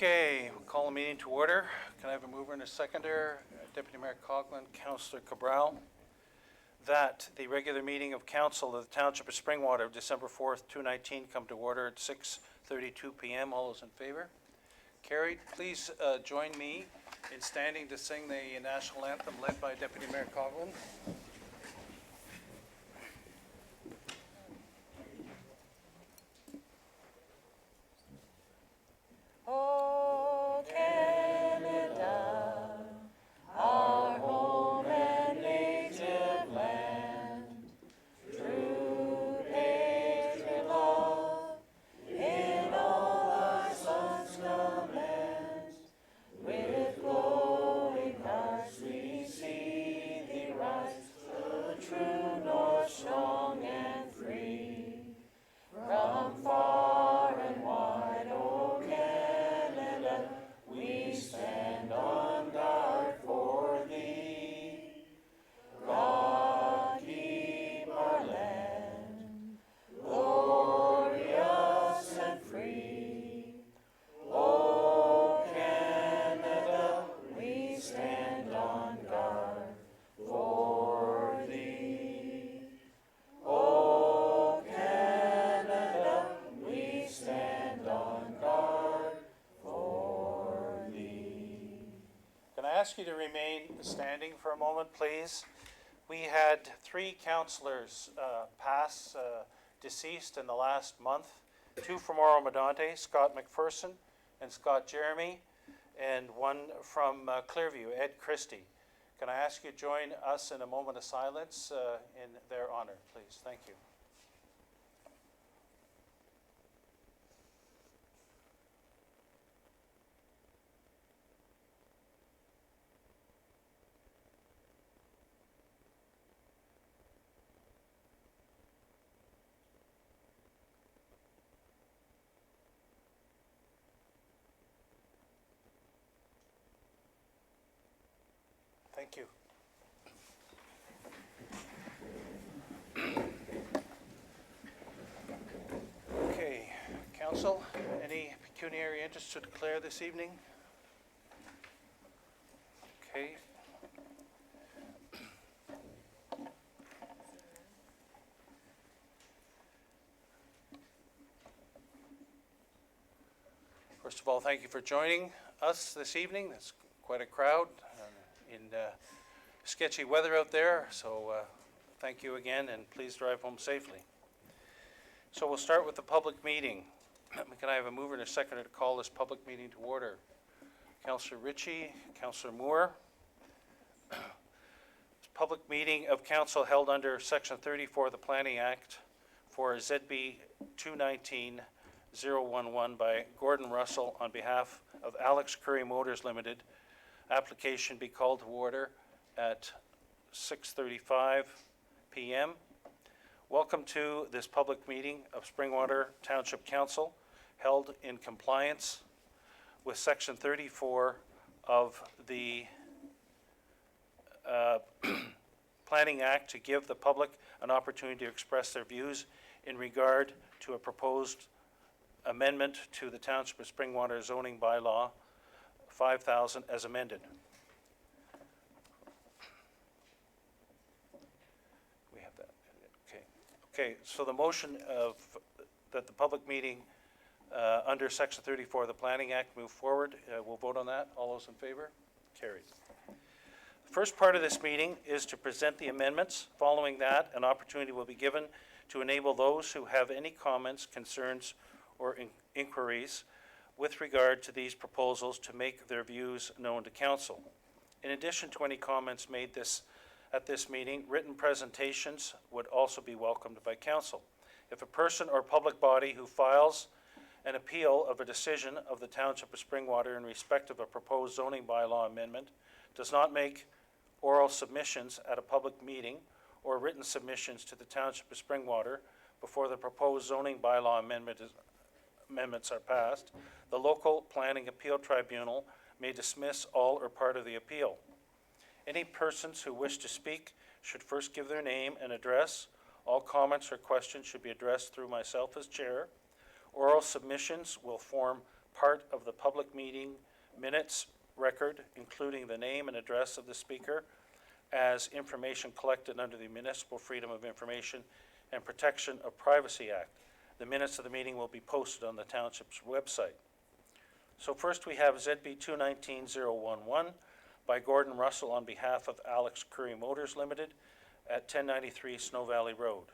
Okay, we'll call the meeting to order. Can I have a mover and a seconder? Deputy Mayor Coughlin, Councillor Cabral. That the regular meeting of Council of the Township of Springwater of December 4th, 2019 come to order at 6:32 p.m. All those in favor? Carried. Please join me in standing to sing the national anthem led by Deputy Mayor Coughlin. Oh, Canada, our home and native land, true patriot love, in all our sons command. With glowing hearts we see thee rise, the true north strong and free. From far and wide, O Canada, we stand on guard for thee. God keep our land glorious and free. O Canada, we stand on guard for thee. O Canada, we stand on guard for thee. Can I ask you to remain standing for a moment, please? We had 3 councillors pass deceased in the last month. 2 from Oro Medonte, Scott McPherson and Scott Jeremy, and 1 from Clearview, Ed Christie. Can I ask you to join us in a moment of silence in their honor, please? Thank you. Thank you. Okay, Council, any pecuniary interest to declare this evening? Okay. First of all, thank you for joining us this evening. That's quite a crowd in sketchy weather out there, so thank you again, and please drive home safely. So we'll start with the public meeting. Can I have a mover and a seconder to call this public meeting to order? Councillor Ritchie, Councillor Moore. This public meeting of council held under Section 34 of the Planning Act for ZB 219-011 by Gordon Russell on behalf of Alex Curry Motors Limited. Application be called to order at 6:35 p.m. Welcome to this public meeting of Springwater Township Council held in compliance with Section 34 of the Planning Act to give the public an opportunity to express their views in regard to a proposed amendment to the Township of Springwater zoning bylaw 5,000 as amended. We have that. Okay. Okay. So the motion of that the public meeting under Section 34 of the Planning Act move forward. We'll vote on that. All those in favor? Carried. The first part of this meeting is to present the amendments. Following that, an opportunity will be given to enable those who have any comments, concerns, or inquiries with regard to these proposals to make their views known to council. In addition to any comments made at this meeting, written presentations would also be welcomed by council. If a person or public body who files an appeal of a decision of the Township of Springwater in respect of a proposed zoning bylaw amendment does not make oral submissions at a public meeting or written submissions to the Township of Springwater before the proposed zoning bylaw amendments are passed, the local planning appeal tribunal may dismiss all or part of the appeal. Any persons who wish to speak should first give their name and address. All comments or questions should be addressed through myself as chair. Oral submissions will form part of the public meeting minutes record, including the name and address of the speaker, as information collected under the Municipal Freedom of Information and Protection of Privacy Act. The minutes of the meeting will be posted on the township's website. So first we have ZB 219011 by Gordon Russell on behalf of Alex Curry Motors Limited at 1093 Snow Valley Road.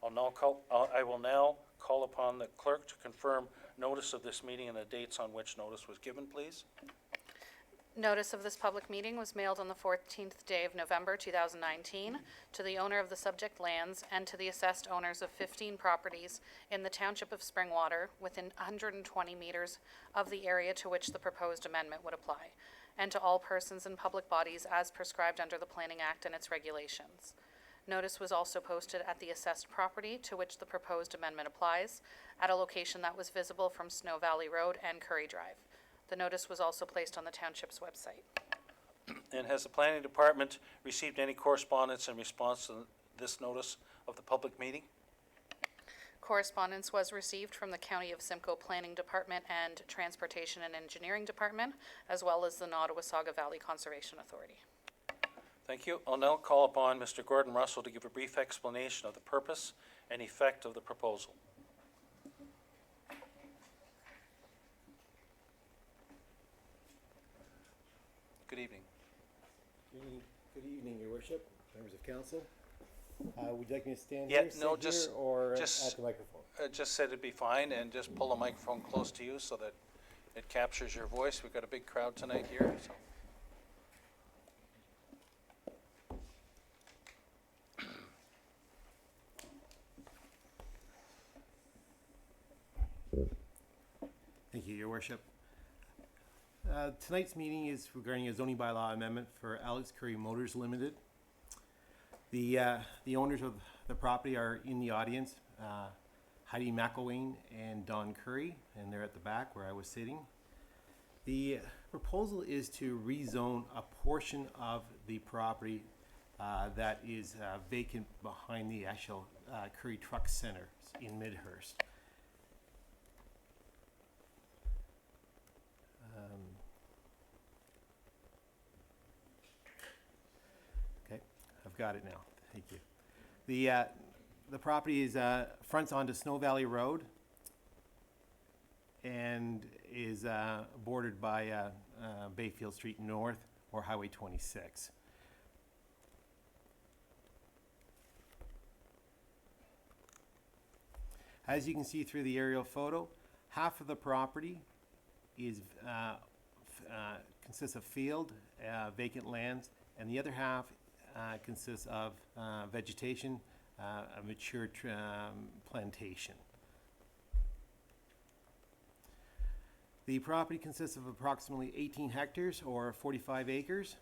I will now call upon the clerk to confirm notice of this meeting and the dates on which notice was given, please. Notice of this public meeting was mailed on the 14th day of November 2019 to the owner of the subject lands and to the assessed owners of 15 properties in the Township of Springwater within 120 meters of the area to which the proposed amendment would apply, and to all persons and public bodies as prescribed under the Planning Act and its regulations. Notice was also posted at the assessed property to which the proposed amendment applies, at a location that was visible from Snow Valley Road and Curry Drive. The notice was also placed on the township's website. And has the planning department received any correspondence in response to this notice of the public meeting? Correspondence was received from the County of Simcoe Planning Department and Transportation and Engineering Department, as well as the Nottawasaga Valley Conservation Authority. Thank you. I'll now call upon Mr. Gordon Russell to give a brief explanation of the purpose and effect of the proposal. Good evening. Good evening, Your Worship, members of council. Would you like me to stand Yeah, here, sit no, here, just- or just- at the microphone? Just said it'd be fine, and just pull the microphone close to you so that it captures your voice. We've got a big crowd tonight here, so. Thank you, Your Worship. Tonight's meeting is regarding a zoning bylaw amendment for Alex Curry Motors Limited. The owners of the property are in the audience, Heidi McElwain and Don Curry, and they're at the back where I was sitting. The proposal is to rezone a portion of the property that is vacant behind the actual Curry Truck Center in Midhurst. Okay, I've got it now. Thank you. The property is fronts onto Snow Valley Road and is bordered by Bayfield Street North or Highway 26. As you can see through the aerial photo, half of the property is consists of field, vacant lands, and the other half consists of vegetation, a mature plantation. The property consists of approximately 18 hectares or 45 acres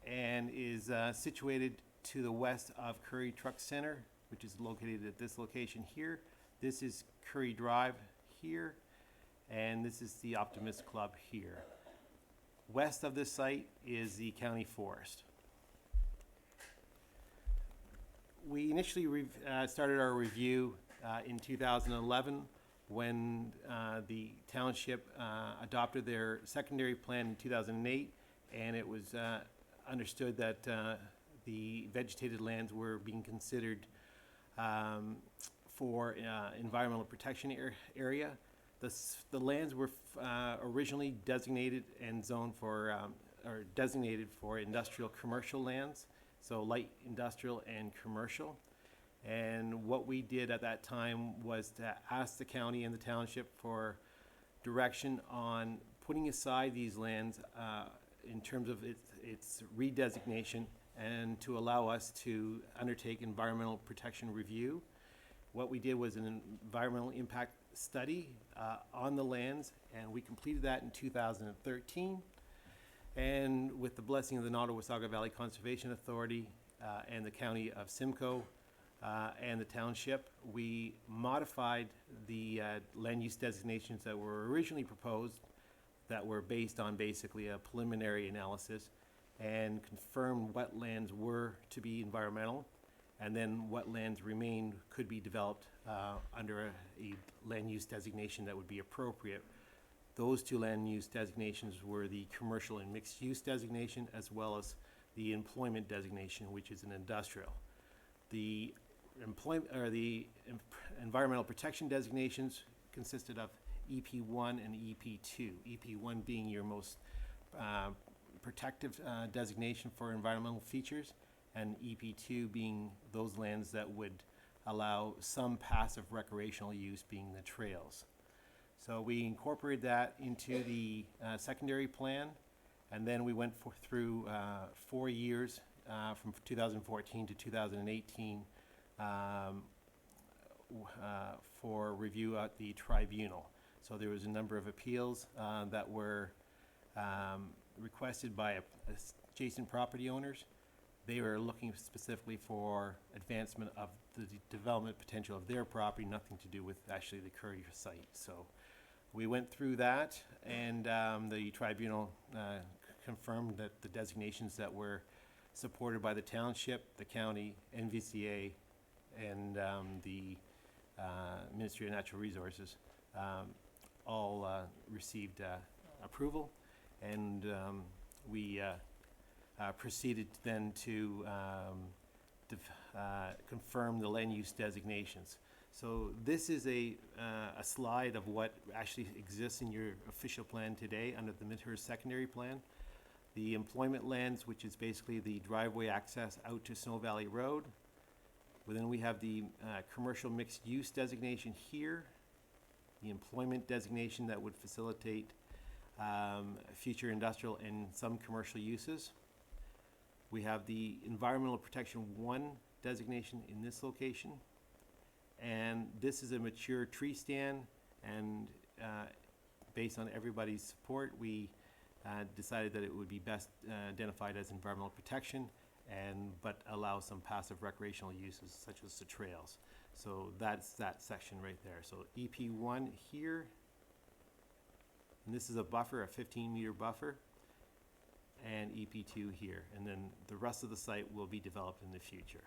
and is situated to the west of Curry Truck Center, which is located at this location here. This is Curry Drive here, and this is the Optimist Club here. West of this site is the county forest. We initially started our review in 2011 when the township adopted their secondary plan in 2008, and it was understood that the vegetated lands were being considered for environmental protection area. The lands were originally designated and zoned for, or designated for industrial commercial lands, so light industrial and commercial. And what we did at that time was to ask the county and the township for direction on putting aside these lands in terms of its redesignation and to allow us to undertake environmental protection review. What we did was an environmental impact study on the lands, and we completed that in 2013. And with the blessing of the Nottawasaga Valley Conservation Authority and the County of Simcoe and the township, we modified the land use designations that were originally proposed that were based on basically a preliminary analysis and confirmed what lands were to be environmental and then what lands remained could be developed under a land use designation that would be appropriate Those two land use designations were the commercial and mixed use designation, as well as the employment designation, which is an industrial. The environmental protection designations consisted of EP1 and EP2. EP1 being your most protective designation for environmental features, and EP2 being those lands that would allow some passive recreational use, being the trails. So we incorporated that into the secondary plan, and then we went through 4 years from 2014 to 2018 for review at the tribunal. So there was a number of appeals that were requested by adjacent property owners. They were looking specifically for advancement of the development potential of their property, nothing to do with actually the Courier site. So we went through that, and the tribunal confirmed that the designations that were supported by the township, the county, NVCA, and the Ministry of Natural Resources all received approval, and we proceeded then to confirm the land use designations. So this is a slide of what actually exists in your official plan today under the Midhurst secondary plan. The employment lands, which is basically the driveway access out to Snow Valley Road. Well, then we have the commercial mixed use designation here, the employment designation that would facilitate future industrial and some commercial uses. We have the Environmental Protection 1 designation in this location. And this is a mature tree stand, and based on everybody's support, we decided that it would be best identified as environmental protection, but allow some passive recreational uses such as the trails. So that's that section right there. So EP1 here, and this is a buffer, a 15-meter buffer, and EP2 here, and then the rest of the site will be developed in the future.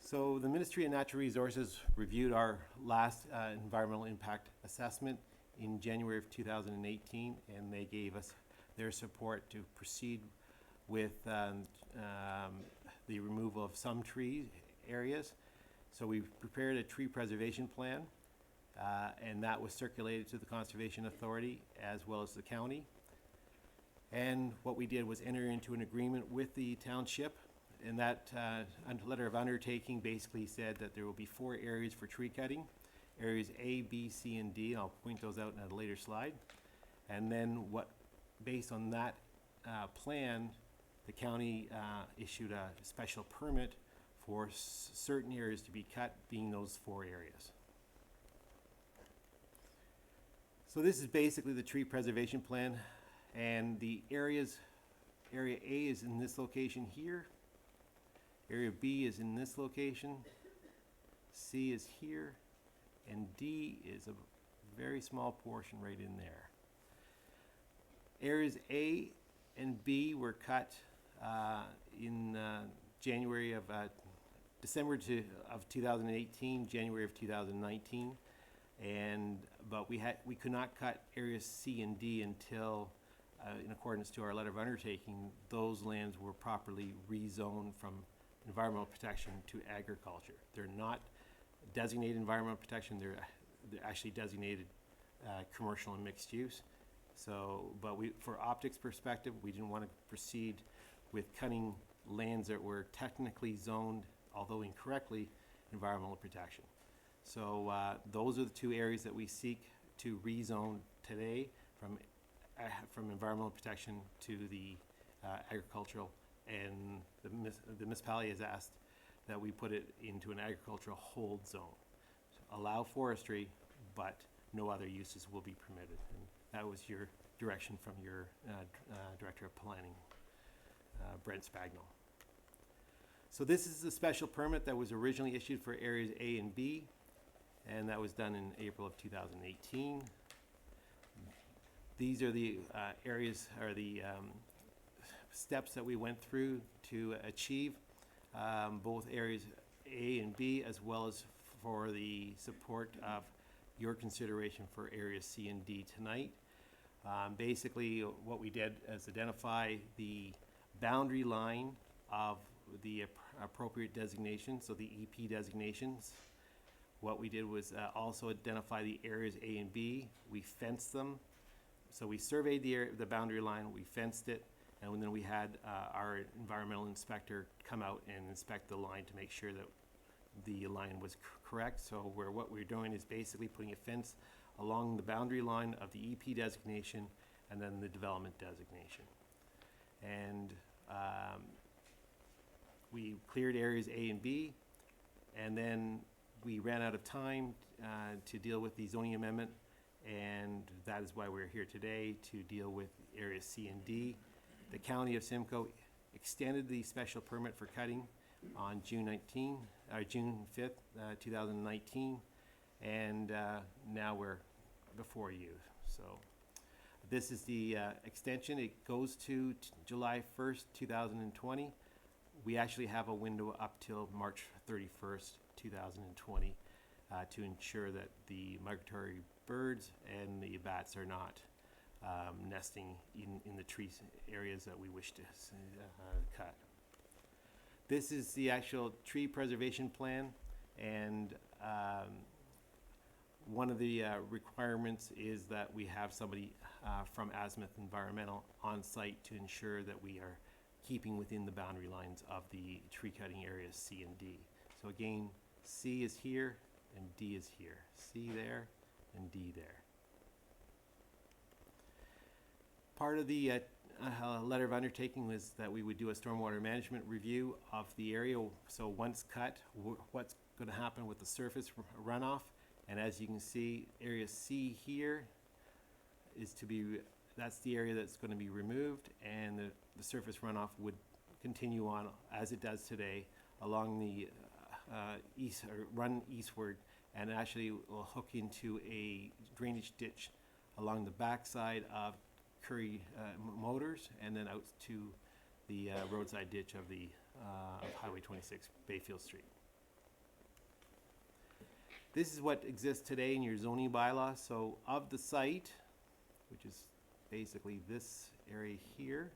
So the Ministry of Natural Resources reviewed our last environmental impact assessment in January of 2018, and they gave us their support to proceed with the removal of some tree areas. So we prepared a tree preservation plan, and that was circulated to the Conservation Authority as well as the county. And what we did was enter into an agreement with the township, and that letter of undertaking basically said that there will be 4 areas for tree cutting. Areas A, B, C, and D. I'll point those out in a later slide. And then based on that plan, the county issued a special permit for certain areas to be cut, being those 4 areas. So this is basically the tree preservation plan, and the area A is in this location here. Area B is in this location, C is here, and D is a very small portion right in there. Areas A and B were cut in December of 2018, January of 2019, but we could not cut areas C and D until, in accordance to our letter of undertaking, those lands were properly rezoned from environmental protection to agriculture. They're not designated environmental protection, they're actually designated commercial and mixed use. So, but for optics perspective, we didn't want to proceed with cutting lands that were technically zoned, although incorrectly, environmental protection. So those are the 2 areas that we seek to rezone today from environmental protection to the agricultural, and the municipality has asked that we put it into an agricultural hold zone. So allow forestry, but no other uses will be permitted. And that was your direction from your Director of Planning, Brent Spagnol. So this is the special permit that was originally issued for areas A and B, and that was done in April of 2018. These are the areas, or the steps that we went through to achieve both areas A and B, as well as for the support of your consideration for areas C and D tonight. Basically, what we did is identify the boundary line of the appropriate designations, so the EP designations. What we did was also identify the areas A and B. We fenced them. So we surveyed the boundary line, we fenced it, and then we had our environmental inspector come out and inspect the line to make sure that the line was correct. So what we're doing is basically putting a fence along the boundary line of the EP designation and then the development designation. And we cleared areas A and B, and then we ran out of time to deal with the zoning amendment, and that is why we're here today, to deal with areas C and D. The County of Simcoe extended the special permit for cutting on June 5th, 2019, and now we're before you. So this is the extension. It goes to July 1st, 2020. We actually have a window up till March 31st, 2020 to ensure that the migratory birds and the bats are not nesting in the tree areas that we wish to cut. This is the actual tree preservation plan, and one of the requirements is that we have somebody from Azimuth Environmental on site to ensure that we are keeping within the boundary lines of the tree cutting areas C and D. So again, C is here and D is here. C there and D there. Part of the letter of undertaking was that we would do a stormwater management review of the area. So once cut, what's going to happen with the surface runoff. And as you can see, area C here is that's the area that's going to be removed, and the surface runoff would continue on as it does today along the east, or run eastward, and actually will hook into a drainage ditch along the backside of Curry Motors, and then out to the roadside ditch of the of Highway 26, Bayfield Street. This is what exists today in your zoning bylaw. So of the site, which is basically this area here,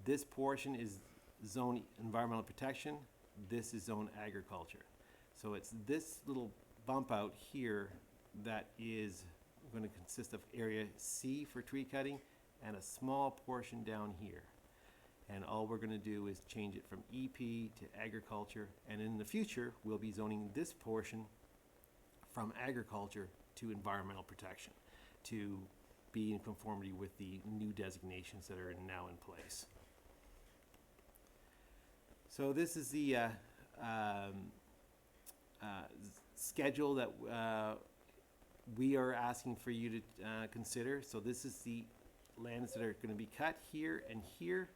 this portion is zone environmental protection. This is zone agriculture. So it's this little bump out here that is going to consist of area C for tree cutting and a small portion down here. And all we're going to do is change it from EP to agriculture, and in the future we'll be zoning this portion from agriculture to environmental protection to be in conformity with the new designations that are now in place. So this is the schedule that we are asking for you to consider. So this is the lands that are going to be cut here and here.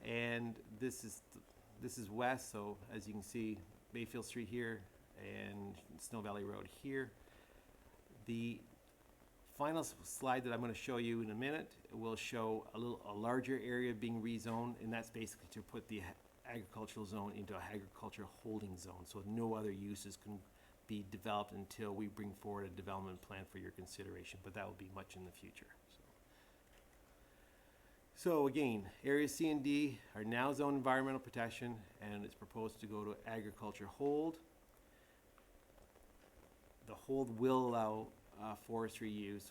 And this is west, so as you can see, Bayfield Street here and Snow Valley Road here. The final slide that I'm going to show you in a minute will show a larger area being rezoned, and that's basically to put the agricultural zone into an agricultural holding zone, so no other uses can be developed until we bring forward a development plan for your consideration, but that will be much in the future. So again, areas C and D are now zoned environmental protection, and it's proposed to go to agriculture hold. The hold will allow forestry use.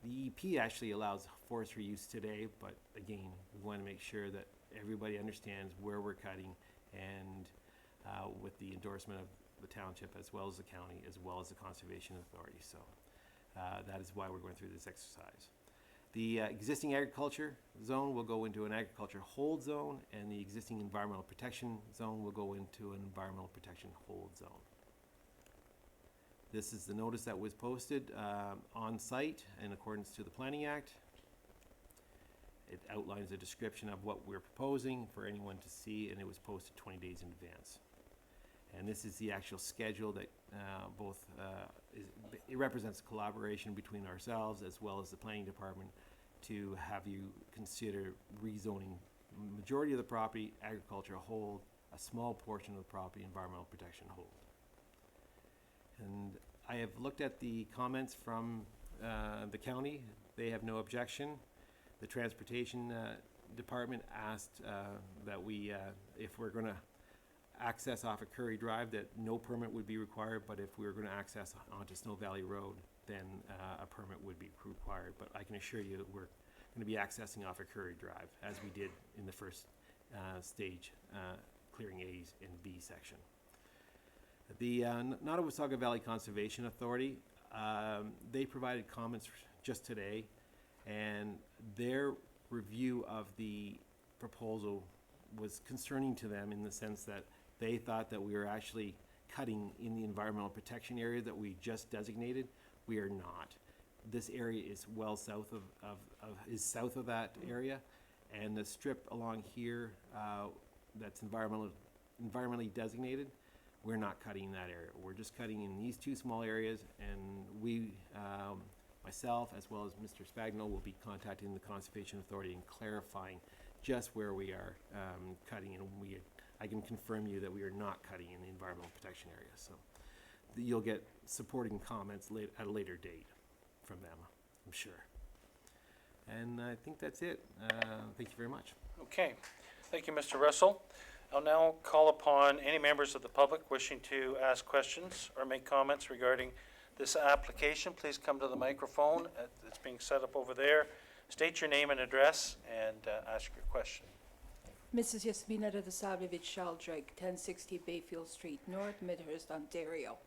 The EP actually allows forestry use today, but again, we want to make sure that everybody understands where we're cutting, and with the endorsement of the township as well as the county as well as the conservation authority. So that is why we're going through this exercise. The existing agriculture zone will go into an agriculture hold zone, and the existing environmental protection zone will go into an environmental protection hold zone. This is the notice that was posted on site in accordance to the Planning Act. It outlines a description of what we're proposing for anyone to see, and it was posted 20 days in advance. And this is the actual schedule that it represents collaboration between ourselves as well as the planning department to have you consider rezoning majority of the property agricultural hold, a small portion of the property environmental protection hold. And I have looked at the comments from the county. They have no objection. The Transportation Department asked that we, if we're going to access off of Curry Drive, that no permit would be required, but if we were going to access onto Snow Valley Road, then a permit would be required. But I can assure you that we're going to be accessing off of Curry Drive, as we did in the first stage, clearing A's and B section. The Nottawasaga Valley Conservation Authority, they provided comments just today, and their review of the proposal was concerning to them in the sense that they thought that we were actually cutting in the environmental protection area that we just designated. We are not. This area is well south is south of that area, and the strip along here that's environmentally designated, we're not cutting in that area. We're just cutting in these two small areas, and we, myself, as well as Mr. Spagnol, will be contacting the Conservation Authority and clarifying just where we are cutting, and I can confirm you that we are not cutting in the environmental protection area. So you'll get supporting comments at a later date from them, I'm sure. And I think that's it. Thank you very much. Okay, thank you, Mr. Russell. I'll now call upon any members of the public wishing to ask questions or make comments regarding this application. Please come to the microphone that's being set up over there. State your name and address and ask your question. Mrs. Yasmina Radosavljevic Sheldrake, 1060 Bayfield Street, North Midhurst, Ontario.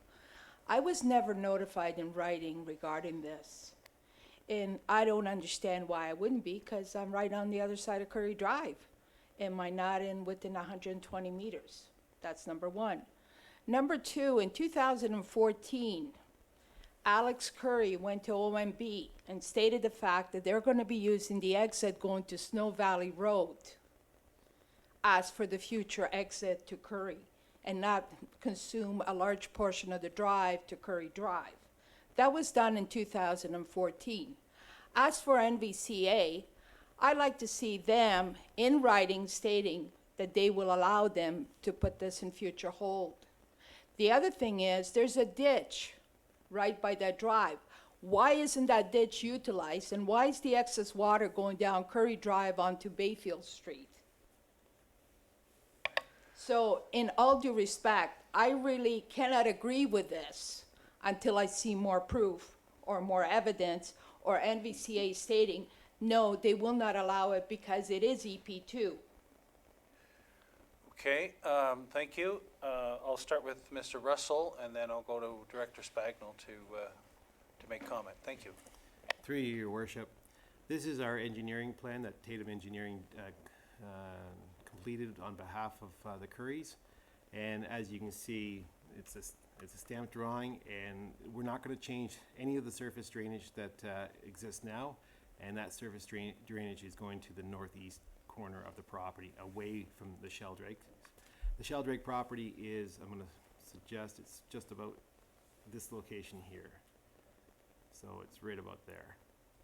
I was never notified in writing regarding this. And I don't understand why I wouldn't be, because I'm right on the other side of Curry Drive. Am I not within 120 meters? That's number one. Number two, in 2014, Alex Curry went to OMB and stated the fact that they're going to be using the exit going to Snow Valley Road as for the future exit to Curry, and not consume a large portion of the drive to Curry Drive. That was done in 2014. As for NVCA, I'd like to see them in writing stating that they will allow them to put this in future hold. The other thing is, there's a ditch right by that drive. Why isn't that ditch utilized, and why is the excess water going down Curry Drive onto Bayfield Street? So in all due respect, I really cannot agree with this until I see more proof or more evidence, or NVCA stating, no, they will not allow it because it is EP2. Okay, thank you. I'll start with Mr. Russell, and then I'll go to Director Spagnol to make comment. Thank you. Through you, Your Worship, this is our engineering plan that Tatum Engineering completed on behalf of the Currys. And as you can see, it's a stamped drawing, and we're not going to change any of the surface drainage that exists now. And that surface drainage is going to the northeast corner of the property, away from the Sheldrake. The Sheldrake property is, I'm going to suggest, it's just about this location here. So it's right about there.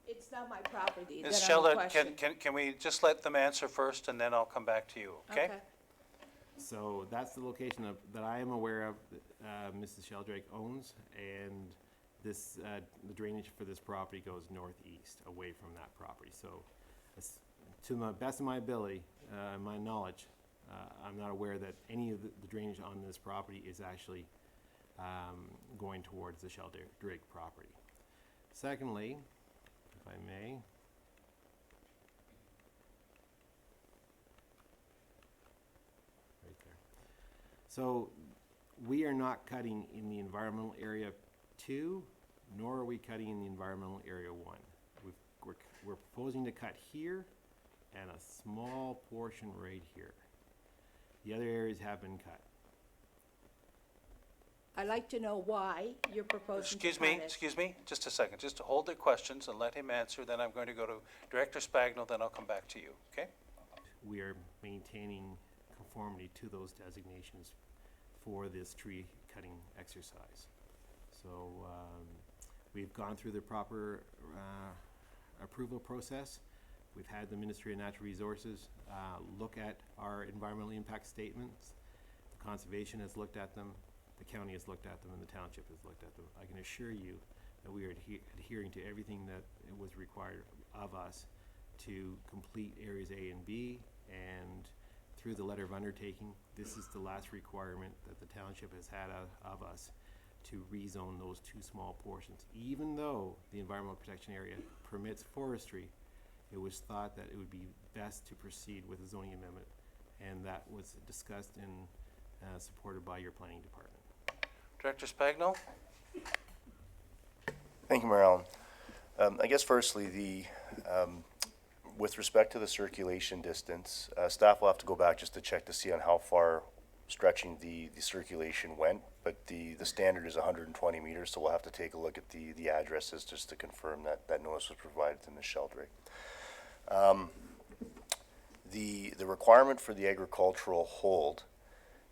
It's not my property. Ms. that I'm Sheldon, questioning. can we just let them answer first, and then I'll come back to you, okay? So that's the location that I am aware of, Mrs. Sheldrake owns, and this, the drainage for this property goes northeast, away from that property. So to the best of my ability, my knowledge, I'm not aware that any of the drainage on this property is actually going towards the Sheldrake property. Secondly, if I may, right there. So we are not cutting in the environmental area 2, nor are we cutting in the environmental area 1. We're proposing to cut here and a small portion right here. The other areas have been cut. I'd like to know why you're proposing to cut it. Excuse me, just a second. Just to hold the questions and let him answer, then I'm going to go to Director Spagnol, then I'll come back to you, okay? We are maintaining conformity to those designations for this tree cutting exercise. So we've gone through the proper approval process. We've had the Ministry of Natural Resources look at our environmental impact statements. The Conservation has looked at them. the county has looked at them and the township has looked at them. I can assure you that we are adhering to everything that it was required of us to complete areas A and B, and through the letter of undertaking, this is the last requirement that the township has had of us to rezone those two small portions. Even though the environmental protection area permits forestry, it was thought that it would be best to proceed with a zoning amendment, and that was discussed and supported by your planning department. Director Spagno? Thank you, Mayor Allen. I guess firstly, with respect to the circulation distance, staff will have to go back just to check to see on how far stretching the circulation went, but the standard is 120 meters, so we'll have to take a look at the addresses just to confirm that notice was provided to Ms. Sheldrake. The requirement for the agricultural hold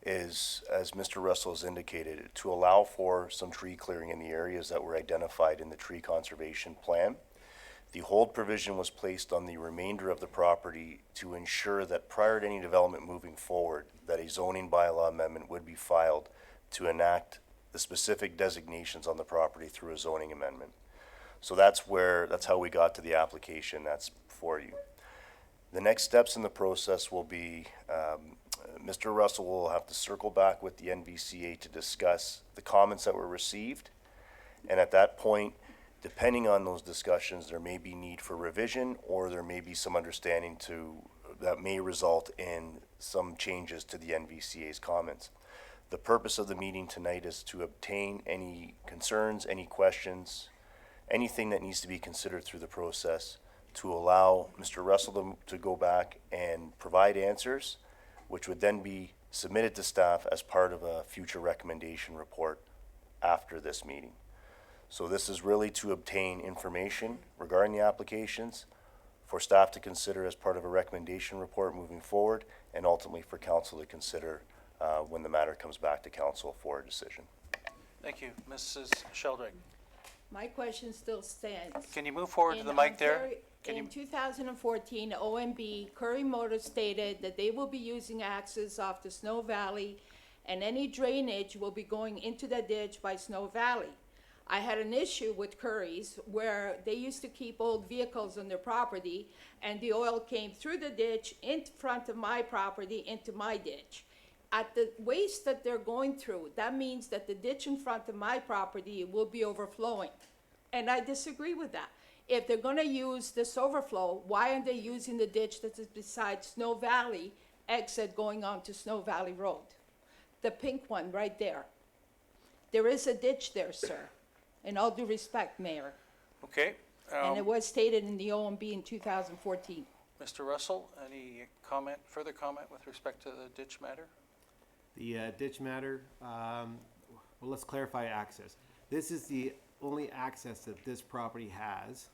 is, as Mr. Russell has indicated, to allow for some tree clearing in the areas that were identified in the tree conservation plan. The hold provision was placed on the remainder of the property to ensure that prior to any development moving forward, that a zoning bylaw amendment would be filed to enact the specific designations on the property through a zoning amendment. So that's how we got to the application that's for you. The next steps in the process will be, Mr. Russell will have to circle back with the NVCA to discuss the comments that were received. And at that point, depending on those discussions, there may be need for revision, or there may be some understanding that may result in some changes to the NVCA's comments. The purpose of the meeting tonight is to obtain any concerns, any questions, anything that needs to be considered through the process, to allow Mr. Russell to go back and provide answers, which would then be submitted to staff as part of a future recommendation report after this meeting. So this is really to obtain information regarding the applications for staff to consider as part of a recommendation report moving forward, and ultimately for council to consider when the matter comes back to council for a decision. Thank you. Mrs. Sheldrake? My question still stands. Can you move forward to the mic there? In 2014, OMB, Curry Motors stated that they will be using access off the Snow Valley, and any drainage will be going into the ditch by Snow Valley. I had an issue with Curry's where they used to keep old vehicles on their property, and the oil came through the ditch in front of my property into my ditch. At the waste that they're going through, that means that the ditch in front of my property will be overflowing. And I disagree with that. If they're gonna use this overflow, why aren't they using the ditch that is beside Snow Valley exit going on to Snow Valley Road? The pink one right there. There is a ditch there, sir. In all due respect, Mayor. Okay. And it was stated in the OMB in 2014. Mr. Russell, any further comment with respect to the ditch matter? The ditch matter, well, let's clarify access. This is the only access that this property has,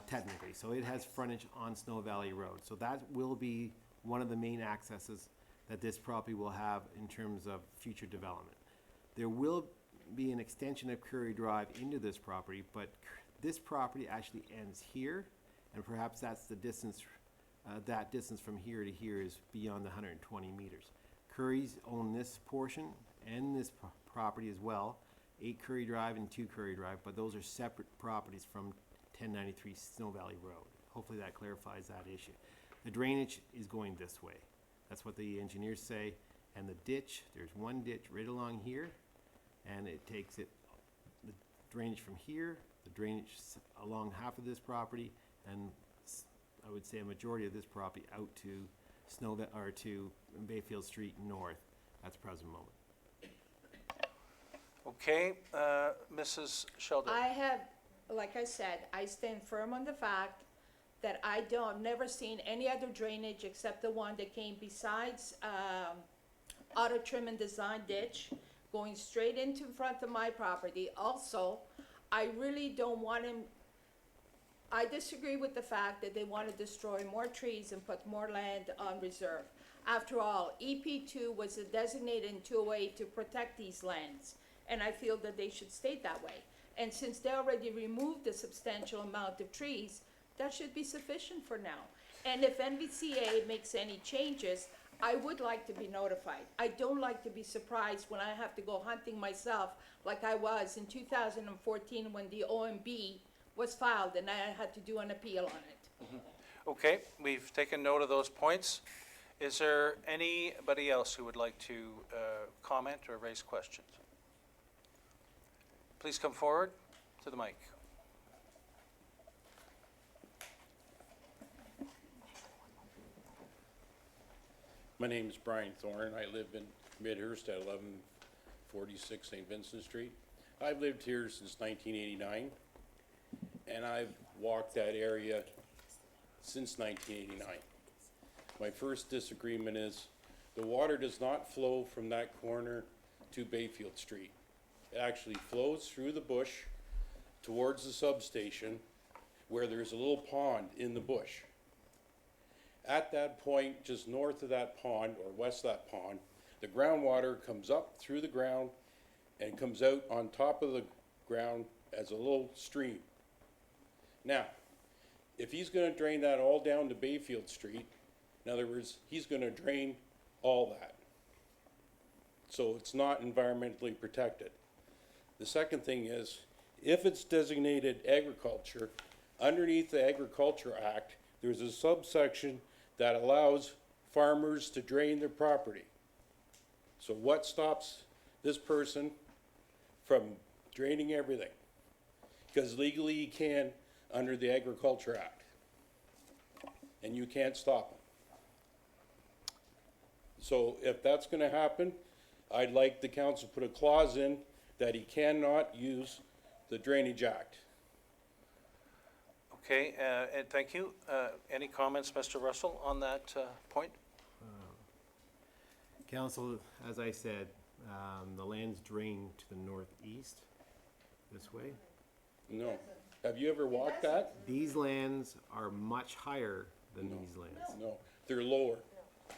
technically. So it has frontage on Snow Valley Road. So that will be one of the main accesses that this property will have in terms of future development. There will be an extension of Curry Drive into this property, but this property actually ends here, and perhaps that's the distance, that distance from here to here is beyond the 120 meters. Curry's own this portion and this property as well, 8 Curry Drive and 2 Curry Drive, but those are separate properties from 1093 Snow Valley Road. Hopefully that clarifies that issue. The drainage is going this way. That's what the engineers say. And the ditch, there's one ditch right along here, and it takes the drainage from here, the drainage along half of this property, and I would say a majority of this property out to to Bayfield Street North at the present moment. Okay, Mrs. Sheldrake? I have, like I said, I stand firm on the fact that I've never seen any other drainage except the one that came besides Auto Trim and Design ditch, going straight into front of my property. Also, I really don't want him, I disagree with the fact that they want to destroy more trees and put more land on reserve. After all, EP2 was designated in 208 to protect these lands, and I feel that they should stay that way. And since they already removed a substantial amount of trees, that should be sufficient for now. And if NVCA makes any changes, I would like to be notified. I don't like to be surprised when I have to go hunting myself like I was in 2014 when the OMB was filed and I had to do an appeal on it. Okay, we've taken note of those points. Is there anybody else who would like to comment or raise questions? Please come forward to the mic. My name is Brian Thorne. I live in Midhurst at 1146 St. Vincent Street. I've lived here since 1989, and I've walked that area since 1989. My first disagreement is the water does not flow from that corner to Bayfield Street. It actually flows through the bush towards the substation where there's a little pond in the bush. At that point, just north of that pond, or west of that pond, the groundwater comes up through the ground and comes out on top of the ground as a little stream. Now, if he's gonna drain that all down to Bayfield Street, in other words, he's gonna drain all that. So it's not environmentally protected. The second thing is, if it's designated agriculture, underneath the Agriculture Act, there's a subsection that allows farmers to drain their property. So what stops this person from draining everything? Because legally he can under the Agriculture Act. And you can't stop him. So if that's gonna happen, I'd like the council to put a clause in that he cannot use the Drainage Act. Okay, and thank you. Any comments, Mr. Russell, on that point? Council, as I said, the land's drained to the northeast, this way. No. Have you ever walked that? These lands are much higher than these lands. No, they're lower.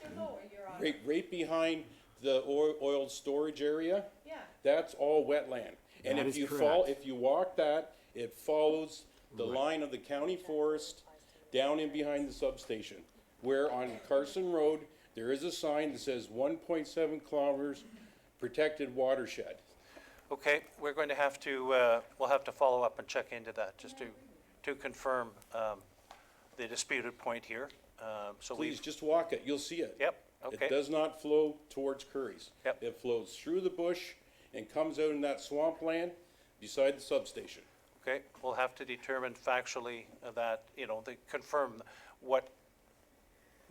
They're lower, Your Honor. Right behind the oil storage area, Yeah. that's all wetland. And That if is you correct. if you walk that, it follows the line of the county forest down in behind the substation. Where on Carson Road, there is a sign that says 1.7 kilometers protected watershed. Okay, we're going to have to, we'll have to follow up and check into that, just to confirm the disputed point here. So Please, we've, just walk it, you'll see it. yep, okay. It does not flow towards Curry's. Yep. It flows through the bush and comes out in that swampland beside the substation. Okay, we'll have to determine factually that, confirm what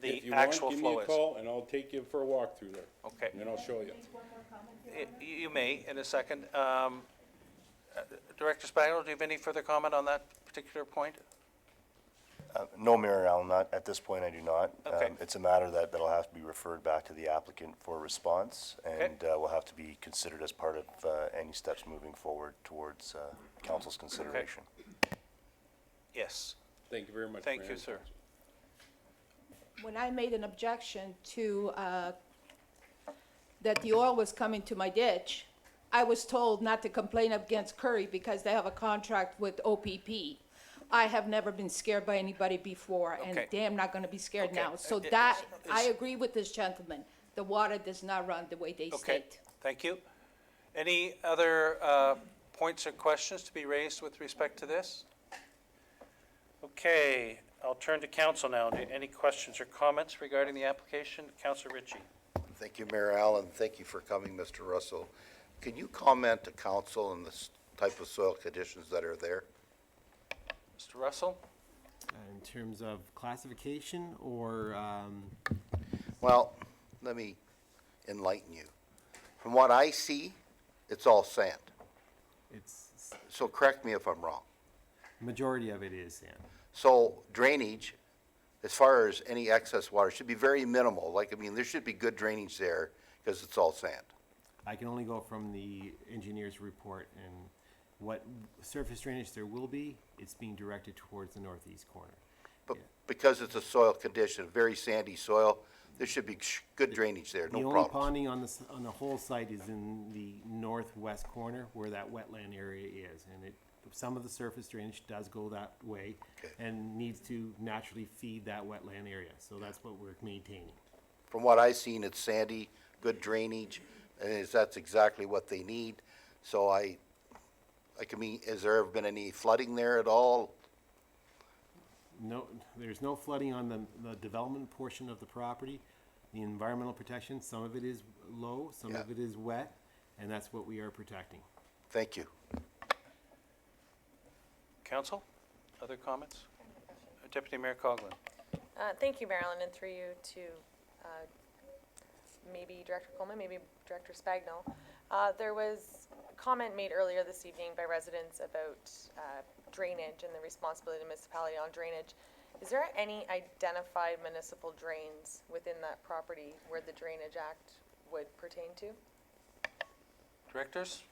If the you actual want, flow give is. me a call and I'll take you for a walk through there. Okay. And then I'll show you. You may, in a second. Director Spagnola, do you have any further comment on that particular point? No, Mayor Allen, not, at this point I do not. Okay. It's a matter that'll have to be referred back to the applicant for response, Okay. and will have to be considered as part of any steps moving forward towards council's consideration. Yes, Thank you very much. thank for you, your sir. answers. When I made an objection to, that the oil was coming to my ditch, I was told not to complain against Curry because they have a contract with OPP. I have never been scared by anybody before, and Okay. damn not gonna be scared Okay. now. So It- that, it's- I agree with this gentleman. The water does not run the way they Okay, state. thank you. Any other points or questions to be raised with respect to this? Okay, I'll turn to council now. Any questions or comments regarding the application? Councilor Ritchie. Thank you, Mayor Allen. Thank you for coming, Mr. Russell. Can you comment to council on the type of soil conditions that are there? Mr. Russell? In terms of classification or, Well, let me enlighten you. From what I see, it's all sand. it's, So correct me if I'm wrong. majority of it is sand. So drainage, as far as any excess water, should be very minimal. There should be good drainage there because it's all sand. I can only go from the engineer's report, and what surface drainage there will be, it's being directed towards the northeast corner. But because it's a soil condition, very sandy soil, there should be good drainage there, no The only problems. ponding on the whole site is in the northwest corner where that wetland area is, and some of the surface drainage does go that way Okay. and needs to naturally feed that wetland area, so that's what we're maintaining. from what I've seen, it's sandy, good drainage, and that's exactly what they need. So I mean, has there ever been any flooding there at all? No, there's no flooding on the development portion of the property. The environmental protection, some of it is low, some Yeah. of it is wet, and that's what we are protecting. Thank you. Council, other comments? Deputy Mayor Coughlin. Thank you, Marilyn, and through you to maybe Director Coleman, maybe Director Spagno. There was a comment made earlier this evening by residents about drainage and the responsibility of the municipality on drainage. Is there any identified municipal drains within that property where the Drainage Act would pertain to? Directors?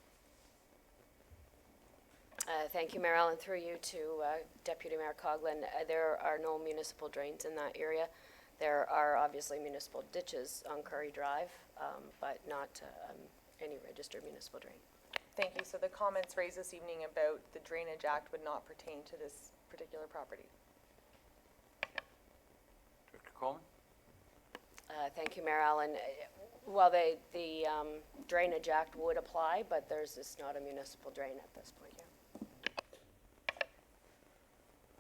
Thank you, Marilyn. Through you to Deputy Mayor Coughlin. There are no municipal drains in that area. There are obviously municipal ditches on Curry Drive, but not any registered municipal drain. Thank you. So the comments raised this evening about the Drainage Act would not pertain to this particular property. Director Coleman? Thank you, Mayor Allen. Well, the Drainage Act would apply, but there's just not a municipal drain at this point here.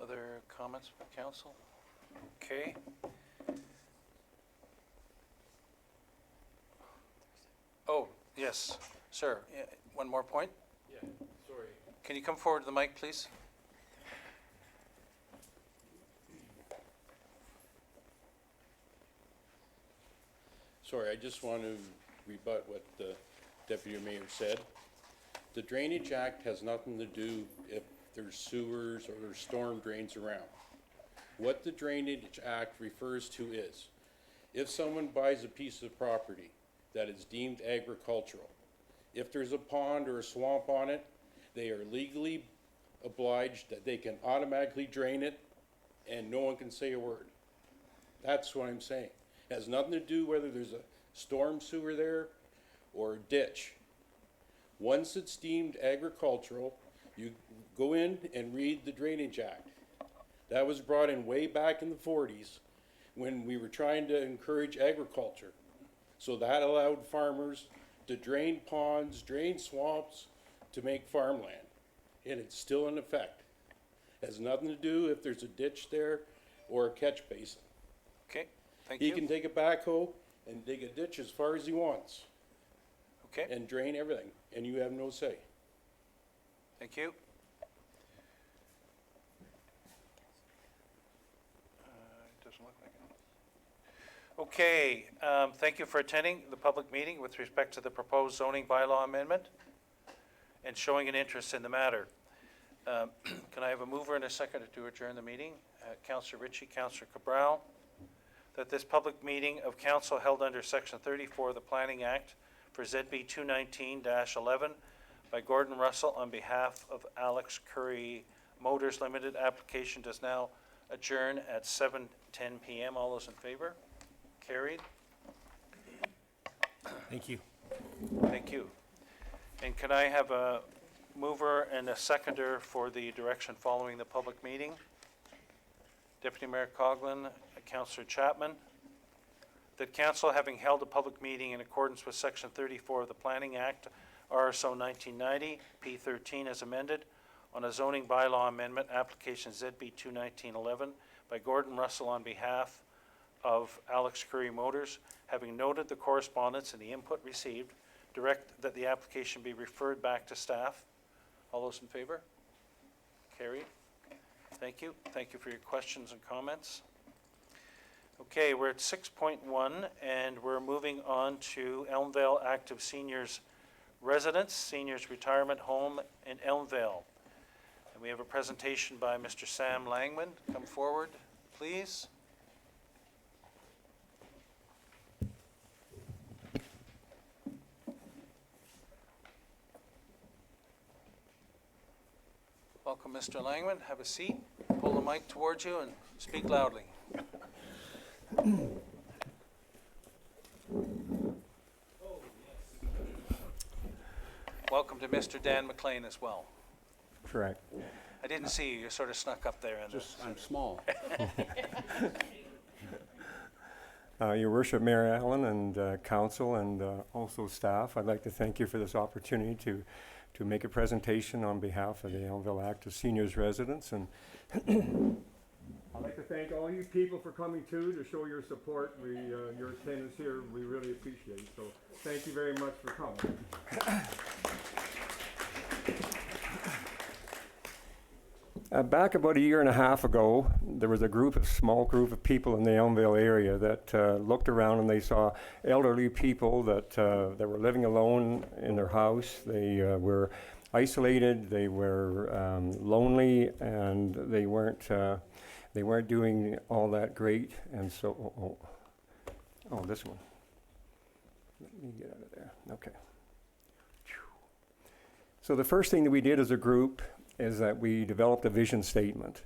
Other comments from council? Okay. Oh, yes, sir. Yeah, one more point? Yeah, sorry. Can you come forward to the mic, please? Sorry, I just want to rebut what the Deputy Mayor said. The Drainage Act has nothing to do if there's sewers or there's storm drains around. What the Drainage Act refers to is, if someone buys a piece of property that is deemed agricultural, if there's a pond or a swamp on it, they are legally obliged that they can automatically drain it and no one can say a word. That's what I'm saying. It has nothing to do whether there's a storm sewer there or a ditch. Once it's deemed agricultural, you go in and read the Drainage Act. That was brought in way back in the 40s when we were trying to encourage agriculture. So that allowed farmers to drain ponds, drain swamps, to make farmland. And it's still in effect. It has nothing to do if there's a ditch there or a catch basin. Okay, thank He you. can take a backhoe and dig a ditch as far as he wants Okay, and drain everything, and you have no say. thank you. It doesn't look like it. Okay, thank you for attending the public meeting with respect to the proposed zoning bylaw amendment and showing an interest in the matter. Can I have a mover and a seconder to adjourn the meeting? Councillor Ritchie, Councillor Cabral. That this public meeting of council held under Section 34 of the Planning Act for ZB 219-11 by Gordon Russell on behalf of Alex Curry Motors Limited application does now adjourn at 7:10 p.m. All those in favor? Carried. Thank you. Thank you. And can I have a mover and a seconder for the direction following the public meeting? Deputy Mayor Coughlin, Councillor Chapman. That council, having held a public meeting in accordance with Section 34 of the Planning Act, RSO 1990, P13 as amended, on a zoning bylaw amendment, application ZB 21911 by Gordon Russell on behalf of Alex Curry Motors, having noted the correspondence and the input received, direct that the application be referred back to staff. All those in favor? Carried. Thank you. Thank you for your questions and comments. Okay, we're at 6.1, and we're moving on to Elmvale Active Seniors Residence, Seniors Retirement Home in Elmvale. And we have a presentation by Mr. Sam Langman. Come forward, please. Welcome, Mr. Langman. Have a seat. Pull the mic towards you and speak loudly. Welcome to Mr. Dan McLean as well. Correct. I didn't see you. You sort of snuck up there. In I'm small. Your Worship, Mayor Allen, and council, and also staff, I'd like to thank you for this opportunity to make a presentation on behalf of the Elmville Active Seniors Residents. And I'd like to thank all you people for coming too, to show your support. Your attendance here, we really appreciate it. So thank you very much for coming. Back about a year and a half ago, there was a small group of people in the Elmville area that looked around and they saw elderly people that were living alone in their house. They were isolated, they were lonely, and they weren't doing all that great. And so, this one. Let me get out of there. Okay. So the first thing that we did as a group is that we developed a vision statement.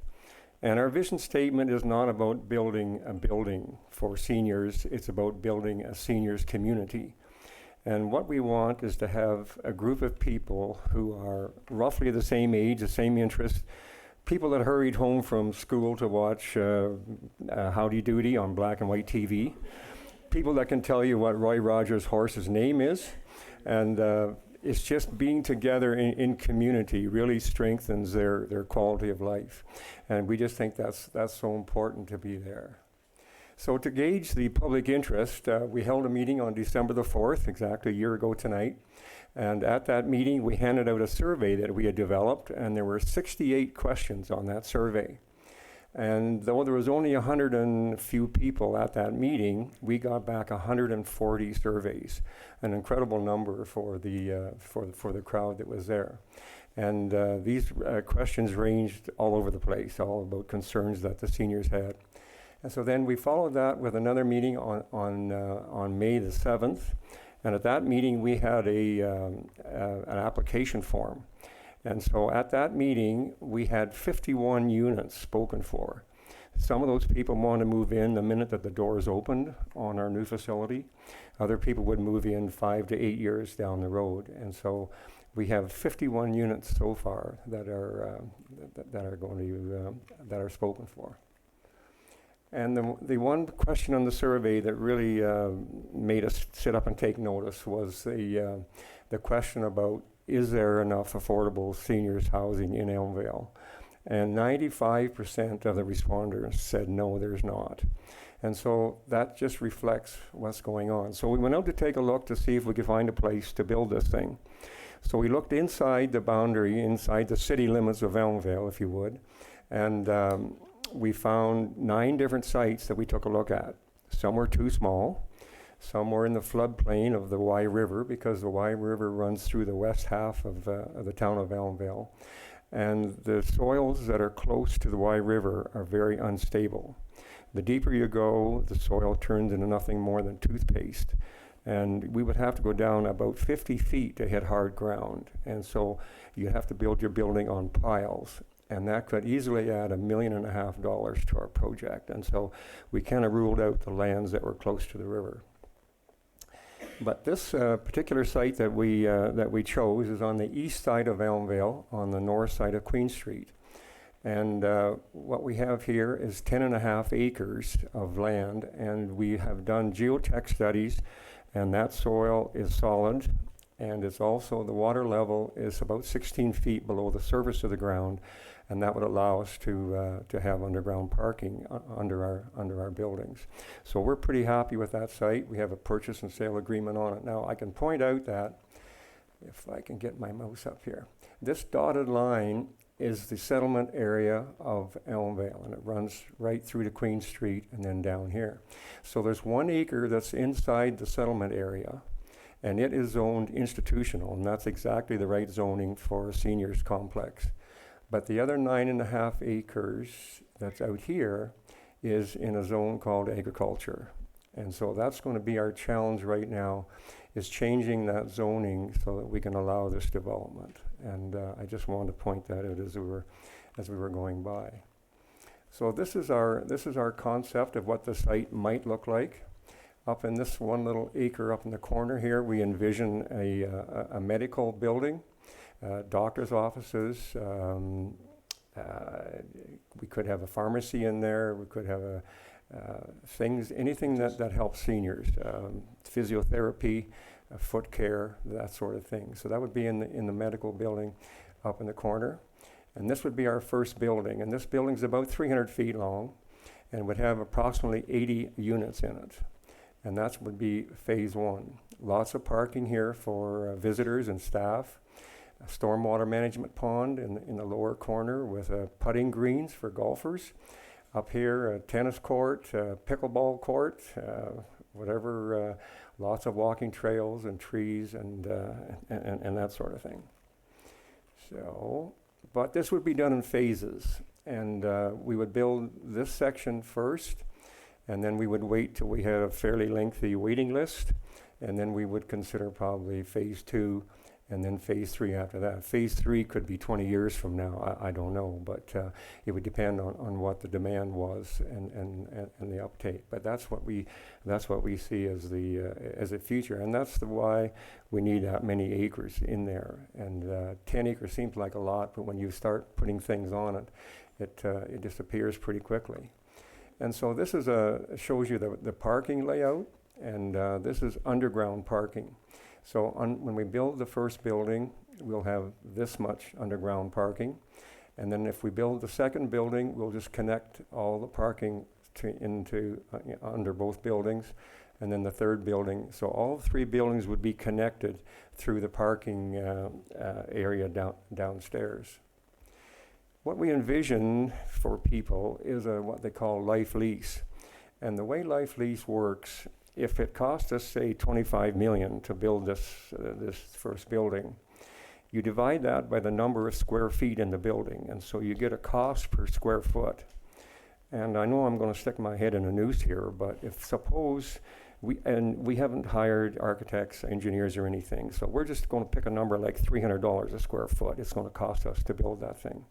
And our vision statement is not about building a building for seniors, it's about building a seniors community. And what we want is to have a group of people who are roughly the same age, the same interest, people that hurried home from school to watch Howdy Doody on black and white TV, people that can tell you what Roy Rogers' horse's name is, and it's just being together in community really strengthens their quality of life. And we just think that's so important to be there. So to gauge the public interest, we held a meeting on December the 4th, exactly a year ago tonight. And at that meeting, we handed out a survey that we had developed, and there were 68 questions on that survey. And though there was only 100 and few people at that meeting, we got back 140 surveys, an incredible number for the crowd that was there. And these questions ranged all over the place, all about concerns that the seniors had. And so then we followed that with another meeting on May the 7th. And at that meeting, we had an application form. And so at that meeting, we had 51 units spoken for. Some of those people want to move in the minute that the doors opened on our new facility. Other people would move in 5 to 8 years down the road. And so we have 51 units so far that are spoken for. And the one question on the survey that really made us sit up and take notice was the question about, is there enough affordable seniors housing in Elmville? And 95% of the responders said no, there's not. And so that just reflects what's going on. So we went out to take a look to see if we could find a place to build this thing. So we looked inside the boundary, inside the city limits of Elmville, if you would, and we found 9 different sites that we took a look at. Some were too small. Some were in the floodplain of the Wye River, because the Wye River runs through the west half of the town of Elmville. And the soils that are close to the Wye River are very unstable. The deeper you go, the soil turns into nothing more than toothpaste. And we would have to go down about 50 feet to hit hard ground. And so you have to build your building on piles. And that could easily add $1.5 million to our project. And so we kind of ruled out the lands that were close to the river. But this particular site that we chose is on the east side of Elmville, on the north side of Queen Street. And what we have here is 10.5 acres of land, and we have done geotech studies, and that soil is solid, and it's also, the water level is about 16 feet below the surface of the ground, and that would allow us to have underground parking under our buildings. So we're pretty happy with that site. We have a purchase and sale agreement on it. Now I can point out that, if I can get my mouse up here, this dotted line is the settlement area of Elmville, and it runs right through to Queen Street and then down here. So there's 1 acre that's inside the settlement area, and it is zoned institutional, and that's exactly the right zoning for a seniors complex. But the other 9.5 acres that's out here is in a zone called agriculture. And so that's going to be our challenge right now, is changing that zoning so that we can allow this development. And I just wanted to point that out as we were going by. So this is our concept of what the site might look like. Up in this 1 little acre up in the corner here, we envision a medical building. Doctor's offices, we could have a pharmacy in there, we could have things, anything that helps seniors, physiotherapy, foot care, that sort of thing. So that would be in the medical building up in the corner. And this would be our first building. And this building's about 300 feet long and would have approximately 80 units in it. And that would be phase one. Lots of parking here for visitors and staff. A stormwater management pond in the lower corner with putting greens for golfers. Up here, a tennis court, pickleball court, whatever, lots of walking trails and trees and that sort of thing. So, but this would be done in phases. And we would build this section first, and then we would wait till we had a fairly lengthy waiting list, and then we would consider probably phase two, and then phase three after that. Phase three could be 20 years from now, I don't know, but it would depend on what the demand was and the uptake. But that's what we see as a future, and that's why we need that many acres in there. And 10 acres seems like a lot, but when you start putting things on it, it disappears pretty quickly. And so this is shows you the parking layout, and this is underground parking. So when we build the first building, we'll have this much underground parking. And then if we build the second building, we'll just connect all the parking into under both buildings. And then the third building, so all three buildings would be connected through the parking area downstairs. What we envision for people is what they call life lease. And the way life lease works, if it cost us, say, $25 million to build this first building, you divide that by the number of square feet in the building, and so you get a cost per square foot. And I know I'm going to stick my head in a noose here, but if suppose we haven't hired architects, engineers, or anything, so we're just going to pick a number like $300 a square foot. It's going to cost us to build that thing.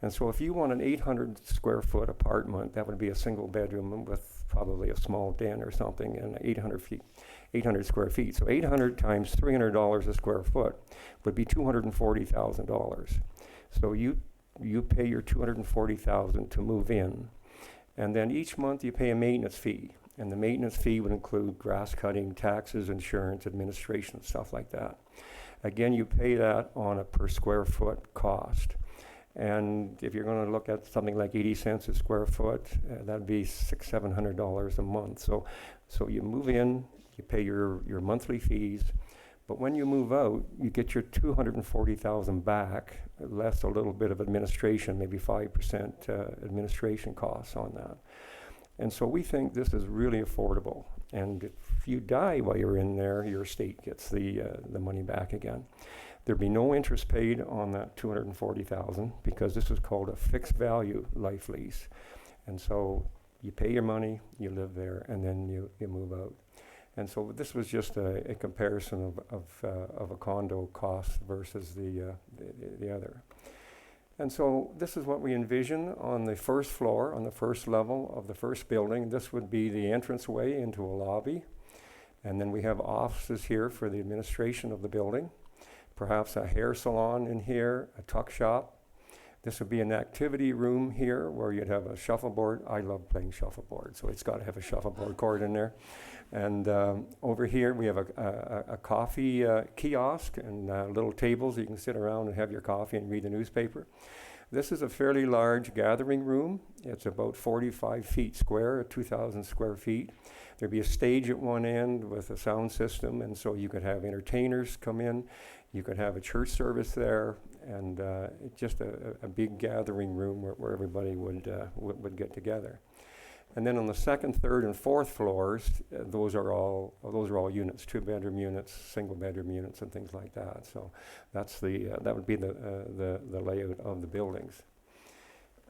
And so if you want an 800 square foot apartment, that would be a single bedroom with probably a small den or something, and 800 square feet. So 800 times $300 a square foot would be $240,000. So you pay your $240,000 to move in, and then each month you pay a maintenance fee. And the maintenance fee would include grass cutting, taxes, insurance, administration, stuff like that. Again, you pay that on a per square foot cost. And if you're going to look at something like 80 cents a square foot, that'd be $600-700 a month. So you move in, you pay your monthly fees, but when you move out, you get your $240,000 back, less a little bit of administration, maybe 5% administration costs on that. And so we think this is really affordable. And if you die while you're in there, your estate gets the money back again. There'd be no interest paid on that $240,000 because this is called a fixed value life lease. And so you pay your money, you live there, and then you move out. And so this was just a comparison of a condo cost versus the other. And so this is what we envision on the first floor, on the first level of the first building. This would be the entranceway into a lobby. And then we have offices here for the administration of the building. Perhaps a hair salon in here, a tuck shop. This would be an activity room here where you'd have a shuffleboard. I love playing shuffleboard, so it's got to have a shuffleboard court in there. And over here we have a coffee kiosk and little tables you can sit around and have your coffee and read the newspaper. This is a fairly large gathering room. It's about 45 feet square, 2,000 square feet. There'd be a stage at one end with a sound system, and so you could have entertainers come in. You could have a church service there, and just a big gathering room where everybody would get together. And then on the second, third, and fourth floors, those are all units, 2-bedroom units, single-bedroom units, and things like that. So that's that would be the layout of the buildings.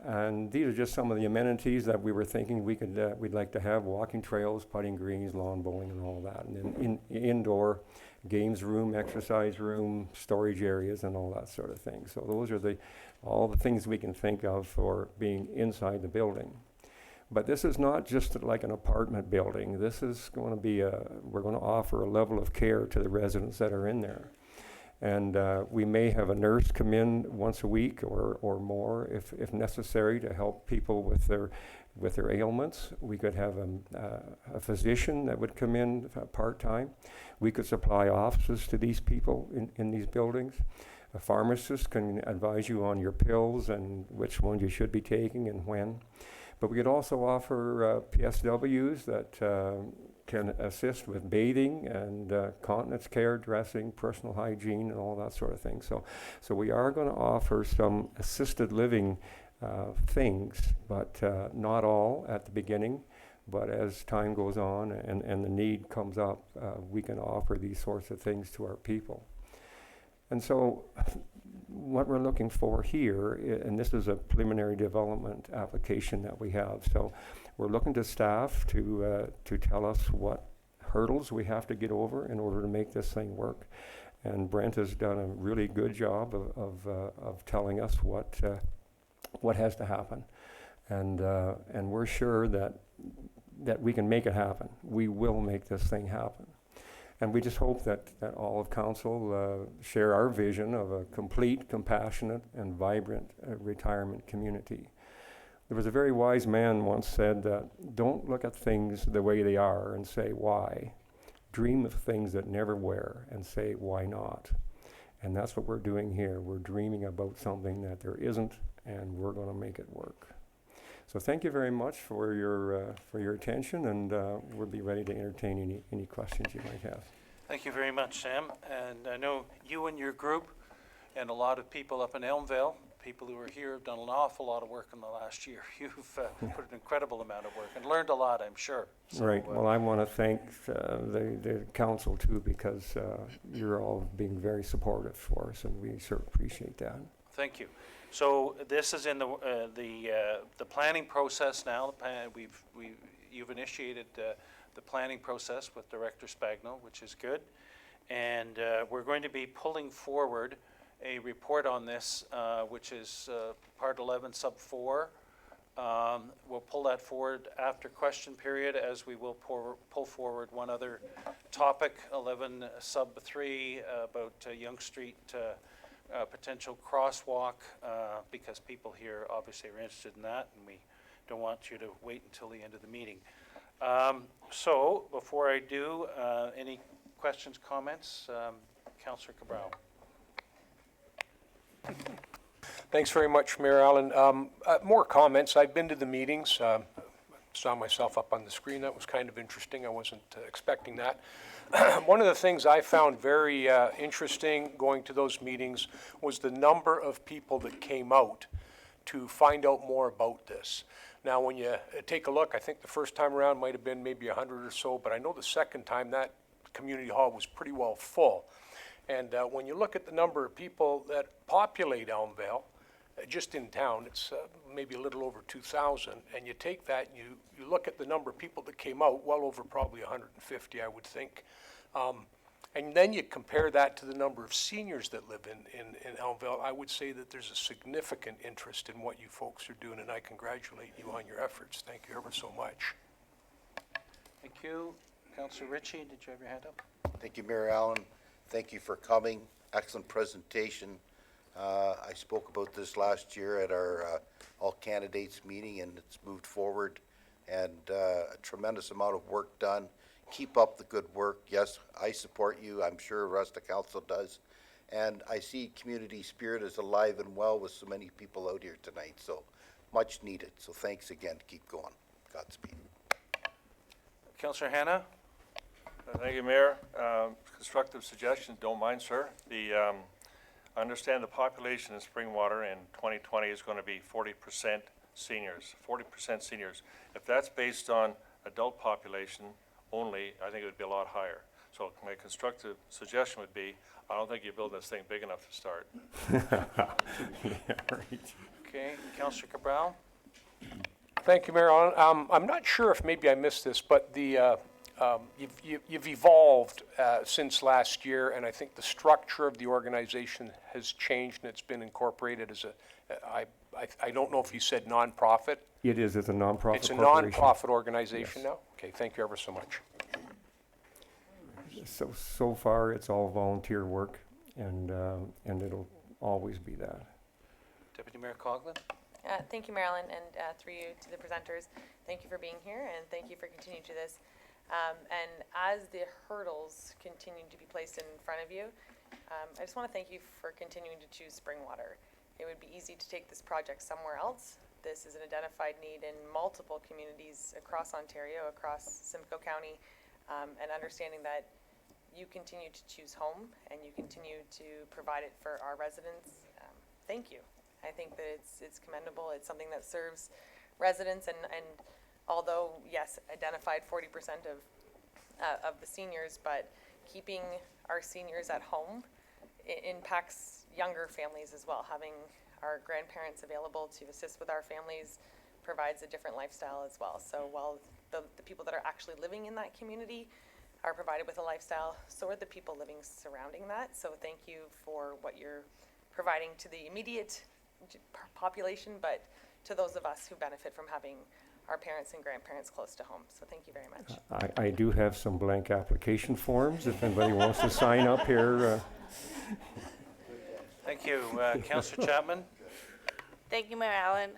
And these are just some of the amenities that we were thinking we'd like to have: walking trails, putting greens, lawn bowling, and all that. And then indoor games room, exercise room, storage areas, and all that sort of thing. So those are all the things we can think of for being inside the building. But this is not just like an apartment building. This is going to be we're going to offer a level of care to the residents that are in there. And we may have a nurse come in once a week or more if necessary to help people with their ailments. We could have a physician that would come in part-time. We could supply offices to these people in these buildings. A pharmacist can advise you on your pills and which ones you should be taking and when. But we could also offer PSWs that can assist with bathing and continence care, dressing, personal hygiene, and all that sort of thing. So we are going to offer some assisted living things, but not all at the beginning. But as time goes on and the need comes up, we can offer these sorts of things to our people. And so what we're looking for here, and this is a preliminary development application that we have, so we're looking to staff to tell us what hurdles we have to get over in order to make this thing work. And Brent has done a really good job of telling us what has to happen. And we're sure that we can make it happen. We will make this thing happen. And we just hope that all of council share our vision of a complete, compassionate, and vibrant retirement community. There was a very wise man once said that don't look at things the way they are and say why. Dream of things that never were and say why not. And that's what we're doing here. We're dreaming about something that there isn't, and we're going to make it work. So thank you very much for your attention, and we'll be ready to entertain any questions you might have. Thank you very much, Sam. And I know you and your group and a lot of people up in Elmvale, people who are here, have done an awful lot of work in the last year. You've put an incredible amount of work and learned a lot, I'm sure. So, right. Well, I want to thank the council too, because you're all being very supportive for us, and we sure appreciate that. Thank you. So this is in the planning process now. You've initiated the planning process with Director Spagno, which is good, and we're going to be pulling forward a report on this, which is Part 11, Sub 4. We'll pull that forward after question period, as we will pull forward one other topic, 11 Sub 3, about Yonge Street. Potential crosswalk, because people here obviously are interested in that, and we don't want you to wait until the end of the meeting. So before I do, any questions, comments? Councillor Cabral. Thanks very much, Mayor Allen. More comments. I've been to the meetings. Saw myself up on the screen. That was kind of interesting. I wasn't expecting that. One of the things I found very interesting going to those meetings was the number of people that came out to find out more about this. Now, when you take a look, I think the first time around might have been maybe 100 or so, but I know the second time that community hall was pretty well full. And when you look at the number of people that populate Elmvale, just in town, it's maybe a little over 2,000, and you take that and you look at the number of people that came out, well over probably 150, I would think. And then you compare that to the number of seniors that live in Elmvale, I would say that there's a significant interest in what you folks are doing, and I congratulate you on your efforts. Thank you ever so much. Thank you. Councillor Ritchie, did you have your hand up? Thank you, Mayor Allen. Thank you for coming. Excellent presentation. I spoke about this last year at our all candidates meeting, and it's moved forward, and a tremendous amount of work done. Keep up the good work. Yes, I support you. I'm sure the rest of council does. And I see community spirit is alive and well with so many people out here tonight, so much needed. So thanks again. Keep going. Godspeed. Councillor Hanna? Thank you, Mayor. Constructive suggestions, don't mind, sir. I understand the population in Springwater in 2020 is going to be 40% seniors, 40% seniors. If that's based on adult population only, I think it would be a lot higher. So my constructive suggestion would be, I don't think you're building this thing big enough to start. Yeah, right. Okay, Councillor Cabral? Thank you, Mayor Allen. I'm not sure if maybe I missed this, but you've evolved since last year, and I think the structure of the organization has changed, and it's been incorporated as I don't know if you said nonprofit. It is. It's a nonprofit. It's a corporation. nonprofit organization Yes. now? Okay, thank you ever so much. So far, it's all volunteer work, and it'll always be that. Deputy Mayor Coughlin? Thank you, Marilyn, and through you to the presenters, thank you for being here, and thank you for continuing to this. And as the hurdles continue to be placed in front of you, I just want to thank you for continuing to choose Springwater. It would be easy to take this project somewhere else. This is an identified need in multiple communities across Ontario, across Simcoe County, and understanding that you continue to choose home and you continue to provide it for our residents. Thank you. I think that it's commendable. It's something that serves residents, and although, yes, identified 40% of the seniors, but keeping our seniors at home impacts younger families as well. Having our grandparents available to assist with our families provides a different lifestyle as well. So while the people that are actually living in that community are provided with a lifestyle, so are the people living surrounding that. So thank you for what you're providing to the immediate population, but to those of us who benefit from having our parents and grandparents close to home. So thank you very much. I do have some blank application forms if anybody wants to sign up here. Thank you. Councillor Chapman? Thank you, Mayor Allen.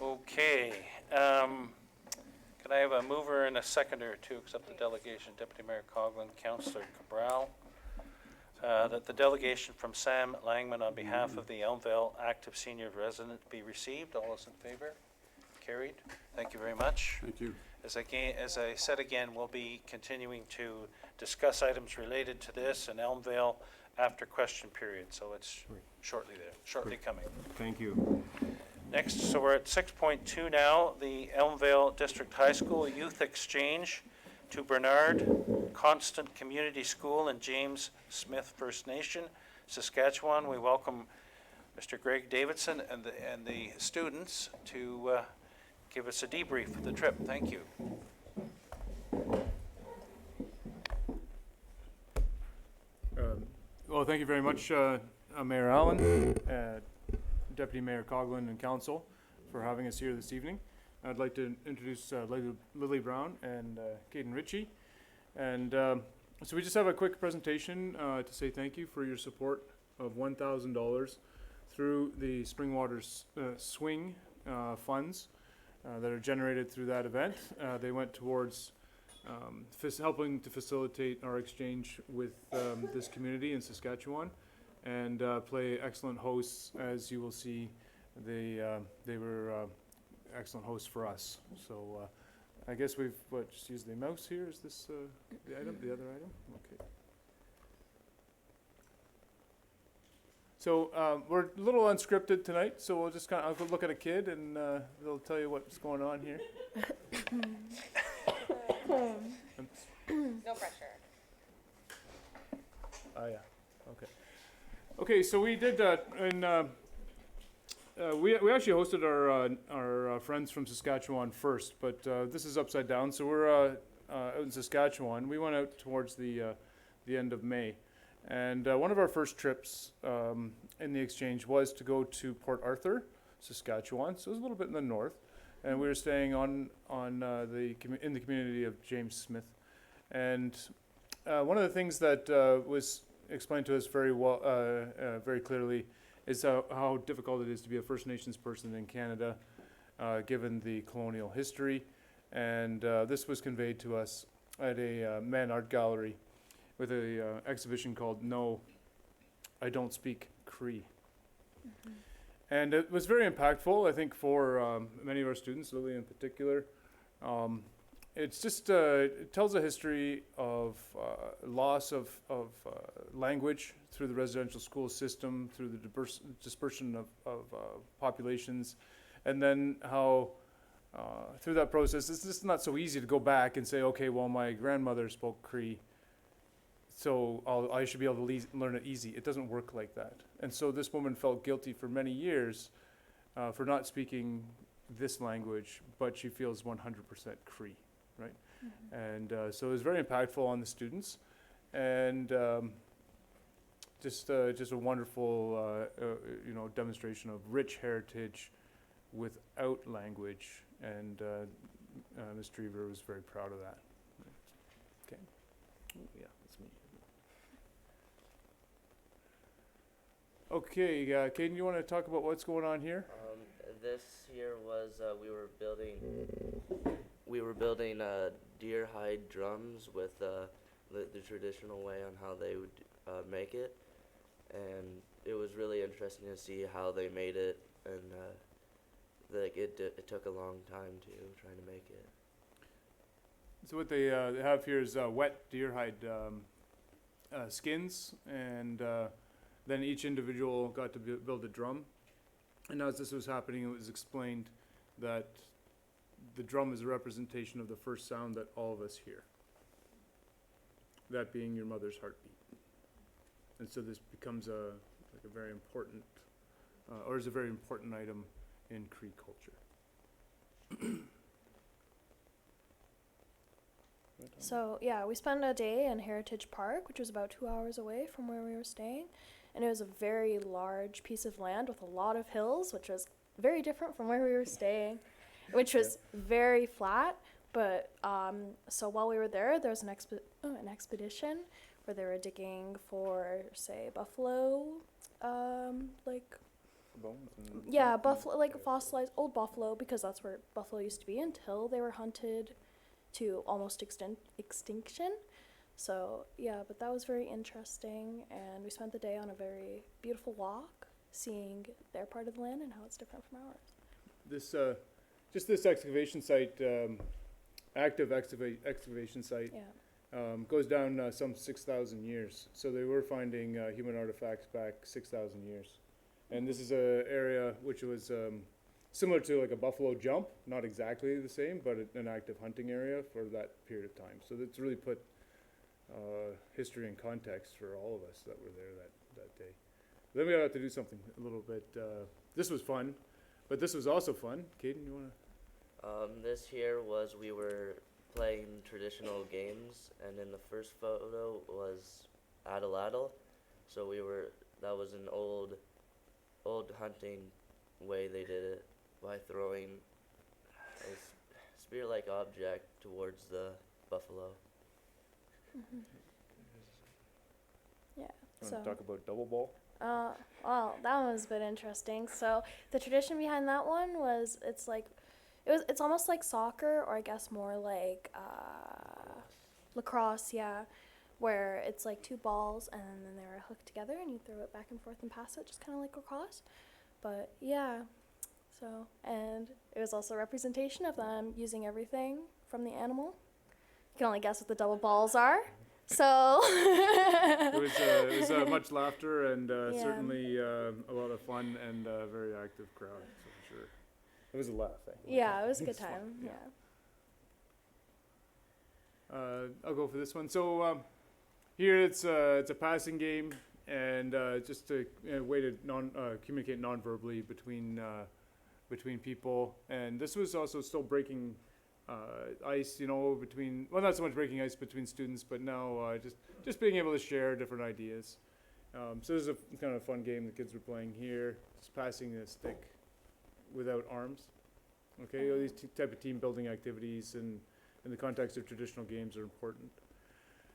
Okay. Can I have a mover and a seconder to accept the delegation? Deputy Mayor Coughlin, Councillor Cabral. That the delegation from Sam Langman on behalf of the Elmvale Active Senior Resident be received. All those in favor? Carried. Thank you very much. Thank you. As I said again, we'll be continuing to discuss items related to this in Elmvale after question period, so it's shortly coming. Thank you. Next, so we're at 6.2 now, the Elmvale District High School Youth Exchange to Bernard Constant Community School in James Smith First Nation, Saskatchewan. We welcome Mr. Greg Davidson and the students to give us a debrief of the trip. Thank you. Well, thank you very much, Mayor Allen, Deputy Mayor Coughlin, and Council for having us here this evening. I'd like to introduce Lily Brown and Caden Ritchie. And so we just have a quick presentation to say thank you for your support of $1,000 through the Springwater Swing funds that are generated through that event. They went towards helping to facilitate our exchange with this community in Saskatchewan, and play excellent hosts. As you will see, they were excellent hosts for us. So I guess we've just used the mouse here. Is this the item? The other item? Okay. So we're a little unscripted tonight, so we'll just I'll go look at a kid and they'll tell you what's going on here. No pressure. Oh yeah. Okay. Okay. So we did we actually hosted our friends from Saskatchewan first, but this is upside down. So we're out in Saskatchewan. We went out towards the end of May, and one of our first trips in the exchange was to go to Port Arthur, Saskatchewan. So it was a little bit in the north, and we were staying in the community of James Smith. And one of the things that was explained to us very clearly is how difficult it is to be a First Nations person in Canada, given the colonial history. And this was conveyed to us at a Mann Art Gallery with a exhibition called No, I Don't Speak Cree. Mm-hmm. And it was very impactful, I think, for many of our students, Lily in particular. It's just, it tells a history of loss of language through the residential school system, through the dispersion of populations, and then how through that process, it's just not so easy to go back and say, okay, well, my grandmother spoke Cree, so I should be able to learn it easy. It doesn't work like that. And so this woman felt guilty for many years for not speaking this language, but she feels 100% Cree. Right, mm-hmm. And so it was very impactful on the students, and just a wonderful demonstration of rich heritage without language, and Ms. Drever was very proud of that. Okay. Yeah, that's me. Okay, Caden, you want to talk about what's going on here? This here was we were building deer hide drums with the traditional way on how they would make it, and it was really interesting to see how they made it, and it took a long time trying to make it. So what they have here is wet deer hide skins, and then each individual got to build a drum. And as this was happening, it was explained that the drum is a representation of the first sound that all of us hear. That being your mother's heartbeat. And so this becomes a very important, or is a very important item in Cree culture. So yeah, we spent a day in Heritage Park, which was about 2 hours away from where we were staying. And it was a very large piece of land with a lot of hills, which was very different from where we were staying, which was very flat. But so while we were there, there was an expedition where they were digging for, say, buffalo, like Bones and yeah, buffalo, like fossilized old buffalo, because that's where buffalo used to be until they were hunted to almost extinction. So yeah, but that was very interesting, and we spent the day on a very beautiful walk, seeing their part of the land and how it's different from ours. This, just this excavation site, active excavation site, Yeah. goes down some 6,000 years. So they were finding human artifacts back 6,000 years. And this is a area which was similar to like a buffalo jump, not exactly the same, but an active hunting area for that period of time. So it's really put history and context for all of us that were there that day. Then we got to do something a little bit. This was fun, but this was also fun. Caden, you want to? This here was we were playing traditional games, and in the first photo was Addle. So that was an old hunting way they did it by throwing a spear-like object towards the buffalo. Yeah. You So want to talk about double ball? well, that one was a bit interesting. So the tradition behind that one was it's almost like soccer, or I guess more like lacrosse, yeah, where it's like two balls and then they're hooked together and you throw it back and forth and pass it, just kind of like lacrosse. But yeah, so, and it was also a representation of them using everything from the animal. You can only guess what the double balls are. So It was much laughter and Yeah. certainly a lot of fun and a very active crowd, for sure. It was a laugh, eh? yeah, it was a good It's fun, time. yeah. Yeah. I'll go for this one. So here it's a passing game, and just a way to communicate non-verbally between people. And this was also still breaking ice, between, well, not so much breaking ice between students, but now just being able to share different ideas. So this is a kind of fun game the kids were playing here, just passing a stick without arms. Okay, these type of team building activities and in the context of traditional games are important.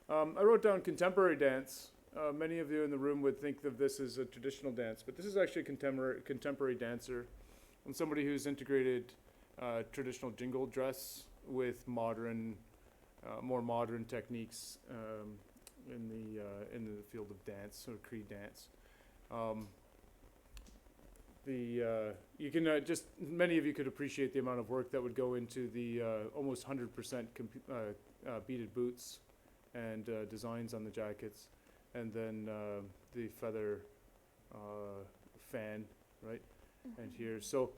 I wrote down contemporary dance. Many of you in the room would think of this as a traditional dance, but this is actually a contemporary dancer and somebody who's integrated traditional jingle dress with modern, more modern techniques in the field of dance, or Cree dance. You can many of you could appreciate the amount of work that would go into the almost 100% beaded boots and designs on the jackets, and then the feather fan, right? And here, so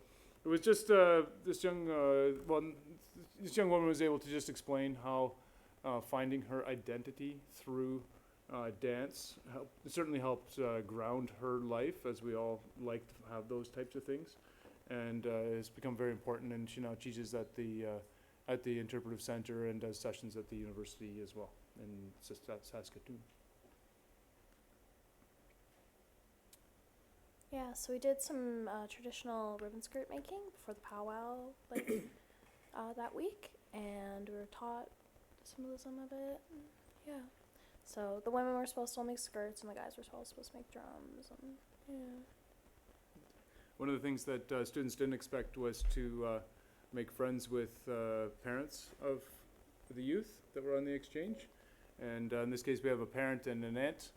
it was just this young woman was able to just explain how finding her identity through dance certainly helped ground her life, as we all like to have those types of things, and it's become very important. And she now teaches at the Interpretive Center and does sessions at the university as well in Saskatoon. Yeah, so we did some traditional ribbon skirt making before the powwow that week, and we were taught some of it. Yeah, So the women were supposed to all make skirts, and the guys were all supposed to make drums. And yeah. One of the things that students didn't expect was to make friends with parents of the youth that were on the exchange. And in this case, we have a parent and an aunt,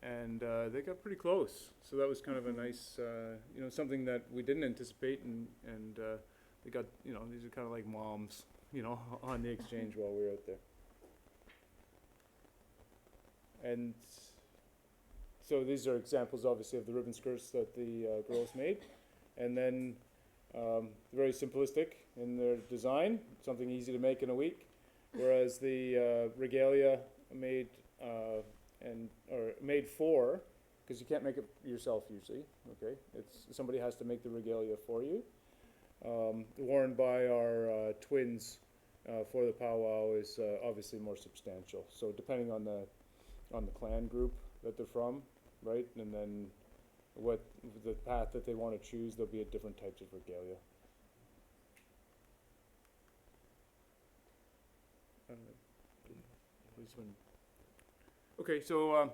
and they got pretty close. So that was kind of a nice, something that we didn't anticipate, and they got, these are kind of like moms, on the exchange while we were out there. And so these are examples, obviously, of the ribbon skirts that the girls made. And then very simplistic in their design, something easy to make in a week. Whereas the regalia made made for, because you can't make it yourself usually. Okay, somebody has to make the regalia for you. Worn by our twins for the powwow is obviously more substantial. So depending on the clan group that they're from, right, and then what the path that they want to choose, there'll be different types of regalia. Okay, so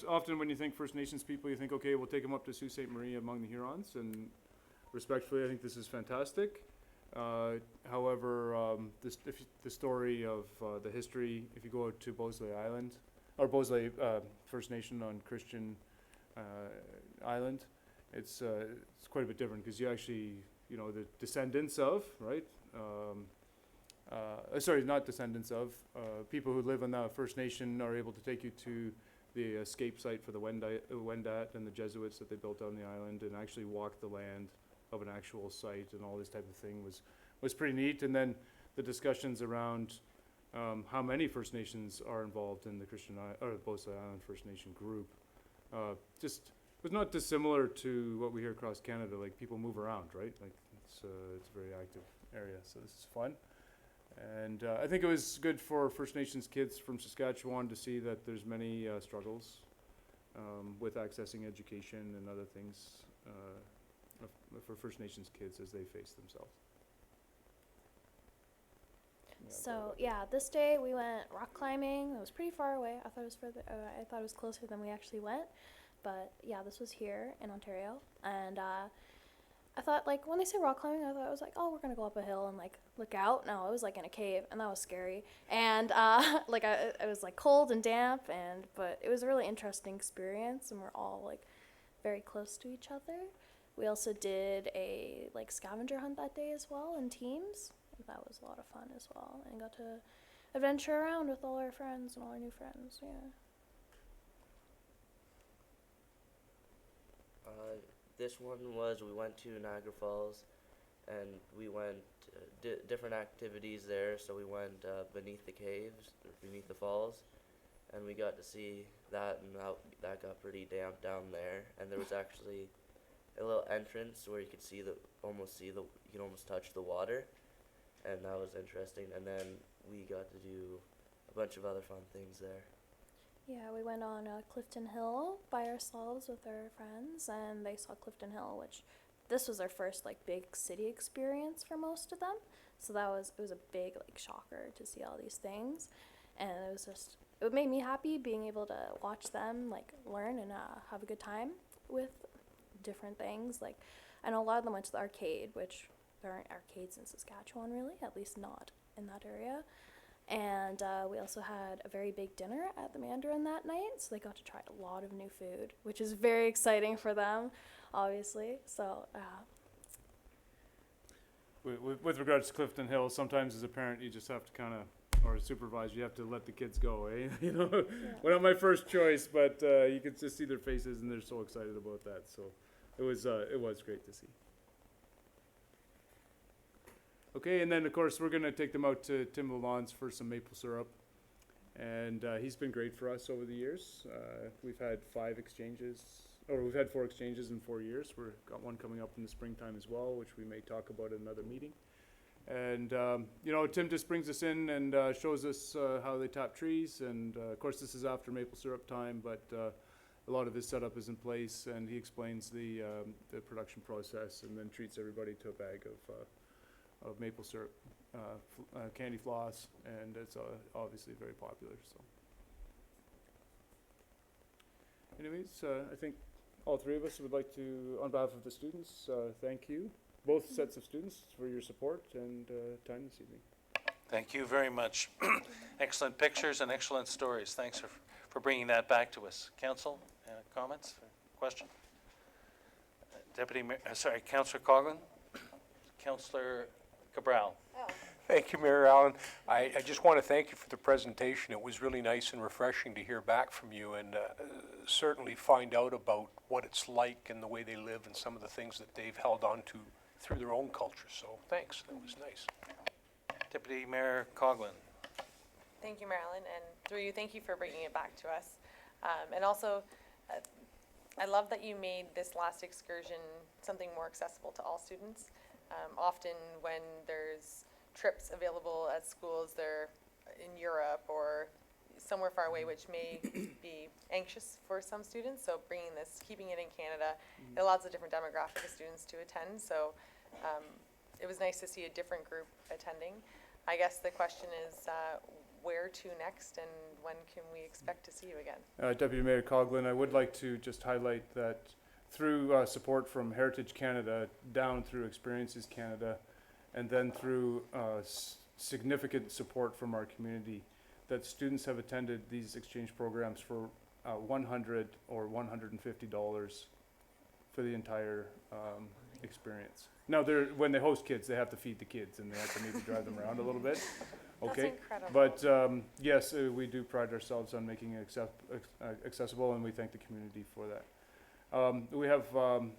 often when you think First Nations people, you think, okay, we'll take them up to Sault Ste. Marie among the Hurons, and respectfully, I think this is fantastic. However, the story of the history, if you go to Bosley Island, or Bosley First Nation on Christian Island, it's quite a bit different, because you actually, the descendants of, right? Sorry, not descendants of, people who live on the First Nation are able to take you to the escape site for the Wendat and the Jesuits that they built on the island, and actually walk the land of an actual site and all this type of thing was pretty neat. And then the discussions around how many First Nations are involved in the Bosley Island First Nation group just was not dissimilar to what we hear across Canada. Like, people move around, right? Like, it's a very active area, so this is fun. And I think it was good for First Nations kids from Saskatchewan to see that there's many struggles with accessing education and other things for First Nations kids as they face themselves. So yeah, this day we went rock climbing. It was pretty far away. I thought it was further. I thought it was closer than we actually went, but yeah, this was here in Ontario, and I thought, like, when they say rock climbing, I thought it was like, oh, we're gonna go up a hill and like look out. No, it was like in a cave, and that was scary. And like it was like cold and damp, but it was a really interesting experience, and we're all like very close to each other. We also did a like scavenger hunt that day as well in teams. That was a lot of fun as well, and got to adventure around with all our friends and all our new friends. Yeah. This one was, we went to Niagara Falls, and we went different activities there. So we went beneath the caves, beneath the falls, and we got to see that, and that got pretty damp down there. And there was actually a little entrance where you could you can almost touch the water, and that was interesting. And then we got to do a bunch of other fun things there. Yeah, we went on Clifton Hill by ourselves with our friends, and they saw Clifton Hill, which this was our first like big city experience for most of them. So it was a big like shocker to see all these things, and it made me happy being able to watch them like learn and have a good time with different things. Like, I know a lot of them went to the arcade, which there aren't arcades in Saskatchewan really, at least not in that area. And we also had a very big dinner at the Mandarin that night, so they got to try a lot of new food, which is very exciting for them, obviously. So, With regards to Clifton Hill, sometimes as a parent, you just have to or a supervisor, you have to let the kids go, eh? Yeah. Well, not my first choice, but you could just see their faces, and they're so excited about that. So it was great to see. Okay, and then of course we're gonna take them out to Tim Lalonde's for some maple syrup, and he's been great for us over the years. We've had 4 exchanges in 4 years. We've got one coming up in the springtime as well, which we may talk about at another meeting. And Tim just brings us in and shows us how they tap trees, and of course this is after maple syrup time, but a lot of his setup is in place, and he explains the production process, and then treats everybody to a bag of maple syrup, candy floss, and it's obviously very popular. So anyways, I think all three of us would like to, on behalf of the students, thank you, both sets of students, for your support and time this evening. Thank you very much. Excellent pictures and excellent stories. Thanks for bringing that back to us. Council, comments, question? Councillor Coghlan? Councillor Cabral? Thank you, Mayor Allen. I just want to thank you for the presentation. It was really nice and refreshing to hear back from you and certainly find out about what it's like and the way they live and some of the things that they've held on to through their own culture. So thanks, that was nice. Deputy Mayor Coghlan? Thank you, Marilyn, and through you, thank you for bringing it back to us. And also, I love that you made this last excursion something more accessible to all students. Often when there's trips available at schools, they're in Europe or somewhere far away, which may be anxious for some students. So bringing this, keeping it in Canada, it allows a different demographic of students to attend. So it was nice to see a different group attending. I guess the question is, where to next, and when can we expect to see you again? Deputy Mayor Coghlan, I would like to just highlight that through support from Heritage Canada, down through Experiences Canada, and then through significant support from our community, that students have attended these exchange programs for $100 or $150 for the entire experience. Now, when they host kids, they have to feed the kids and they have to maybe drive them around a little bit. Okay, incredible. but yes, we do pride ourselves on making it accessible, and we thank the community for that. We have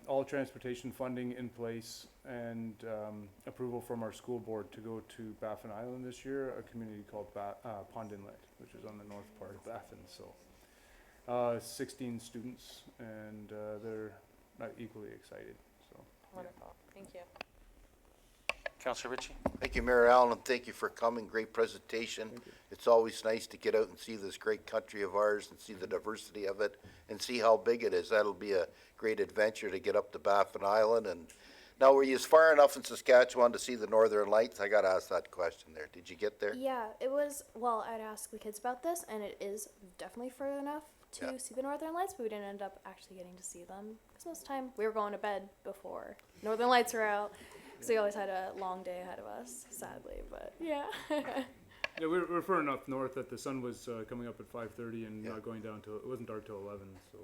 all transportation funding in place and approval from our school board to go to Baffin Island this year, a community called Pond Inlet, which is on the north part of Baffin. So 16 students, and they're equally excited. So Wonderful, thank you. Councillor Ritchie? Thank you, Mayor Allen, and thank you for coming. Great presentation. It's always nice to get out and see this great country of ours and see the diversity of it and see how big it is. That'll be a great adventure to get up to Baffin Island. And now, were you far enough in Saskatchewan to see the Northern Lights? I got to ask that question there. Did you get there? Yeah, it was, well, I'd ask the kids about this, and it is definitely further enough to see the Northern Lights, but we didn't end up actually getting to see them. Because most of the time, we were going to bed before Northern Lights were out. So we always had a long day ahead of us, sadly, but yeah. yeah, we're far enough north that the sun was coming up at 5:30 and not going down till, it wasn't dark till 11, so.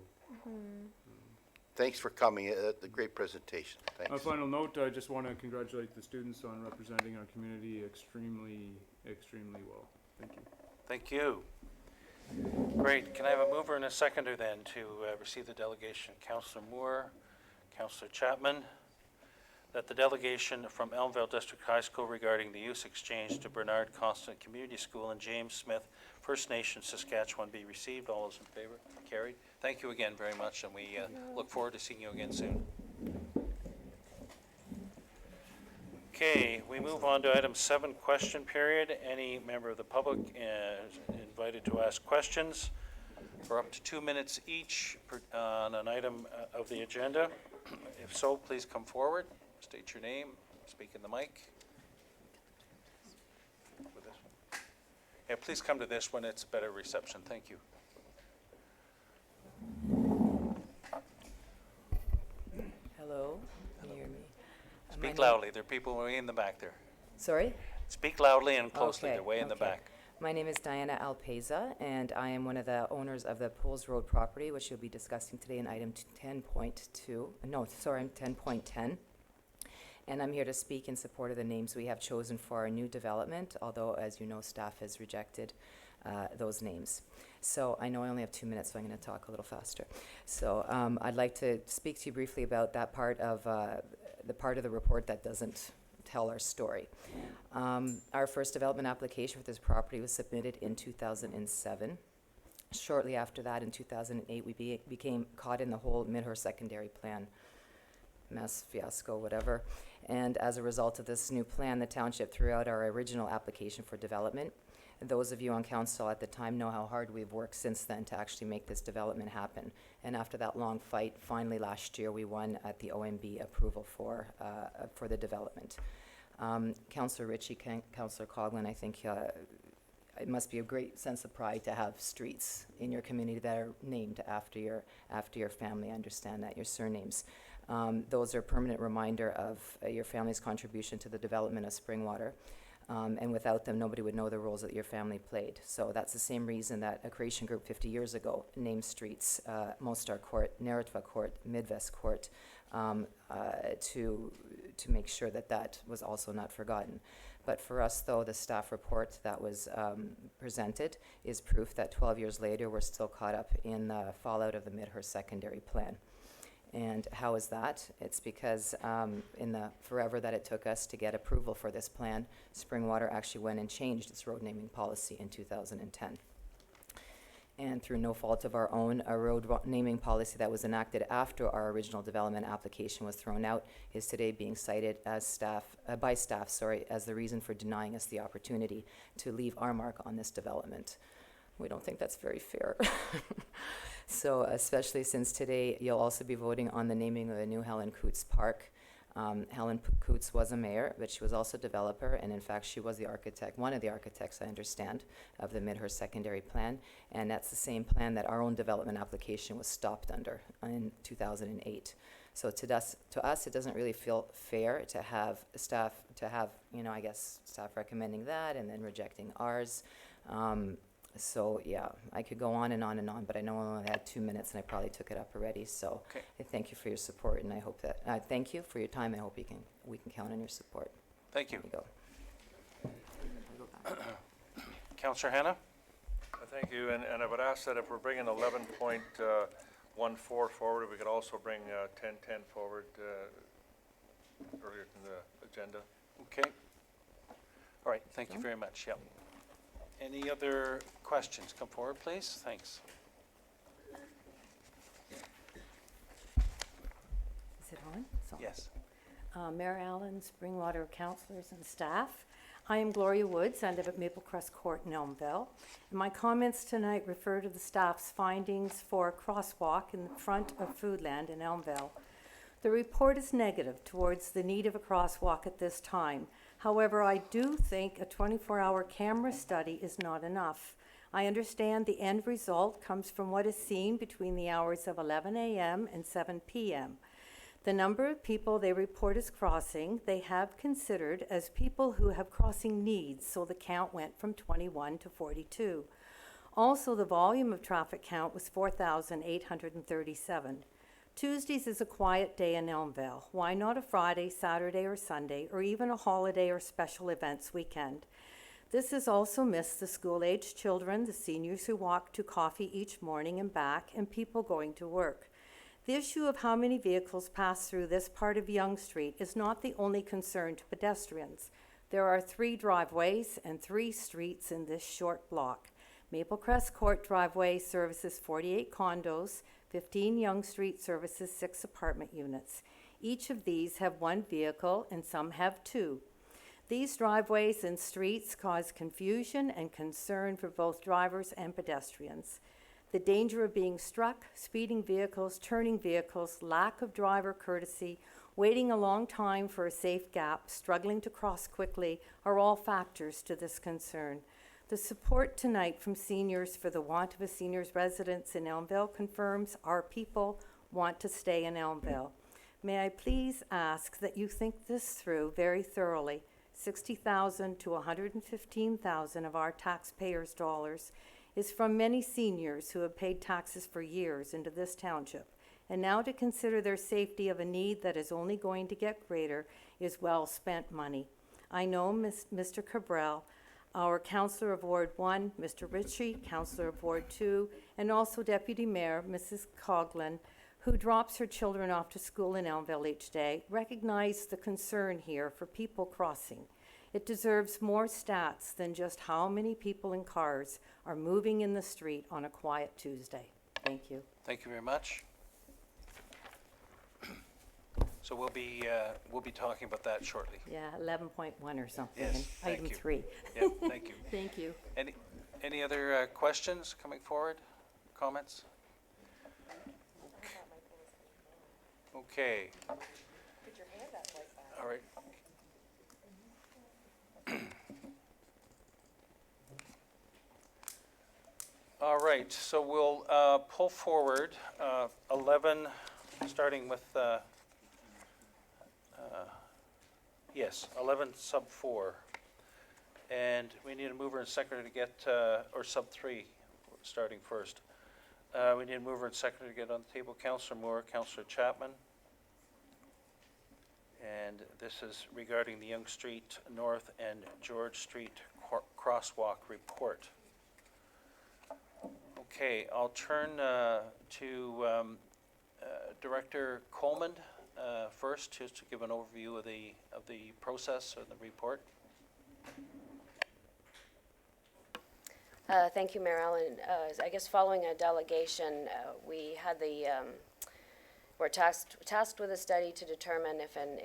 Thanks for coming. A great presentation. Thanks. On a final note, I just want to congratulate the students on representing our community extremely, extremely well. Thank you. Thank you. Great. Can I have a mover and a seconder then to receive the delegation? Councillor Moore, Councillor Chapman, that the delegation from Elmvale District High School regarding the use exchange to Bernard Constant Community School and James Smith First Nation, Saskatchewan be received. All those in favor? Carried. Thank you again very much, and we look forward to seeing you again soon. Okay, we move on to item 7, question period. Any member of the public is invited to ask questions for up to 2 minutes each on an item of the agenda. If so, please come forward. State your name, speak in the mic. With this one. Yeah, please come to this one, it's a better reception, thank you. Hello, can you hear me? Speak loudly, there are people way in the back there. Sorry? Speak loudly and closely, Okay, they're way in the back. My name is Diana Alpeza, and I am one of the owners of the Pools Road property, which you'll be discussing today in item 10.2. No, sorry, 10.10. And I'm here to speak in support of the names we have chosen for our new development, although, as you know, staff has rejected those names. So I know I only have 2 minutes, so I'm going to talk a little faster. So I'd like to speak to you briefly about that part of the report that doesn't tell our story. Our first development application for this property was submitted in 2007. Shortly after that, in 2008, we became caught in the whole Midhurst secondary plan mess, fiasco, whatever. And as a result of this new plan, the township threw out our original application for development. Those of you on council at the time know how hard we've worked since then to actually make this development happen. And after that long fight, finally last year, we won at the OMB approval for the development. Councillor Ritchie, Councillor Coghlan, I think it must be a great sense of pride to have streets in your community that are named after your family. I understand that, your surnames. Those are a permanent reminder of your family's contribution to the development of Springwater. And without them, nobody would know the roles that your family played. So that's the same reason that a creation group 50 years ago named streets, Mostar Court, Neretva Court, Midwest Court, to make sure that that was also not forgotten. But for us, though, the staff report that was presented is proof that 12 years later, we're still caught up in the fallout of the Midhurst secondary plan. And how is that? It's because in the forever that it took us to get approval for this plan, Springwater actually went and changed its road naming policy in 2010. And through no fault of our own, a road naming policy that was enacted after our original development application was thrown out is today being cited as by staff as the reason for denying us the opportunity to leave our mark on this development. We don't think that's very fair. So especially since today you'll also be voting on the naming of the new Helen Coots Park. Helen Coots was a mayor, but she was also a developer, and in fact she was the architect, one of the architects, I understand, of the Midhurst secondary plan, and that's the same plan that our own development application was stopped under in 2008. So to us, it doesn't really feel fair to have staff, I guess, staff recommending that and then rejecting ours. So yeah, I could go on and on and on, but I know I only had 2 minutes and I probably took it up already. So Okay. I thank you for your support, and I hope that thank you for your time. I hope we can count on your support. Thank you. There you go. Councillor Hannah? Thank you, and I would ask that if we're bringing 11.14 forward, we could also bring 10.10 forward earlier in the agenda. Okay. All right, thank you very much, yep. Any other questions? Come forward, please. Thanks. Is it on? It's on. Yes. Mayor Allen, Springwater councillors and staff. I am Gloria Woods. I live at Maple Crest Court in Elmville. And my comments tonight refer to the staff's findings for a crosswalk in the front of Foodland in Elmville. The report is negative towards the need of a crosswalk at this time. However, I do think a 24-hour camera study is not enough. I understand the end result comes from what is seen between the hours of 11 a.m. and 7 p.m. The number of people they report as crossing, they have considered as people who have crossing needs, so the count went from 21 to 42. Also, the volume of traffic count was 4,837. Tuesdays is a quiet day in Elmville. Why not a Friday, Saturday, or Sunday, or even a holiday or special events weekend? This has also missed the school-aged children, the seniors who walk to coffee each morning and back, and people going to work. The issue of how many vehicles pass through this part of Yonge Street is not the only concern to pedestrians. There are 3 driveways and 3 streets in this short block. Maple Crest Court driveway services 48 condos, 15 Yonge Street services 6 apartment units. Each of these have 1 vehicle and some have 2. These driveways and streets cause confusion and concern for both drivers and pedestrians. The danger of being struck, speeding vehicles, turning vehicles, lack of driver courtesy, waiting a long time for a safe gap, struggling to cross quickly are all factors to this concern. The support tonight from seniors for the want of a seniors residence in Elmville confirms our people want to stay in Elmville. May I please ask that you think this through very thoroughly. $60,000 to $115,000 of our taxpayers' dollars is from many seniors who have paid taxes for years into this township. And now to consider their safety of a need that is only going to get greater is well spent money. I know Mr. Cabral, our Councillor of Ward 1, Mr. Ritchie, Councillor of Ward 2, and also Deputy Mayor, Mrs. Coghlan, who drops her children off to school in Elmville each day, recognize the concern here for people crossing. It deserves more stats than just how many people in cars are moving in the street on a quiet Tuesday. Thank you. Thank you very much. So we'll be talking about that shortly. Yeah, 11.1 or something. Yes, and thank item you. 3. Yeah, thank you. Thank you. Any other questions coming forward? Comments? Okay. All right. All right, so we'll pull forward 11, starting with, yes, 11 sub 4. And we need a mover and seconder to get, or sub 3, starting first. We need a mover and seconder to get on the table. Councillor Moore, Councillor Chapman. And this is regarding the Yonge Street North and George Street crosswalk report. Okay, I'll turn to Director Coleman first, just to give an overview of the process or the report. Thank you, Mayor Allen. I guess following a delegation, we had we're tasked with a study to determine if an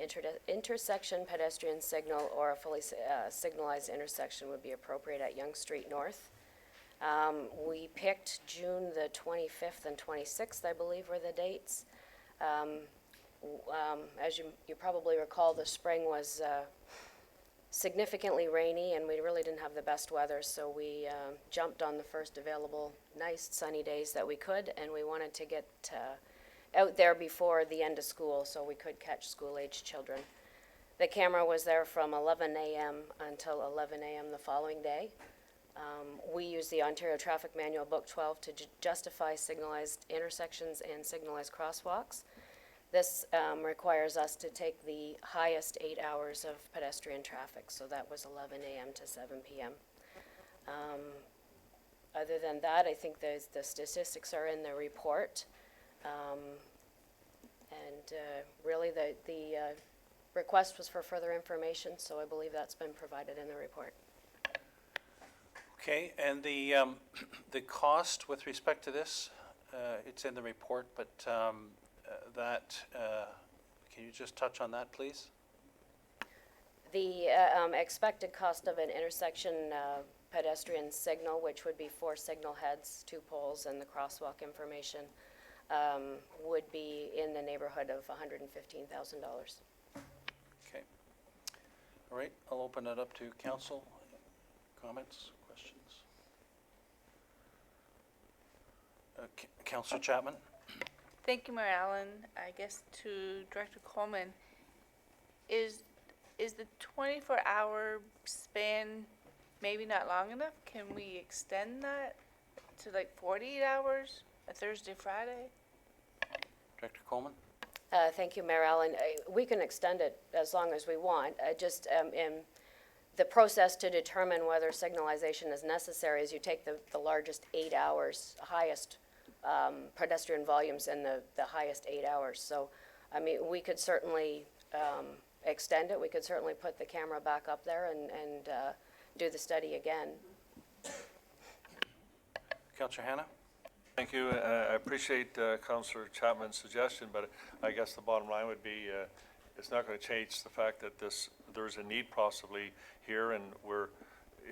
intersection pedestrian signal or a fully signalized intersection would be appropriate at Yonge Street North. We picked June the 25th and 26th, I believe, were the dates. As you probably recall, the spring was significantly rainy, and we really didn't have the best weather, so we jumped on the first available nice sunny days that we could, and we wanted to get out there before the end of school so we could catch school-aged children. The camera was there from 11 a.m. until 11 a.m. the following day. We use the Ontario Traffic Manual Book 12 to justify signalized intersections and signalized crosswalks. This requires us to take the highest 8 hours of pedestrian traffic, so that was 11 a.m. to 7 p.m. Other than that, I think the statistics are in the report. Really the request was for further information, so I believe that's been provided in the report. Okay, and the cost with respect to this, it's in the report, but can you just touch on that, please? The expected cost of an intersection pedestrian signal, which would be 4 signal heads, 2 poles, and the crosswalk information, would be in the neighborhood of $115,000. Okay. All right, I'll open it up to council. Comments, questions? Councillor Chapman? Thank you, Mayor Allen. I guess to Director Coleman, is the 24-hour span maybe not long enough? Can we extend that to like 48 hours, a Thursday, Friday? Director Coleman? Thank you, Mayor Allen. We can extend it as long as we want. Just in the process to determine whether signalization is necessary is you take the largest 8 hours, highest pedestrian volumes in the highest 8 hours. So, I mean, we could certainly extend it. We could certainly put the camera back up there and do the study again. Councillor Hanna? Thank you. I appreciate Councillor Chapman's suggestion, but I guess the bottom line would be it's not going to change the fact that there's a need possibly here, and we're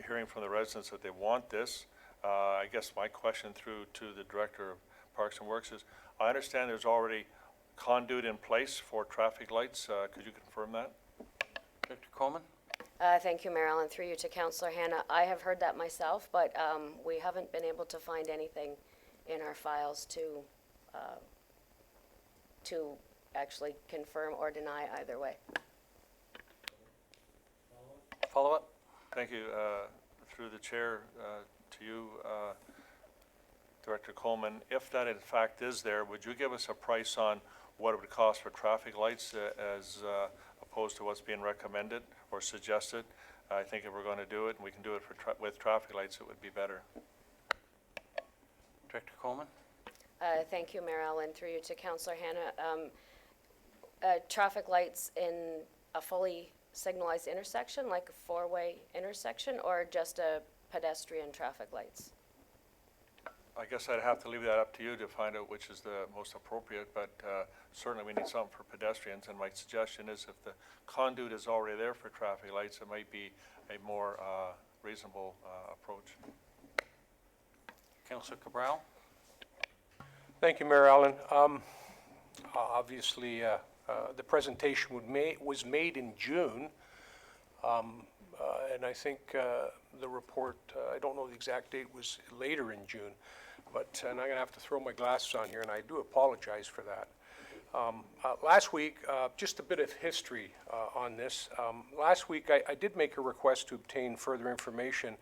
hearing from the residents that they want this. I guess my question through to the Director of Parks and Works is, I understand there's already conduit in place for traffic lights. Could you confirm that? Director Coleman? Thank you, Mayor Allen. Through you to Councillor Hanna. I have heard that myself, but we haven't been able to find anything in our files to actually confirm or deny either way. Follow-up? Thank you. Through the chair to you, Director Coleman, if that in fact is there, would you give us a price on what it would cost for traffic lights as opposed to what's being recommended or suggested? I think if we're going to do it, and we can do it with traffic lights, it would be better. Director Coleman? Thank you, Mayor Allen. Through you to Councillor Hanna. Traffic lights in a fully signalized intersection, like a 4-way intersection, or just a pedestrian traffic lights? I guess I'd have to leave that up to you to find out which is the most appropriate, but certainly we need something for pedestrians, and my suggestion is if the conduit is already there for traffic lights, it might be a more reasonable approach. Councillor Cabral? Thank you, Mayor Allen. Obviously, the presentation was made in June. And I think the report, I don't know the exact date, was later in June. But, and I'm going to have to throw my glasses on here, and I do apologize for that. Last week, just a bit of history on this. Last week, I did make a request to obtain further information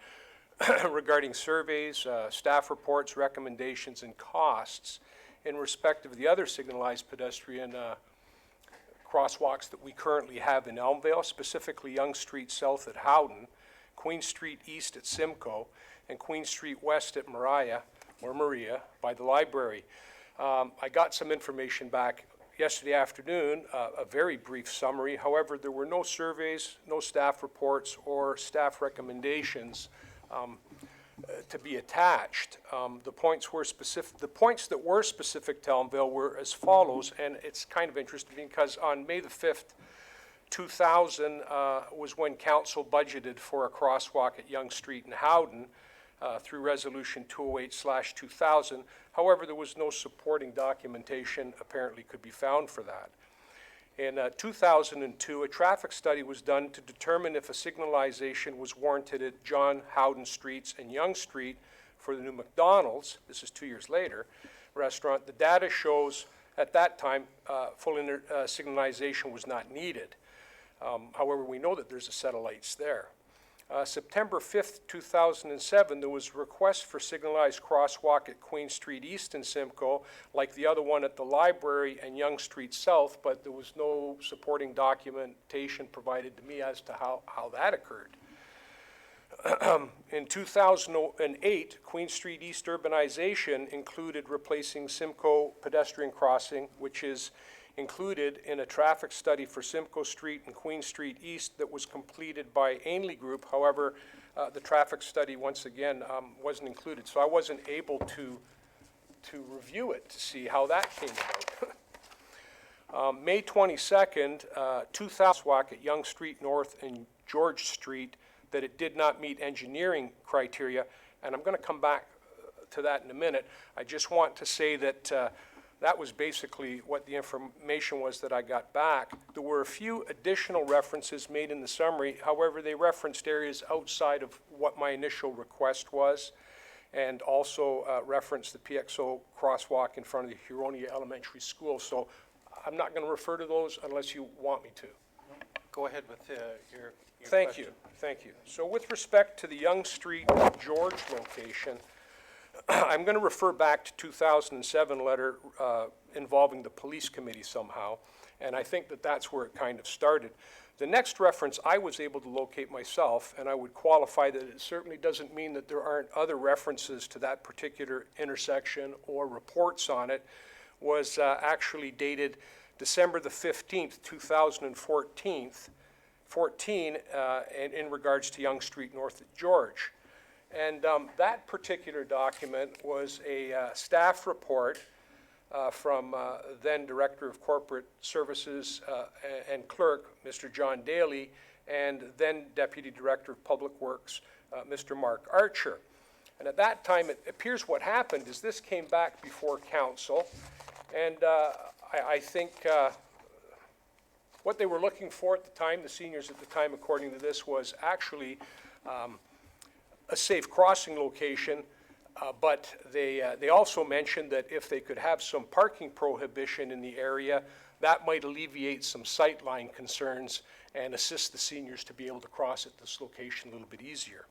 regarding surveys, staff reports, recommendations, and costs in respect of the other signalized pedestrian crosswalks that we currently have in Elmvale, specifically Yonge Street South at Howden, Queen Street East at Simcoe, and Queen Street West at Maria by the library. I got some information back yesterday afternoon, a very brief summary. However, there were no surveys, no staff reports, or staff recommendations to be attached. The points that were specific to Elmvale were as follows, and it's kind of interesting because on May the 5th, 2000 was when council budgeted for a crosswalk at Yonge Street and Howden through Resolution 208/2000. However, there was no supporting documentation apparently could be found for that. In 2002, a traffic study was done to determine if a signalization was warranted at John Howden Streets and Yonge Street for the new McDonald's, this is 2 years later, restaurant. The data shows at that time full signalization was not needed. However, we know that there's a set of lights there. September 5th, 2007, there was a request for signalized crosswalk at Queen Street East in Simcoe, like the other one at the library and Yonge Street South, but there was no supporting documentation provided to me as to how that occurred. In 2008, Queen Street East urbanization included replacing Simcoe pedestrian crossing, which is included in a traffic study for Simcoe Street and Queen Street East that was completed by Ainley Group. However, the traffic study, once again, wasn't included. So I wasn't able to review it to see how that came about. May 22nd, 2000 walk at Yonge Street North and George Street that it did not meet engineering criteria. And I'm going to come back to that in a minute. I just want to say that that was basically what the information was that I got back. There were a few additional references made in the summary. However, they referenced areas outside of what my initial request was, and also referenced the PXO crosswalk in front of the Huronia Elementary School. So I'm not going to refer to those unless you want me to. Go ahead with your Thank question. you. Thank you. So with respect to the Yonge Street George location, I'm going to refer back to 2007 letter involving the police committee somehow, and I think that that's where it kind of started. The next reference I was able to locate myself, and I would qualify that it certainly doesn't mean that there aren't other references to that particular intersection or reports on it, was actually dated December the 15th, 2014, in regards to Yonge Street North at George. And that particular document was a staff report from then Director of Corporate Services and Clerk, Mr. John Daly, and then Deputy Director of Public Works, Mr. Mark Archer. And at that time, it appears what happened is this came back before council, and I think what they were looking for at the time, the seniors at the time, according to this, was actually a safe crossing location, but they also mentioned that if they could have some parking prohibition in the area, that might alleviate some sightline concerns and assist the seniors to be able to cross at this location a little bit easier.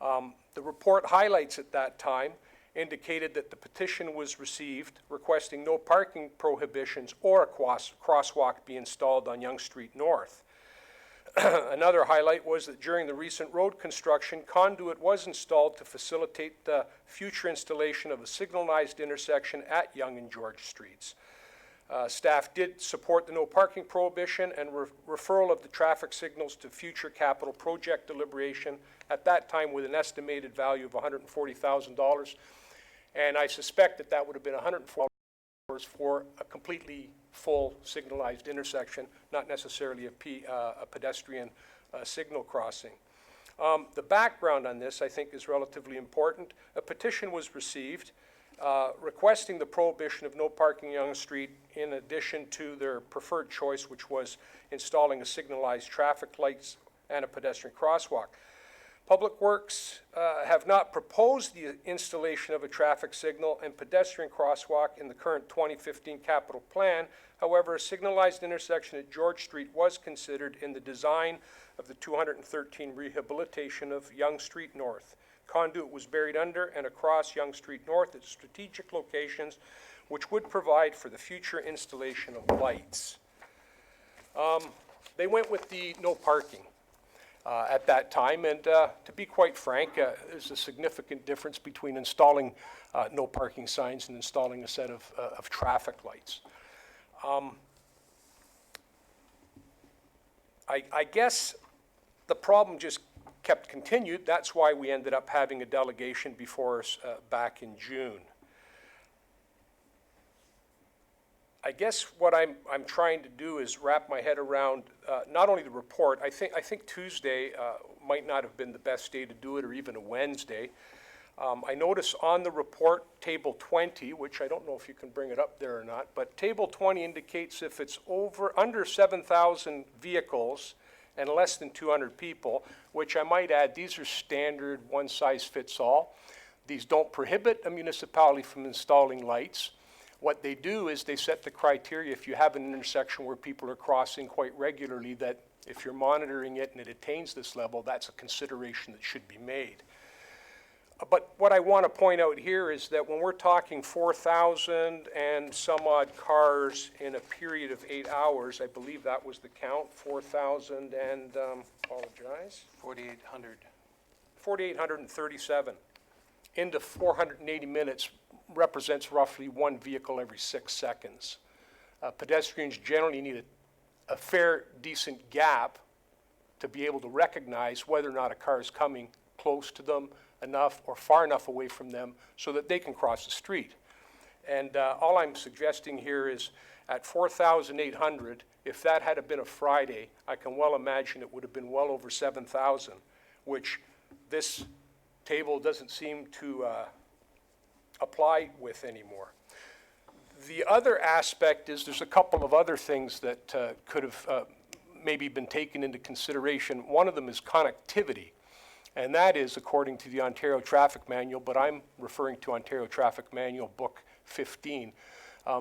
The report highlights at that time indicated that the petition was received requesting no parking prohibitions or a crosswalk be installed on Yonge Street North. Another highlight was that during the recent road construction, conduit was installed to facilitate the future installation of a signalized intersection at Yonge and George Streets. Staff did support the no parking prohibition and referral of the traffic signals to future capital project deliberation, at that time with an estimated value of $140,000. And I suspect that that would have been $140,000 for a completely full signalized intersection, not necessarily a pedestrian signal crossing. The background on this, I think, is relatively important. A petition was received requesting the prohibition of no parking on Yonge Street in addition to their preferred choice, which was installing a signalized traffic lights and a pedestrian crosswalk. Public Works have not proposed the installation of a traffic signal and pedestrian crosswalk in the current 2015 capital plan. However, a signalized intersection at George Street was considered in the design of the 213 rehabilitation of Yonge Street North. Conduit was buried under and across Yonge Street North at strategic locations, which would provide for the future installation of lights. They went with the no parking at that time, and to be quite frank, there's a significant difference between installing no parking signs and installing a set of traffic lights. I guess the problem just kept continued. That's why we ended up having a delegation before us back in June. I guess what I'm trying to do is wrap my head around not only the report. I think Tuesday might not have been the best day to do it, or even a Wednesday. I notice on the report, table 20, which I don't know if you can bring it up there or not, but table 20 indicates if it's under 7,000 vehicles and less than 200 people, which I might add, these are standard one-size-fits-all. These don't prohibit a municipality from installing lights. What they do is they set the criteria. If you have an intersection where people are crossing quite regularly, that if you're monitoring it and it attains this level, that's a consideration that should be made. But what I want to point out here is that when we're talking 4,000 and some odd cars in a period of 8 hours, I believe that was the count, 4,000 and, apologize. 4,800. 4,837 into 480 minutes represents roughly one vehicle every 6 seconds. Pedestrians generally need a fair, decent gap to be able to recognize whether or not a car is coming close to them enough or far enough away from them so that they can cross the street. And all I'm suggesting here is at 4,800, if that had been a Friday, I can well imagine it would have been well over 7,000, which this table doesn't seem to apply with anymore. The other aspect is there's a couple of other things that could have maybe been taken into consideration. One of them is connectivity, and that is according to the Ontario Traffic Manual, but I'm referring to Ontario Traffic Manual Book 15.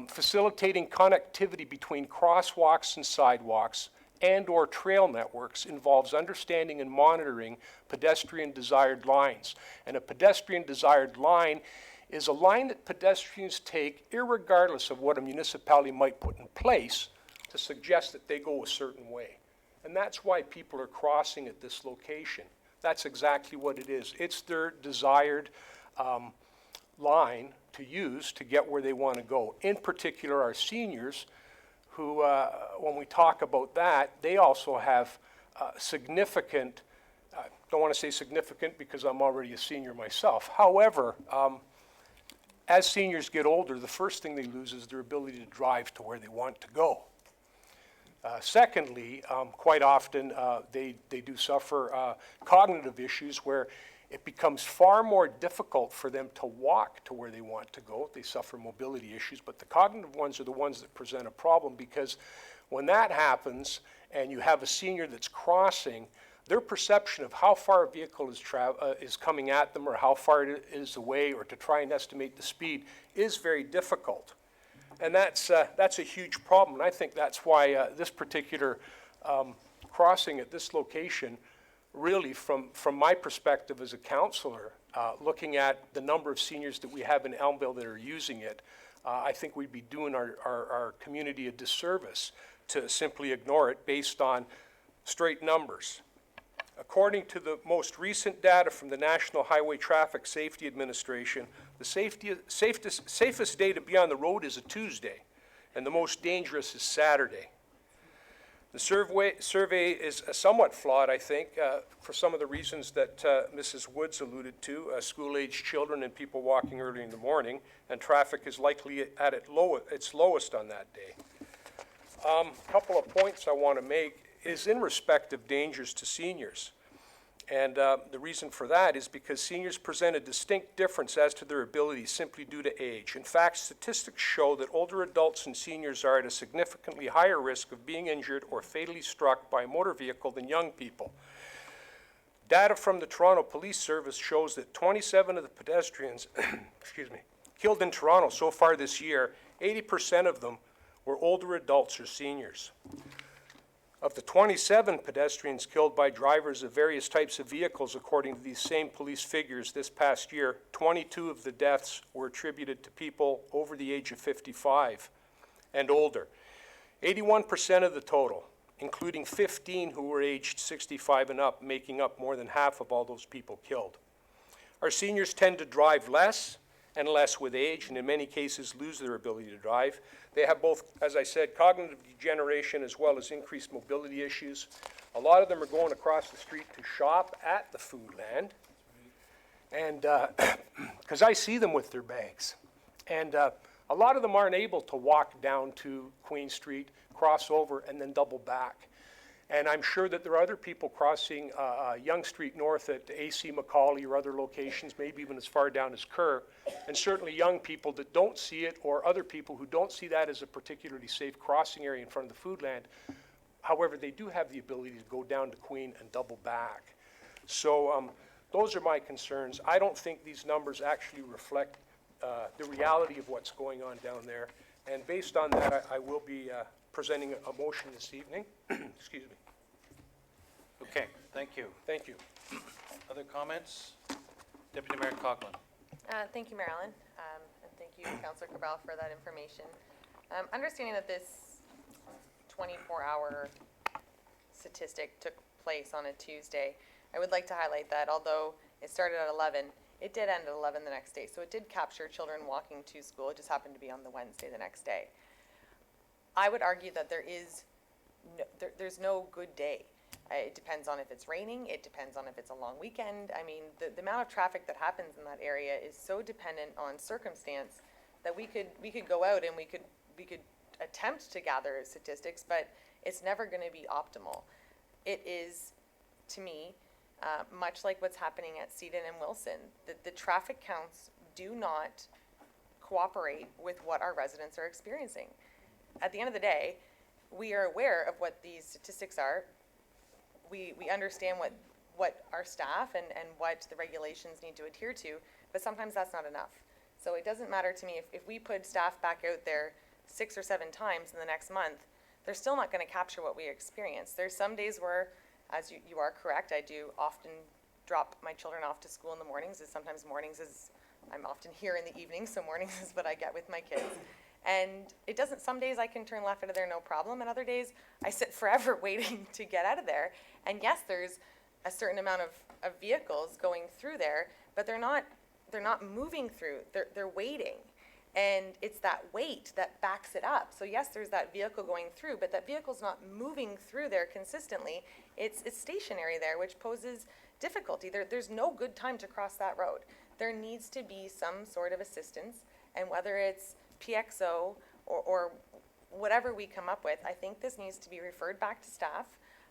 Facilitating connectivity between crosswalks and sidewalks and or trail networks involves understanding and monitoring pedestrian desired lines. And a pedestrian desired line is a line that pedestrians take irregardless of what a municipality might put in place to suggest that they go a certain way. And that's why people are crossing at this location. That's exactly what it is. It's their desired line to use to get where they want to go. In particular, our seniors who, when we talk about that, they also have significant, I don't want to say significant because I'm already a senior myself. However, as seniors get older, the first thing they lose is their ability to drive to where they want to go. Secondly, quite often they do suffer cognitive issues where it becomes far more difficult for them to walk to where they want to go. They suffer mobility issues, but the cognitive ones are the ones that present a problem, because when that happens and you have a senior that's crossing, their perception of how far a vehicle is coming at them or how far it is away, or to try and estimate the speed, is very difficult. And that's a huge problem. And I think that's why this particular crossing at this location, really from my perspective as a counselor, looking at the number of seniors that we have in Elmville that are using it, I think we'd be doing our community a disservice to simply ignore it based on straight numbers. According to the most recent data from the National Highway Traffic Safety Administration, the safest day to be on the road is a Tuesday, and the most dangerous is Saturday. The survey is somewhat flawed, I think, for some of the reasons that Mrs. Woods alluded to, school-aged children and people walking early in the morning, and traffic is likely at its lowest on that day. A couple of points I want to make is in respect of dangers to seniors. And the reason for that is because seniors present a distinct difference as to their abilities simply due to age. In fact, statistics show that older adults and seniors are at a significantly higher risk of being injured or fatally struck by a motor vehicle than young people. Data from the Toronto Police Service shows that 27 of the pedestrians excuse me, killed in Toronto so far this year, 80% of them were older adults or seniors. Of the 27 pedestrians killed by drivers of various types of vehicles, according to these same police figures this past year, 22 of the deaths were attributed to people over the age of 55 and older. 81% of the total, including 15 who were aged 65 and up, making up more than half of all those people killed. Our seniors tend to drive less and less with age, and in many cases lose their ability to drive. They have both, as I said, cognitive degeneration as well as increased mobility issues. A lot of them are going across the street to shop at the Foodland, and because I see them with their bags. And a lot of them aren't able to walk down to Queen Street, cross over, and then double back. And I'm sure that there are other people crossing Yonge Street North at AC Macaulay or other locations, maybe even as far down as Kerr, and certainly young people that don't see it, or other people who don't see that as a particularly safe crossing area in front of the Foodland. However, they do have the ability to go down to Queen and double back. So those are my concerns. I don't think these numbers actually reflect the reality of what's going on down there. And based on that, I will be presenting a motion this evening. Excuse me. Okay, thank you. Thank you. Other comments? Deputy Mayor Coughlin. Thank you, Marilyn, and thank you, Councillor Cabral, for that information. Understanding that this 24-hour statistic took place on a Tuesday, I would like to highlight that although it started at 11, it did end at 11 the next day. So it did capture children walking to school. It just happened to be on the Wednesday the next day. I would argue that there's no good day. It depends on if it's raining. It depends on if it's a long weekend. I mean, the amount of traffic that happens in that area is so dependent on circumstance that we could go out and we could attempt to gather statistics, but it's never going to be optimal. It is, to me, much like what's happening at Seaton and Wilson. The traffic counts do not cooperate with what our residents are experiencing. At the end of the day, we are aware of what these statistics are. We understand what our staff and what the regulations need to adhere to, but sometimes that's not enough. So it doesn't matter to me if we put staff back out there 6 or 7 times in the next month, they're still not going to capture what we experience. There's some days where, as you are correct, I do often drop my children off to school in the mornings, and sometimes mornings is, I'm often here in the evenings, so mornings is what I get with my kids. And it doesn't, some days I can turn left out of there no problem, and other days I sit forever waiting to get out of there. And yes, there's a certain amount of vehicles going through there, but they're not moving through, they're waiting. And it's that wait that backs it up. So yes, there's that vehicle going through, but that vehicle's not moving through there consistently. It's stationary there, which poses difficulty. There's no good time to cross that road. There needs to be some sort of assistance, and whether it's PXO or whatever we come up with, I think this needs to be referred back to staff.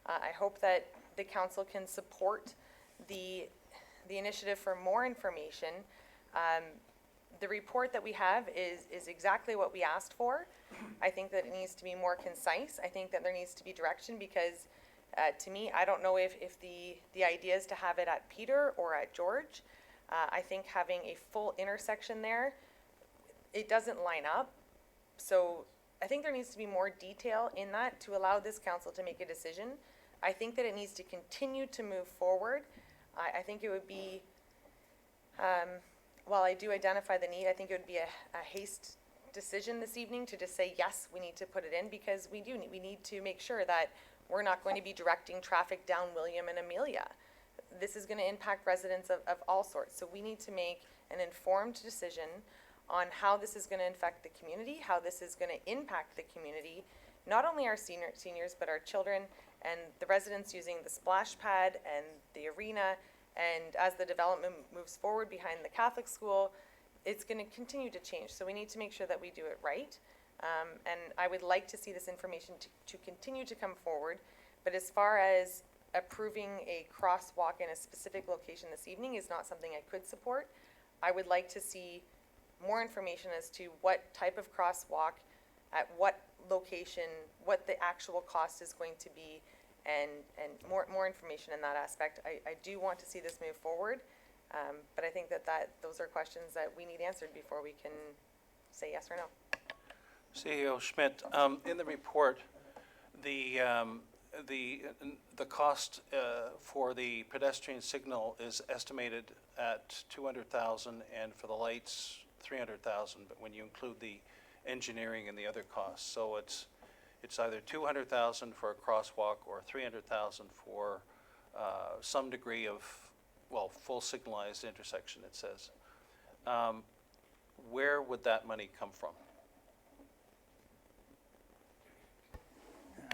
I hope that the council can support the initiative for more information. The report that we have is exactly what we asked for. I think that it needs to be more concise. I think that there needs to be direction because to me, I don't know if the idea is to have it at Peter or at George. I think having a full intersection there, it doesn't line up. So I think there needs to be more detail in that to allow this council to make a decision. I think that it needs to continue to move forward. I think it would be, while I do identify the need, I think it would be a haste decision this evening to just say, yes, we need to put it in because we need to make sure that we're not going to be directing traffic down William and Amelia. This is going to impact residents of all sorts. So we need to make an informed decision on how this is going to affect the community, how this is going to impact the community, not only our seniors, but our children and the residents using the splash pad and the arena. And as the development moves forward behind the Catholic school, it's going to continue to change. So we need to make sure that we do it right. And I would like to see this information to continue to come forward. But as far as approving a crosswalk in a specific location this evening is not something I could support. I would like to see more information as to what type of crosswalk, at what location, what the actual cost is going to be, and more information in that aspect. I do want to see this move forward, but I think that those are questions that we need answered before we can say yes or no. CEO Schmidt, in the report, the cost for the pedestrian signal is estimated at 200,000, and for the lights, 300,000, but when you include the engineering and the other costs. So it's either 200,000 for a crosswalk or 300,000 for some degree of, well, full signalized intersection, it says. Where would that money come from?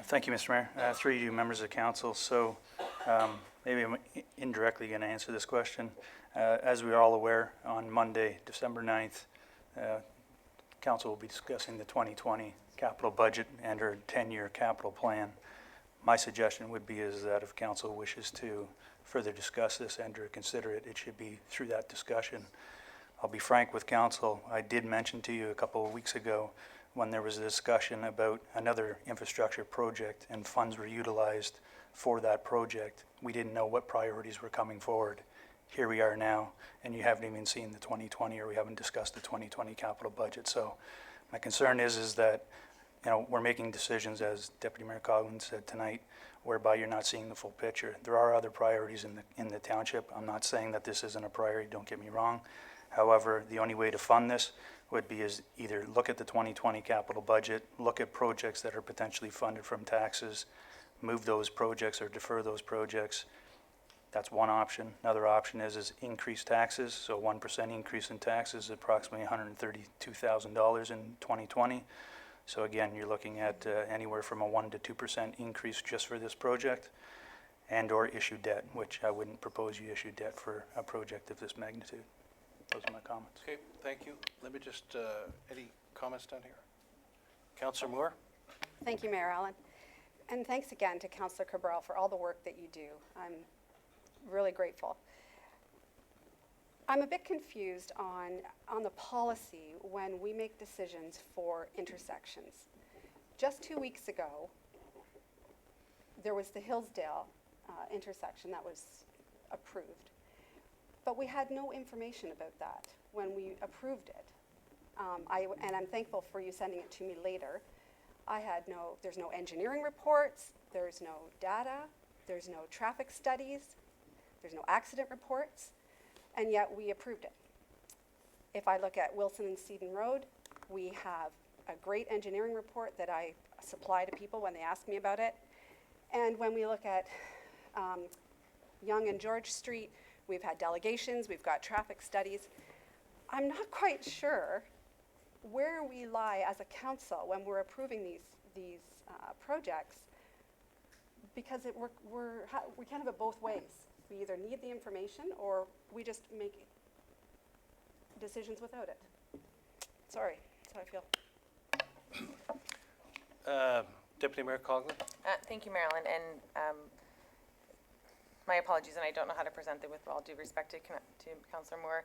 Thank you, Mr. Mayor. Through you, members of the council. So maybe I'm indirectly going to answer this question. As we are all aware, on Monday, December 9th, council will be discussing the 2020 capital budget and our 10-year capital plan. My suggestion would be is that if council wishes to further discuss this and or consider it, it should be through that discussion. I'll be frank with council. I did mention to you a couple of weeks ago when there was a discussion about another infrastructure project and funds were utilized for that project. We didn't know what priorities were coming forward. Here we are now, and you haven't even seen the 2020, or we haven't discussed the 2020 capital budget. So my concern is that, you know, we're making decisions, as Deputy Mayor Coghlan said tonight, whereby you're not seeing the full picture. There are other priorities in the township. I'm not saying that this isn't a priority, don't get me wrong. However, the only way to fund this would be is either look at the 2020 capital budget, look at projects that are potentially funded from taxes, move those projects or defer those projects. That's one option. Another option is increase taxes. So 1% increase in taxes is approximately $132,000 in 2020. So again, you're looking at anywhere from a 1 to 2% increase just for this project, and or issue debt, which I wouldn't propose you issue debt for a project of this magnitude. Those are my comments. Okay, thank you. Let me just, any comments down here? Councillor Moore? Thank you, Mayor Allen. And thanks again to Councillor Cabral for all the work that you do. I'm really grateful. I'm a bit confused on the policy when we make decisions for intersections. Just 2 weeks ago, there was the Hillsdale intersection that was approved, but we had no information about that when we approved it. And I'm thankful for you sending it to me later. There's no engineering reports, there's no data, there's no traffic studies, there's no accident reports, and yet we approved it. If I look at Wilson and Seaton Road, we have a great engineering report that I supply to people when they ask me about it. And when we look at Yonge and George Street, we've had delegations, we've got traffic studies. I'm not quite sure where we lie as a council when we're approving these projects, because we can't have it both ways. We either need the information or we just make decisions without it. Sorry, that's how I feel. Deputy Mayor Coghlan? Thank you, Marilyn, and my apologies, and I don't know how to present it with all due respect to Councillor Moore.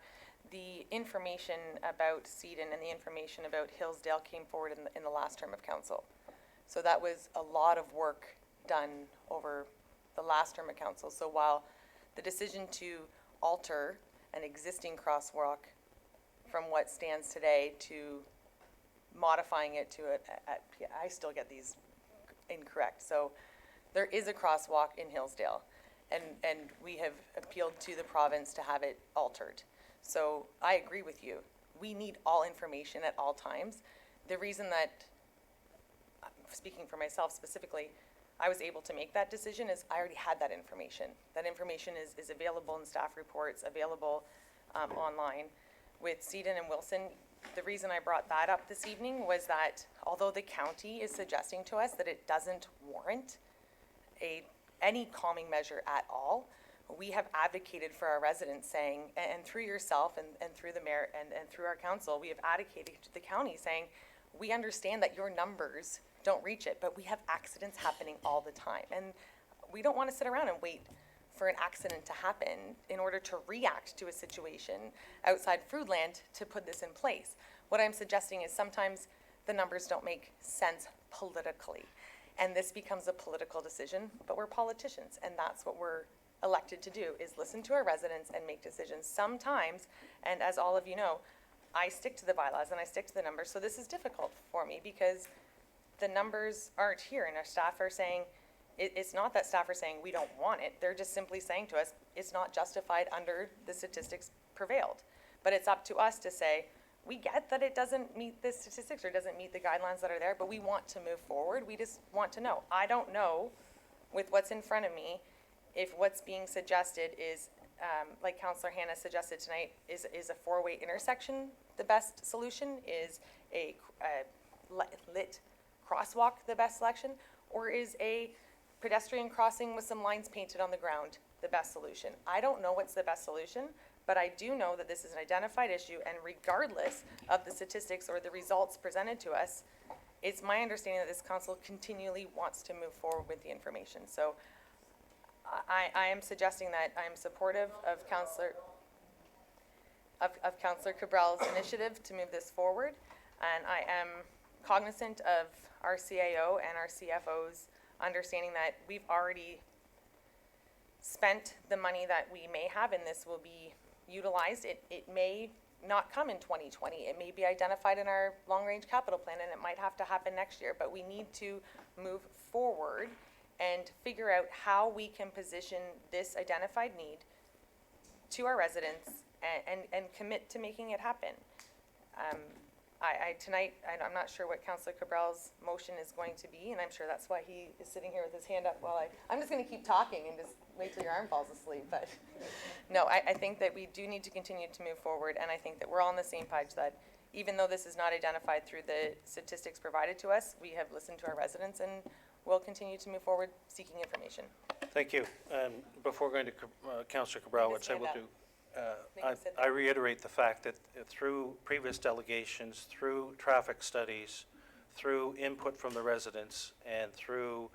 The information about Seaton and the information about Hillsdale came forward in the last term of council. So that was a lot of work done over the last term of council. So while the decision to alter an existing crosswalk from what stands today to modifying it to I still get these incorrect. So there is a crosswalk in Hillsdale, and we have appealed to the province to have it altered. So I agree with you. We need all information at all times. The reason that, speaking for myself specifically, I was able to make that decision is I already had that information. That information is available in staff reports, available online. With Seaton and Wilson, the reason I brought that up this evening was that although the county is suggesting to us that it doesn't warrant any calming measure at all, we have advocated for our residents saying, and through yourself and through the mayor and through our council, we have advocated to the county saying, we understand that your numbers don't reach it, but we have accidents happening all the time. And we don't want to sit around and wait for an accident to happen in order to react to a situation outside Fruitland to put this in place. What I'm suggesting is sometimes the numbers don't make sense politically, and this becomes a political decision, but we're politicians, and that's what we're elected to do, is listen to our residents and make decisions. Sometimes, and as all of you know, I stick to the bylaws and I stick to the numbers, so this is difficult for me because the numbers aren't here, and our staff are saying, it's not that staff are saying we don't want it, they're just simply saying to us, it's not justified under the statistics prevailed. But it's up to us to say, we get that it doesn't meet the statistics or doesn't meet the guidelines that are there, but we want to move forward, we just want to know. I don't know, with what's in front of me, if what's being suggested is, like Councillor Hanna suggested tonight, is a four-way intersection the best solution? Is a lit crosswalk the best selection? Or is a pedestrian crossing with some lines painted on the ground the best solution? I don't know what's the best solution, but I do know that this is an identified issue, and regardless of the statistics or the results presented to us, it's my understanding that this council continually wants to move forward with the information. So I am suggesting that I am supportive of Councillor Cabral's initiative to move this forward, and I am cognizant of our CAO and our CFO's understanding that we've already spent the money that we may have, and this will be utilized. It may not come in 2020. It may be identified in our long-range capital plan, and it might have to happen next year, but we need to move forward and figure out how we can position this identified need to our residents and commit to making it happen. Tonight, I'm not sure what Councillor Cabral's motion is going to be, and I'm sure that's why he is sitting here with his hand up while I'm just gonna keep talking and just wait till your arm falls asleep, but no, I think that we do need to continue to move forward, and I think that we're all on the same page that even though this is not identified through the statistics provided to us, we have listened to our residents and we'll continue to move forward seeking information. Thank you. Before going to Councillor Cabral, which I will do, I reiterate the fact that through previous delegations, through traffic studies, through input from the residents, and through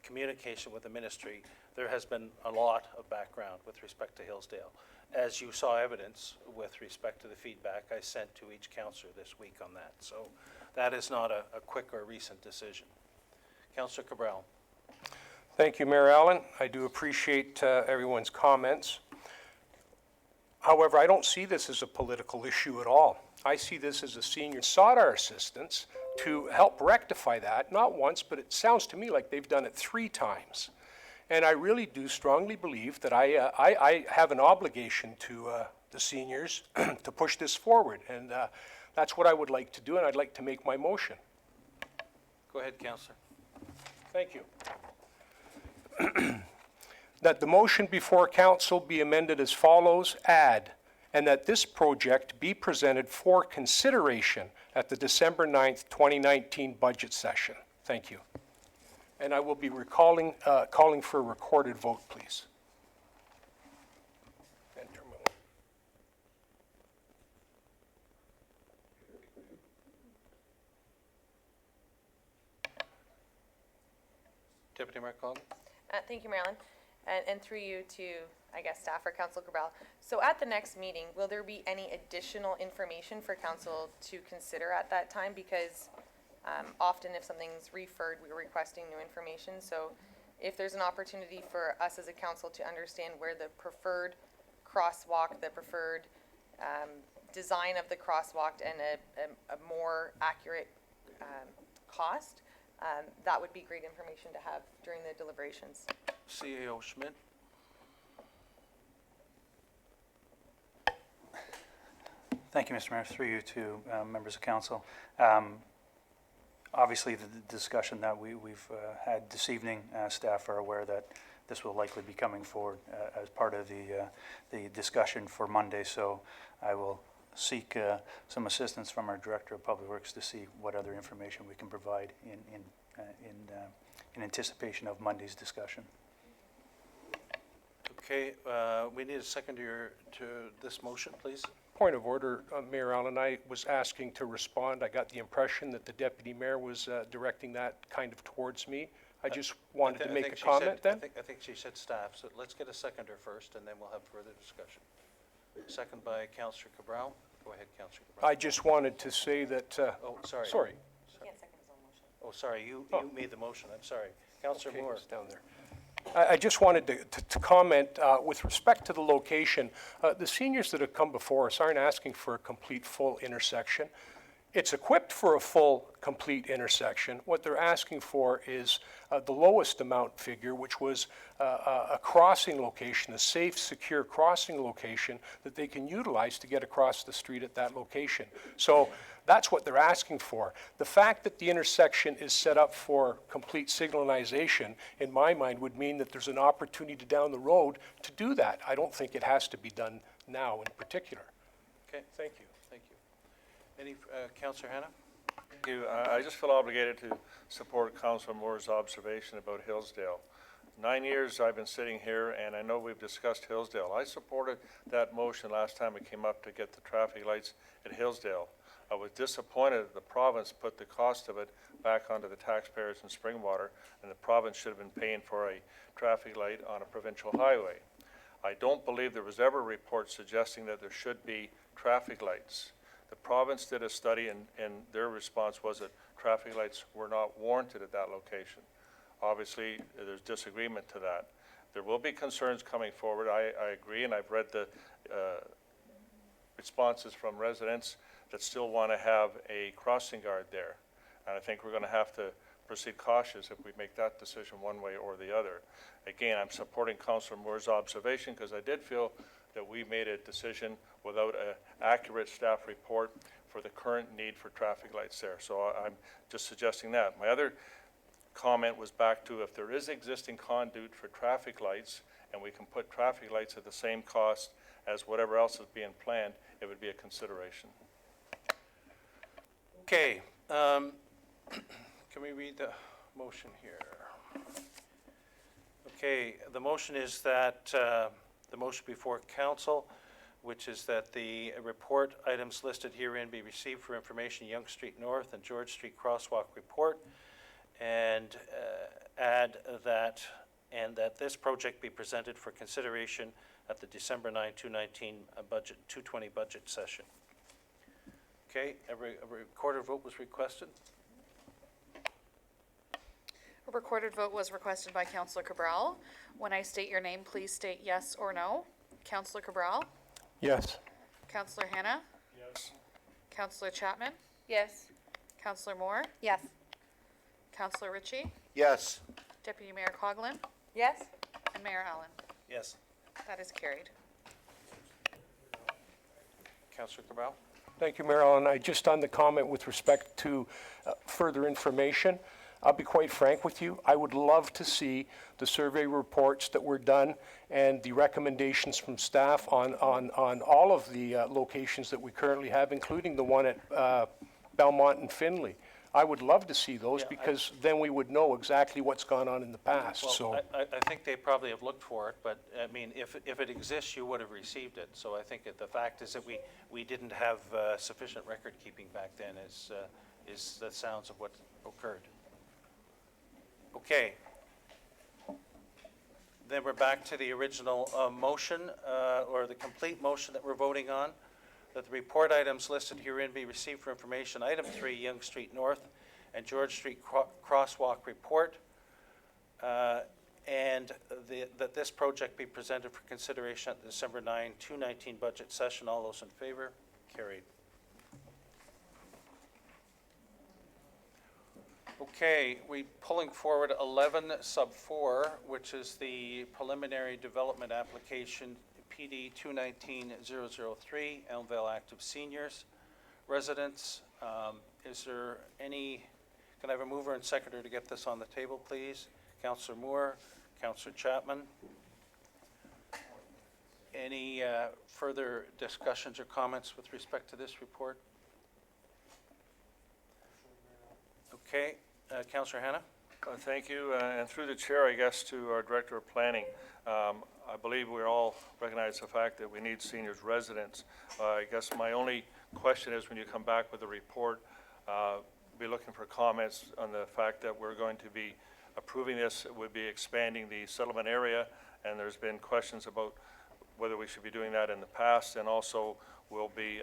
communication with the ministry, there has been a lot of background with respect to Hillsdale, as you saw evidence with respect to the feedback I sent to each councillor this week on that. So that is not a quick or recent decision. Councillor Cabral. Thank you, Mayor Allen. I do appreciate everyone's comments. However, I don't see this as a political issue at all. I see this as a senior sought our assistance to help rectify that, not once, but it sounds to me like they've done it 3 times. And I really do strongly believe that I have an obligation to the seniors to push this forward. And that's what I would like to do, and I'd like to make my motion. Go ahead, Councillor. Thank you. That the motion before council be amended as follows, add, and that this project be presented for consideration at the December 9th, 2019 budget session. Thank you. And I will be calling for a recorded vote, please. Deputy Mayor Collin. Thank you, Marilyn. And through you to, I guess, staff or Council Cabral. So at the next meeting, will there be any additional information for council to consider at that time? Because often if something's referred, we're requesting new information. So if there's an opportunity for us as a council to understand where the preferred crosswalk, the preferred design of the crosswalk and a more accurate cost, that would be great information to have during the deliberations. CAO Schmidt. Thank you, Mr. Mayor. Through you to members of council. Obviously, the discussion that we've had this evening, staff are aware that this will likely be coming forward as part of the discussion for Monday. So I will seek some assistance from our Director of Public Works to see what other information we can provide in anticipation of Monday's discussion. Okay, we need a seconder to this motion, please. Point of order, Mayor Allen. I was asking to respond. I got the impression that the Deputy Mayor was directing that kind of towards me. I just wanted to I make think a she comment said- then. I think she said staff, so let's get a seconder first, and then we'll have further discussion. Second by Councillor Cabral. Go ahead, Councillor Cabral. I just wanted to say that, Oh, sorry. sorry. Oh, sorry, you made the motion, I'm sorry. Councillor Okay, Moore. it's down there. I just wanted to comment, with respect to the location, the seniors that have come before us aren't asking for a complete full intersection. It's equipped for a full, complete intersection. What they're asking for is the lowest amount figure, which was a crossing location, a safe, secure crossing location that they can utilize to get across the street at that location. So that's what they're asking for. The fact that the intersection is set up for complete signalization, in my mind, would mean that there's an opportunity down the road to do that. I don't think it has to be done now in particular. Okay, Thank you. thank you. Any, Councillor Hannah? Thank you. I just feel obligated to support Councillor Moore's observation about Hillsdale. 9 years I've been sitting here, and I know we've discussed Hillsdale. I supported that motion last time it came up to get the traffic lights at Hillsdale. I was disappointed that the province put the cost of it back onto the taxpayers in Springwater, and the province should have been paying for a traffic light on a provincial highway. I don't believe there was ever a report suggesting that there should be traffic lights. The province did a study, and their response was that traffic lights were not warranted at that location. Obviously, there's disagreement to that. There will be concerns coming forward. I agree, and I've read the responses from residents that still want to have a crossing guard there. And I think we're going to have to proceed cautious if we make that decision one way or the other. Again, I'm supporting Councillor Moore's observation because I did feel that we made a decision without an accurate staff report for the current need for traffic lights there. So I'm just suggesting that. My other comment was back to if there is existing conduit for traffic lights and we can put traffic lights at the same cost as whatever else is being planned, it would be a consideration. Okay, can we read the motion here? Okay, the motion is that, the motion before council, which is that the report items listed herein be received for information, Yonge Street North and George Street Crosswalk report, and add that, and that this project be presented for consideration at the December 9, 2019 budget, 220 budget session. Okay, a recorded vote was requested. A recorded vote was requested by Councillor Cabral. When I state your name, please state yes or no. Councillor Cabral? Yes. Councillor Hannah? Yes. Councillor Chapman? Yes. Councillor Moore? Yes. Councillor Ritchie? Yes. Deputy Mayor Coughlin? Yes. And Mayor Allen. Yes. That is carried. Councillor Cabral? Thank you, Mayor Allen. I just on the comment with respect to further information, I'll be quite frank with you. I would love to see the survey reports that were done and the recommendations from staff on all of the locations that we currently have, including the one at Belmont and Finley. I would love to see those because then we would know exactly what's gone on in the past, so. Well, I think they probably have looked for it, but, I mean, if it exists, you would have received it. So I think that the fact is that we didn't have sufficient record keeping back then is the sounds of what occurred. Okay. Then we're back to the original motion, or the complete motion that we're voting on, that the report items listed herein be received for information. Item 3, Yonge Street North and George Street Crosswalk report, and that this project be presented for consideration at the December 9, 2019 budget session. All those in favor? Carried. Okay, we pulling forward 11 sub 4, which is the preliminary development application PD 219-003, Elmvale Active Seniors Residents. Is there any, can I have a mover and seconder to get this on the table, please? Councillor Moore, Councillor Chapman. Any further discussions or comments with respect to this report? Okay, Councillor Hannah? Thank you, and through the chair, I guess, to our Director of Planning. I believe we all recognize the fact that we need seniors residents. I guess my only question is when you come back with a report, be looking for comments on the fact that we're going to be approving this would be expanding the settlement area, and there's been questions about whether we should be doing that in the past, and also we'll be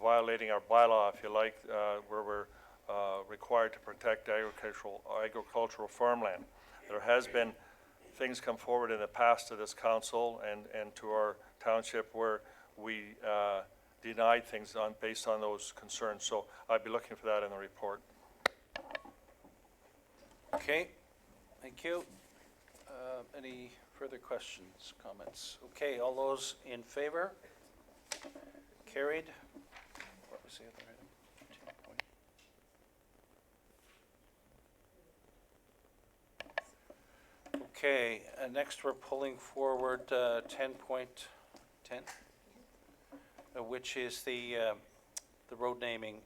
violating our bylaw, if you like, where we're required to protect agricultural farmland. There has been things come forward in the past to this council and to our township where we denied things based on those concerns. So I'd be looking for that in the report. Okay, thank you. Any further questions, comments? Okay, all those in favor? Carried. What was the other item? 10 point. Okay, next we're pulling forward 10.10, which is the road naming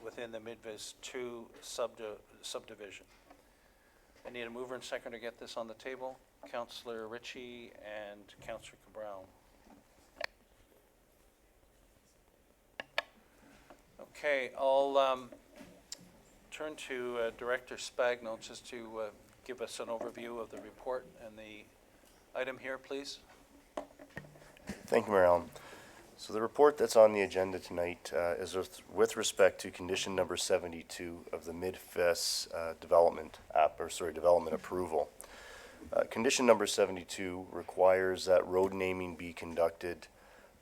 within the Midvis 2 subdivision. I need a mover and second to get this on the table. Councillor Ritchie and Councillor Cabral. Okay, I'll turn to Director Spagno just to give us an overview of the report and the item here, please. Thank you, Mayor Allen. So the report that's on the agenda tonight is with respect to condition number 72 of the Midvis development approval. Condition number 72 requires that road naming be conducted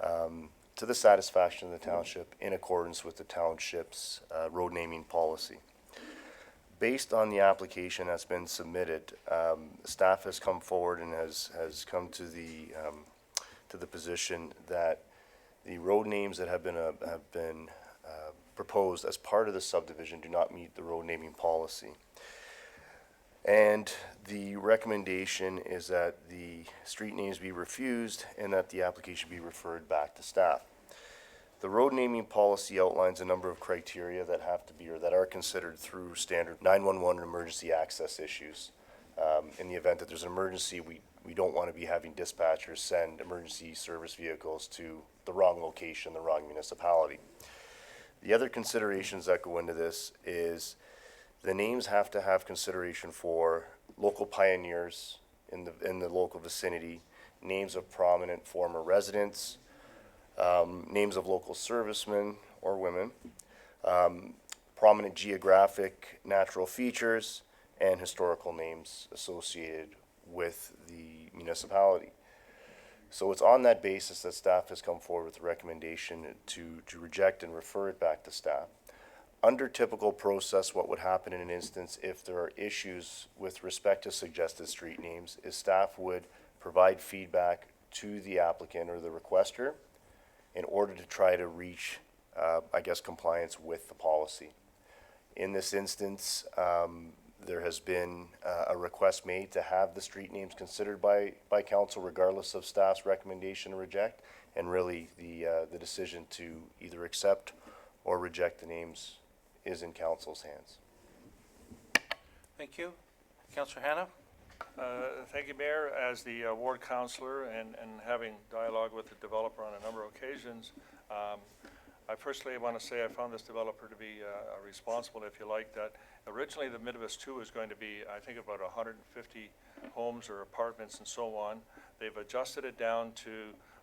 to the satisfaction of the township in accordance with the township's road naming policy. Based on the application that's been submitted, staff has come forward and has come to the position that the road names that have been proposed as part of the subdivision do not meet the road naming policy. And the recommendation is that the street names be refused and that the application be referred back to staff. The road naming policy outlines a number of criteria that have to be or that are considered through standard 911 emergency access issues. In the event that there's an emergency, we don't want to be having dispatchers send emergency service vehicles to the wrong location, the wrong municipality. The other considerations that go into this is the names have to have consideration for local pioneers in the local vicinity, names of prominent former residents, names of local servicemen or women, prominent geographic natural features, and historical names associated with the municipality. So it's on that basis that staff has come forward with a recommendation to reject and refer it back to staff. Under typical process, what would happen in an instance if there are issues with respect to suggested street names is staff would provide feedback to the applicant or the requester in order to try to reach, compliance with the policy. In this instance, there has been a request made to have the street names considered by council regardless of staff's recommendation to reject, and really the decision to either accept or reject the names is in council's hands. Thank you. Councillor Hannah? Thank you, Mayor. As the ward councillor and having dialogue with the developer on a number of occasions, I personally want to say I found this developer to be responsible, if you like, that originally the Midvis 2 was going to be, I think, about 150 homes or apartments and so on. They've adjusted it down to,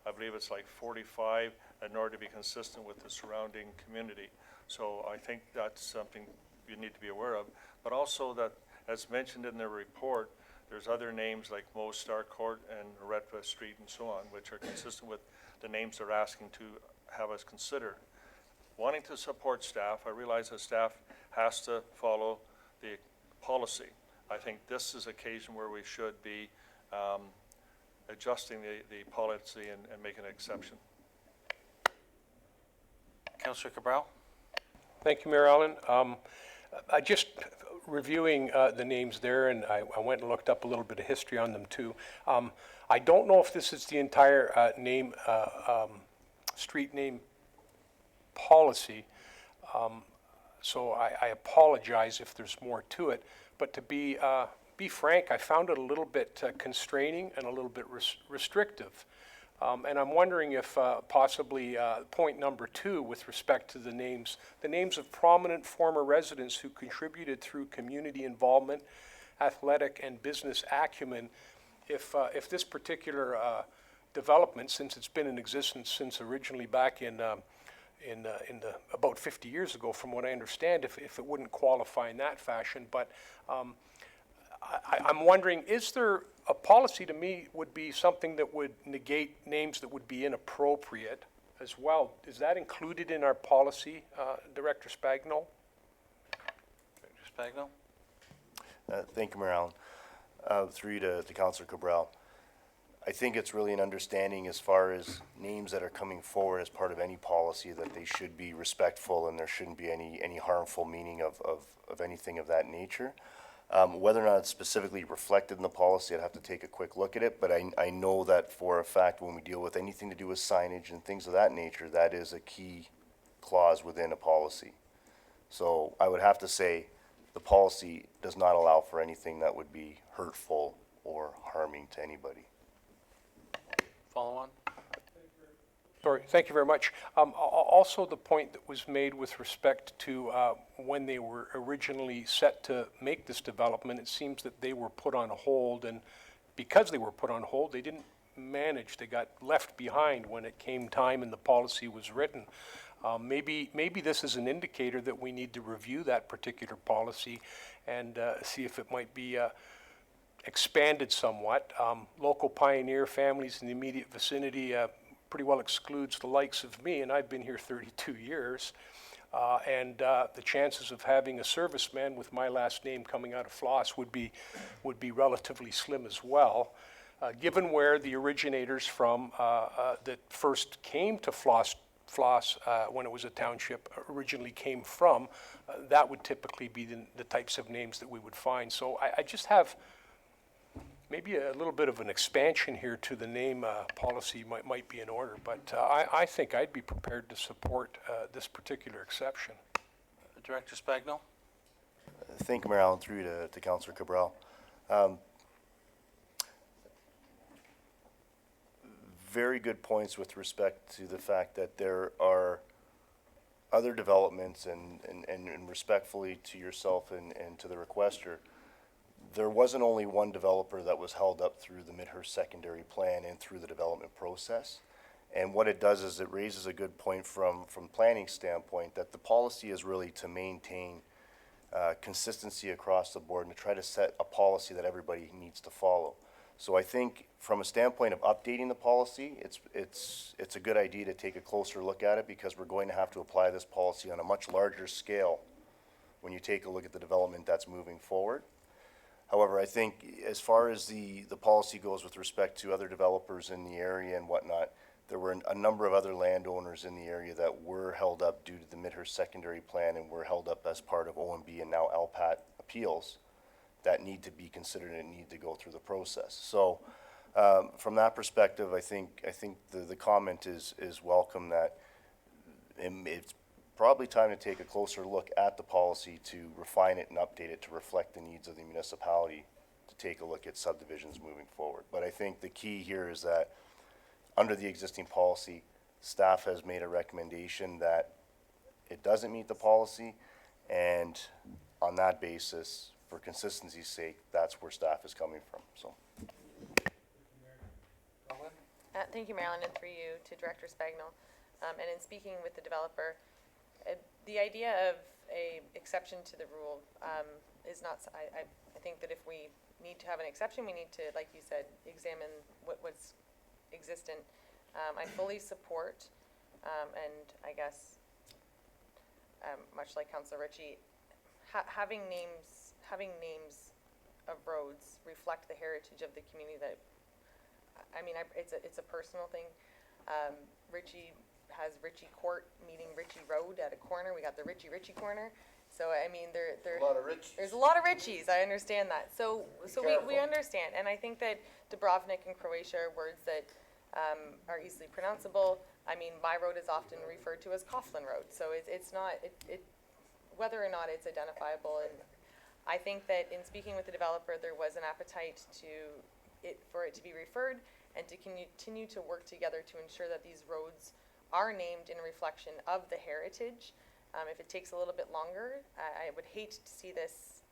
I believe it's like 45 in order to be consistent with the surrounding community. So I think that's something you need to be aware of. But also that, as mentioned in the report, there's other names like Mo Star Court and Redva Street and so on, which are consistent with the names they're asking to have us consider. Wanting to support staff, I realize that staff has to follow the policy. I think this is an occasion where we should be adjusting the policy and making an exception. Councillor Cabral? Thank you, Mayor Allen. I just reviewing the names there, and I went and looked up a little bit of history on them too. I don't know if this is the entire street name policy, so I apologize if there's more to it. But to be frank, I found it a little bit constraining and a little bit restrictive. And I'm wondering if possibly point number 2 with respect to the names of prominent former residents who contributed through community involvement, athletic and business acumen, if this particular development, since it's been in existence since originally back in about 50 years ago, from what I understand, if it wouldn't qualify in that fashion. But I'm wondering, is there a policy, to me, would be something that would negate names that would be inappropriate as well? Is that included in our policy, Director Spagnuol? Director Spagnuol? Thank you, Mayor Allen. Through you to Councillor Cabral. I think it's really an understanding as far as names that are coming forward as part of any policy that they should be respectful and there shouldn't be any harmful meaning of anything of that nature. Whether or not it's specifically reflected in the policy, I'd have to take a quick look at it, but I know that for a fact when we deal with anything to do with signage and things of that nature, that is a key clause within a policy. So I would have to say the policy does not allow for anything that would be hurtful or harming to anybody. Follow on? Sorry, thank you very much. Also, the point that was made with respect to when they were originally set to make this development, it seems that they were put on hold, and because they were put on hold, they didn't manage. They got left behind when it came time and the policy was written. Maybe this is an indicator that we need to review that particular policy and see if it might be expanded somewhat. Local pioneer families in the immediate vicinity pretty well excludes the likes of me, and I've been here 32 years. And the chances of having a serviceman with my last name coming out of Floss would be relatively slim as well. Given where the originators from that first came to Floss when it was a township originally came from, that would typically be the types of names that we would find. So I just have maybe a little bit of an expansion here to the name policy might be in order, but I think I'd be prepared to support this particular exception. Director Spagnuol? Thank you, Mayor Allen. Through you to Councillor Cabral. Very good points with respect to the fact that there are other developments and respectfully to yourself and to the requester, there wasn't only one developer that was held up through the Midhurst secondary plan and through the development process. And what it does is it raises a good point from planning standpoint that the policy is really to maintain consistency across the board and to try to set a policy that everybody needs to follow. So I think from a standpoint of updating the policy, it's a good idea to take a closer look at it because we're going to have to apply this policy on a much larger scale when you take a look at the development that's moving forward. However, I think as far as the policy goes with respect to other developers in the area and whatnot, there were a number of other landowners in the area that were held up due to the Midhurst secondary plan and were held up as part of OMB and now LPAT appeals that need to be considered and need to go through the process. So from that perspective, I think the comment is welcome that it's probably time to take a closer look at the policy to refine it and update it to reflect the needs of the municipality to take a look at subdivisions moving forward. But I think the key here is that under the existing policy, staff has made a recommendation that it doesn't meet the policy, and on that basis, for consistency's sake, that's where staff is coming from, so. Thank you, Marilyn, and through you to Director Spagnuol. And in speaking with the developer, the idea of a exception to the rule is not, I think that if we need to have an exception, we need to, like you said, examine what's existent. I fully support, and I guess, much like Councillor Ritchie, having names of roads reflect the heritage of the community that, I mean, it's a personal thing. Ritchie has Ritchie Court meeting Ritchie Road at a corner. We got the Ritchie corner. So I mean, there's a lot of Ritchies. I understand that. So we understand, and I think that Dubrovnik and Croatia are words that are easily pronounceable. I mean, my road is often referred to as Coughlin Road. So it's not whether or not it's identifiable. And I think that in speaking with the developer, there was an appetite for it to be referred, and to continue to work together to ensure that these roads are named in reflection of the heritage. If it takes a little bit longer, I would hate to see this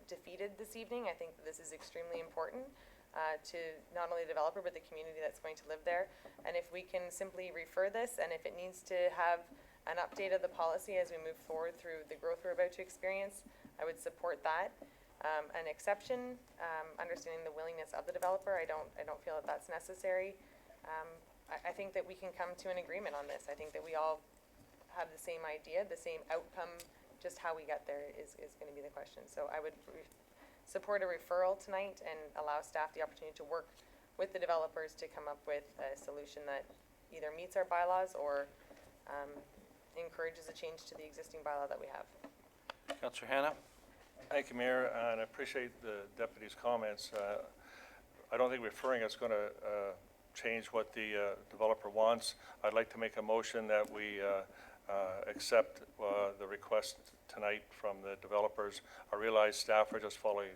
defeated this evening. I think that this is extremely important to not only the developer, but the community that's going to live there. And if we can simply refer this, and if it needs to have an update of the policy as we move forward through the growth we're about to experience, I would support that. An exception, understanding the willingness of the developer, I don't feel that that's necessary. I think that we can come to an agreement on this. I think that we all have the same idea, the same outcome, just how we get there is going to be the question. So I would support a referral tonight and allow staff the opportunity to work with the developers to come up with a solution that either meets our bylaws or encourages a change to the existing bylaw that we have. Councillor Hannah? Thank you, Mayor, and I appreciate the deputy's comments. I don't think referring is going to change what the developer wants. I'd like to make a motion that we accept the request tonight from the developers. I realize staff are just following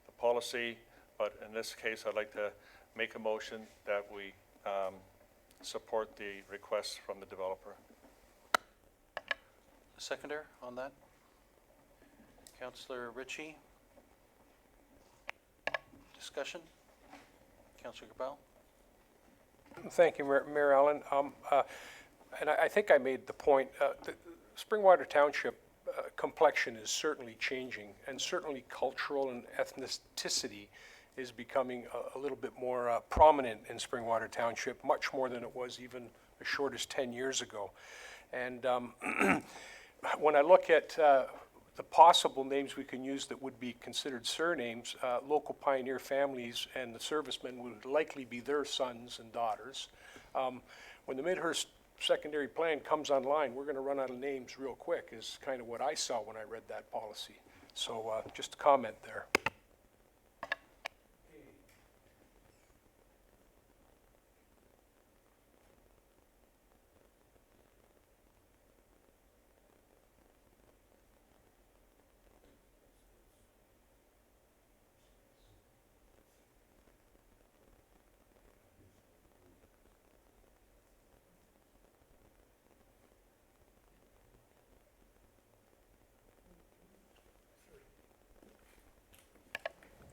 the policy, but in this case, I'd like to make a motion that we support the request from the developer. A seconder on that? Councillor Ritchie? Discussion? Councillor Cabal? Thank you, Mayor Allen. And I think I made the point, the Springwater Township complexion is certainly changing, and certainly cultural and ethnicity is becoming a little bit more prominent in Springwater Township, much more than it was even as short as 10 years ago. And when I look at the possible names we can use that would be considered surnames, local pioneer families and the servicemen would likely be their sons and daughters. When the Midhurst secondary plan comes online, we're going to run out of names real quick, is kind of what I saw when I read that policy. So just a comment there.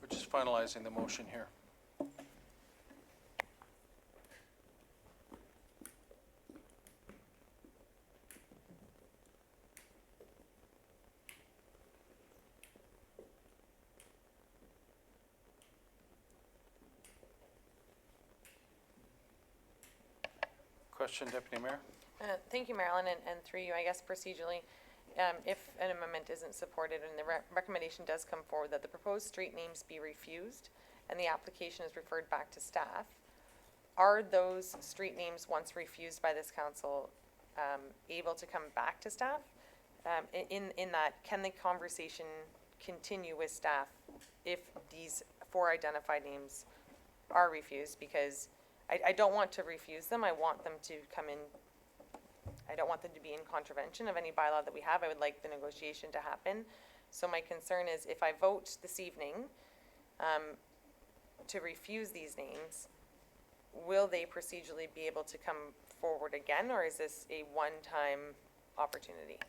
We're just finalizing the motion here. Question, Deputy Mayor? Thank you, Marilyn, and through you, I guess procedurally, if an amendment isn't supported and the recommendation does come forward that the proposed street names be refused and the application is referred back to staff, are those street names, once refused by this council, able to come back to staff? In that, can the conversation continue with staff if these 4 identified names are refused? Because I don't want to refuse them. I want them to come in. I don't want them to be in contravention of any bylaw that we have. I would like the negotiation to happen. So my concern is if I vote this evening to refuse these names, will they procedurally be able to come forward again, or is this a one-time opportunity?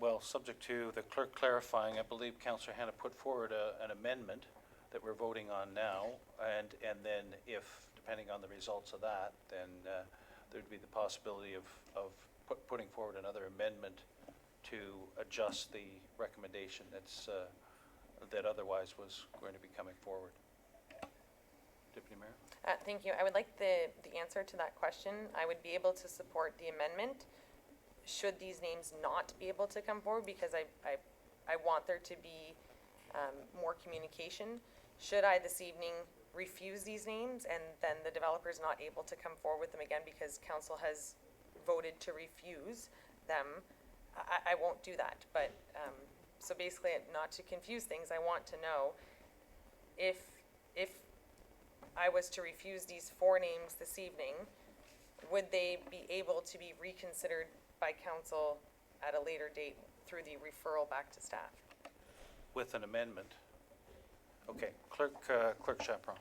Well, subject to the clerk clarifying, I believe Councillor Hannah put forward an amendment that we're voting on now, and then if, depending on the results of that, then there'd be the possibility of putting forward another amendment to adjust the recommendation that otherwise was going to be coming forward. Deputy Mayor? Thank you. I would like the answer to that question. I would be able to support the amendment should these names not be able to come forward, because I want there to be more communication. Should I this evening refuse these names and then the developer is not able to come forward with them again because council has voted to refuse them, I won't do that. But so basically, not to confuse things, I want to know if I was to refuse these 4 names this evening, would they be able to be reconsidered by council at a later date through the referral back to staff? With an amendment. Okay, Clerk Chaperon.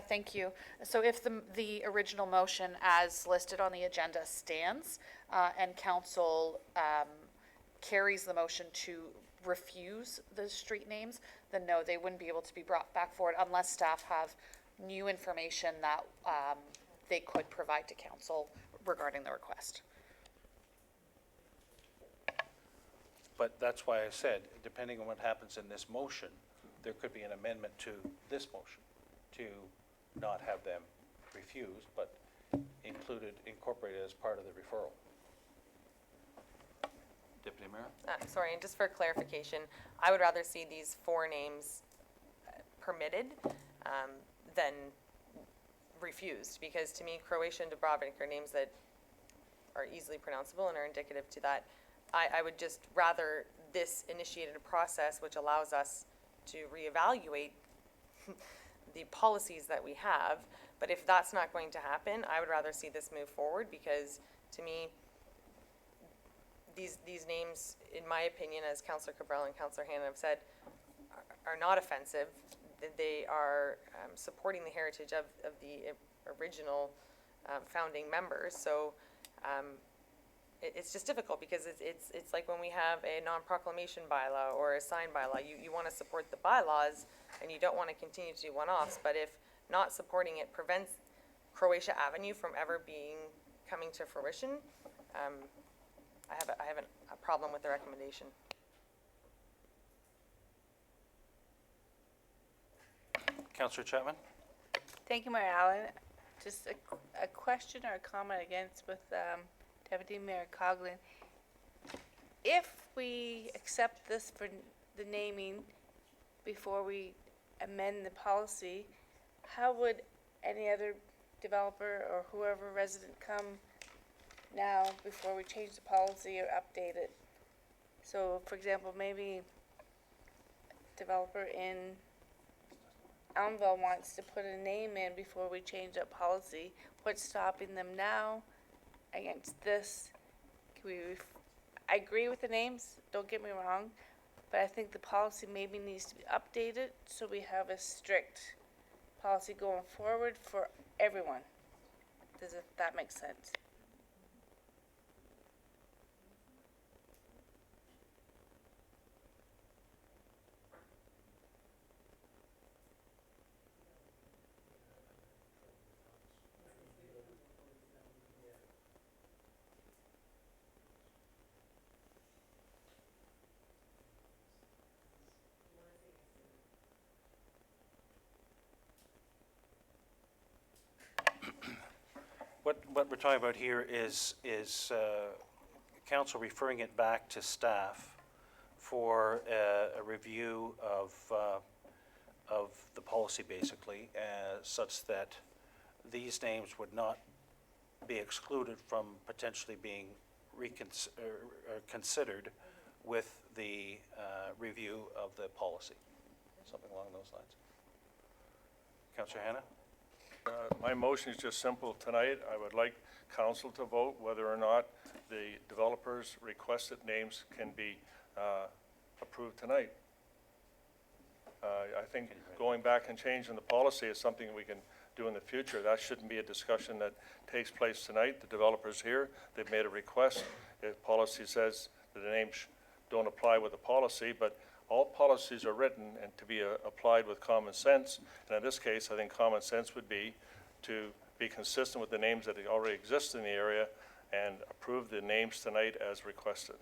Thank you. So if the original motion as listed on the agenda stands, and council carries the motion to refuse the street names, then no, they wouldn't be able to be brought back forward unless staff have new information that they could provide to council regarding the request. But that's why I said, depending on what happens in this motion, there could be an amendment to this motion to not have them refused, but incorporated as part of the referral. Deputy Mayor? Sorry, and just for clarification, I would rather see these 4 names permitted than refused, because to me, Croatian and Dubrovnik are names that are easily pronounceable and are indicative to that. I would just rather this initiated a process which allows us to reevaluate the policies that we have, but if that's not going to happen, I would rather see this move forward, because to me, these names, in my opinion, as Councillor Cabral and Councillor Hannan have said, are not offensive. They are supporting the heritage of the original founding members. So it's just difficult, because it's like when we have a non-proclamation bylaw or a sign bylaw, you want to support the bylaws and you don't want to continue to do one-offs, but if not supporting it prevents Croatia Avenue from ever coming to fruition, I have a problem with the recommendation. Councillor Chapman? Thank you, Mayor Allen. Just a question or a comment against with Deputy Mayor Coughlin. If we accept this for the naming before we amend the policy, how would any other developer or whoever resident come now before we change the policy or update it? So, for example, maybe developer in Elmville wants to put a name in before we change up policy. What's stopping them now against this? I agree with the names, don't get me wrong, but I think the policy maybe needs to be updated so we have a strict policy going forward for everyone. Does that make sense? What we're talking about here is council referring it back to staff for a review of the policy, basically, such that these names would not be excluded from potentially being considered with the review of the policy. Something along those lines. Councillor Hanna? My motion is just simple tonight. I would like council to vote whether or not the developers' requested names can be approved tonight. I think going back and changing the policy is something we can do in the future. That shouldn't be a discussion that takes place tonight. The developer's here, they've made a request. If policy says that the names don't apply with the policy, but all policies are written and to be applied with common sense. And in this case, I think common sense would be to be consistent with the names that already exist in the area and approve the names tonight as requested.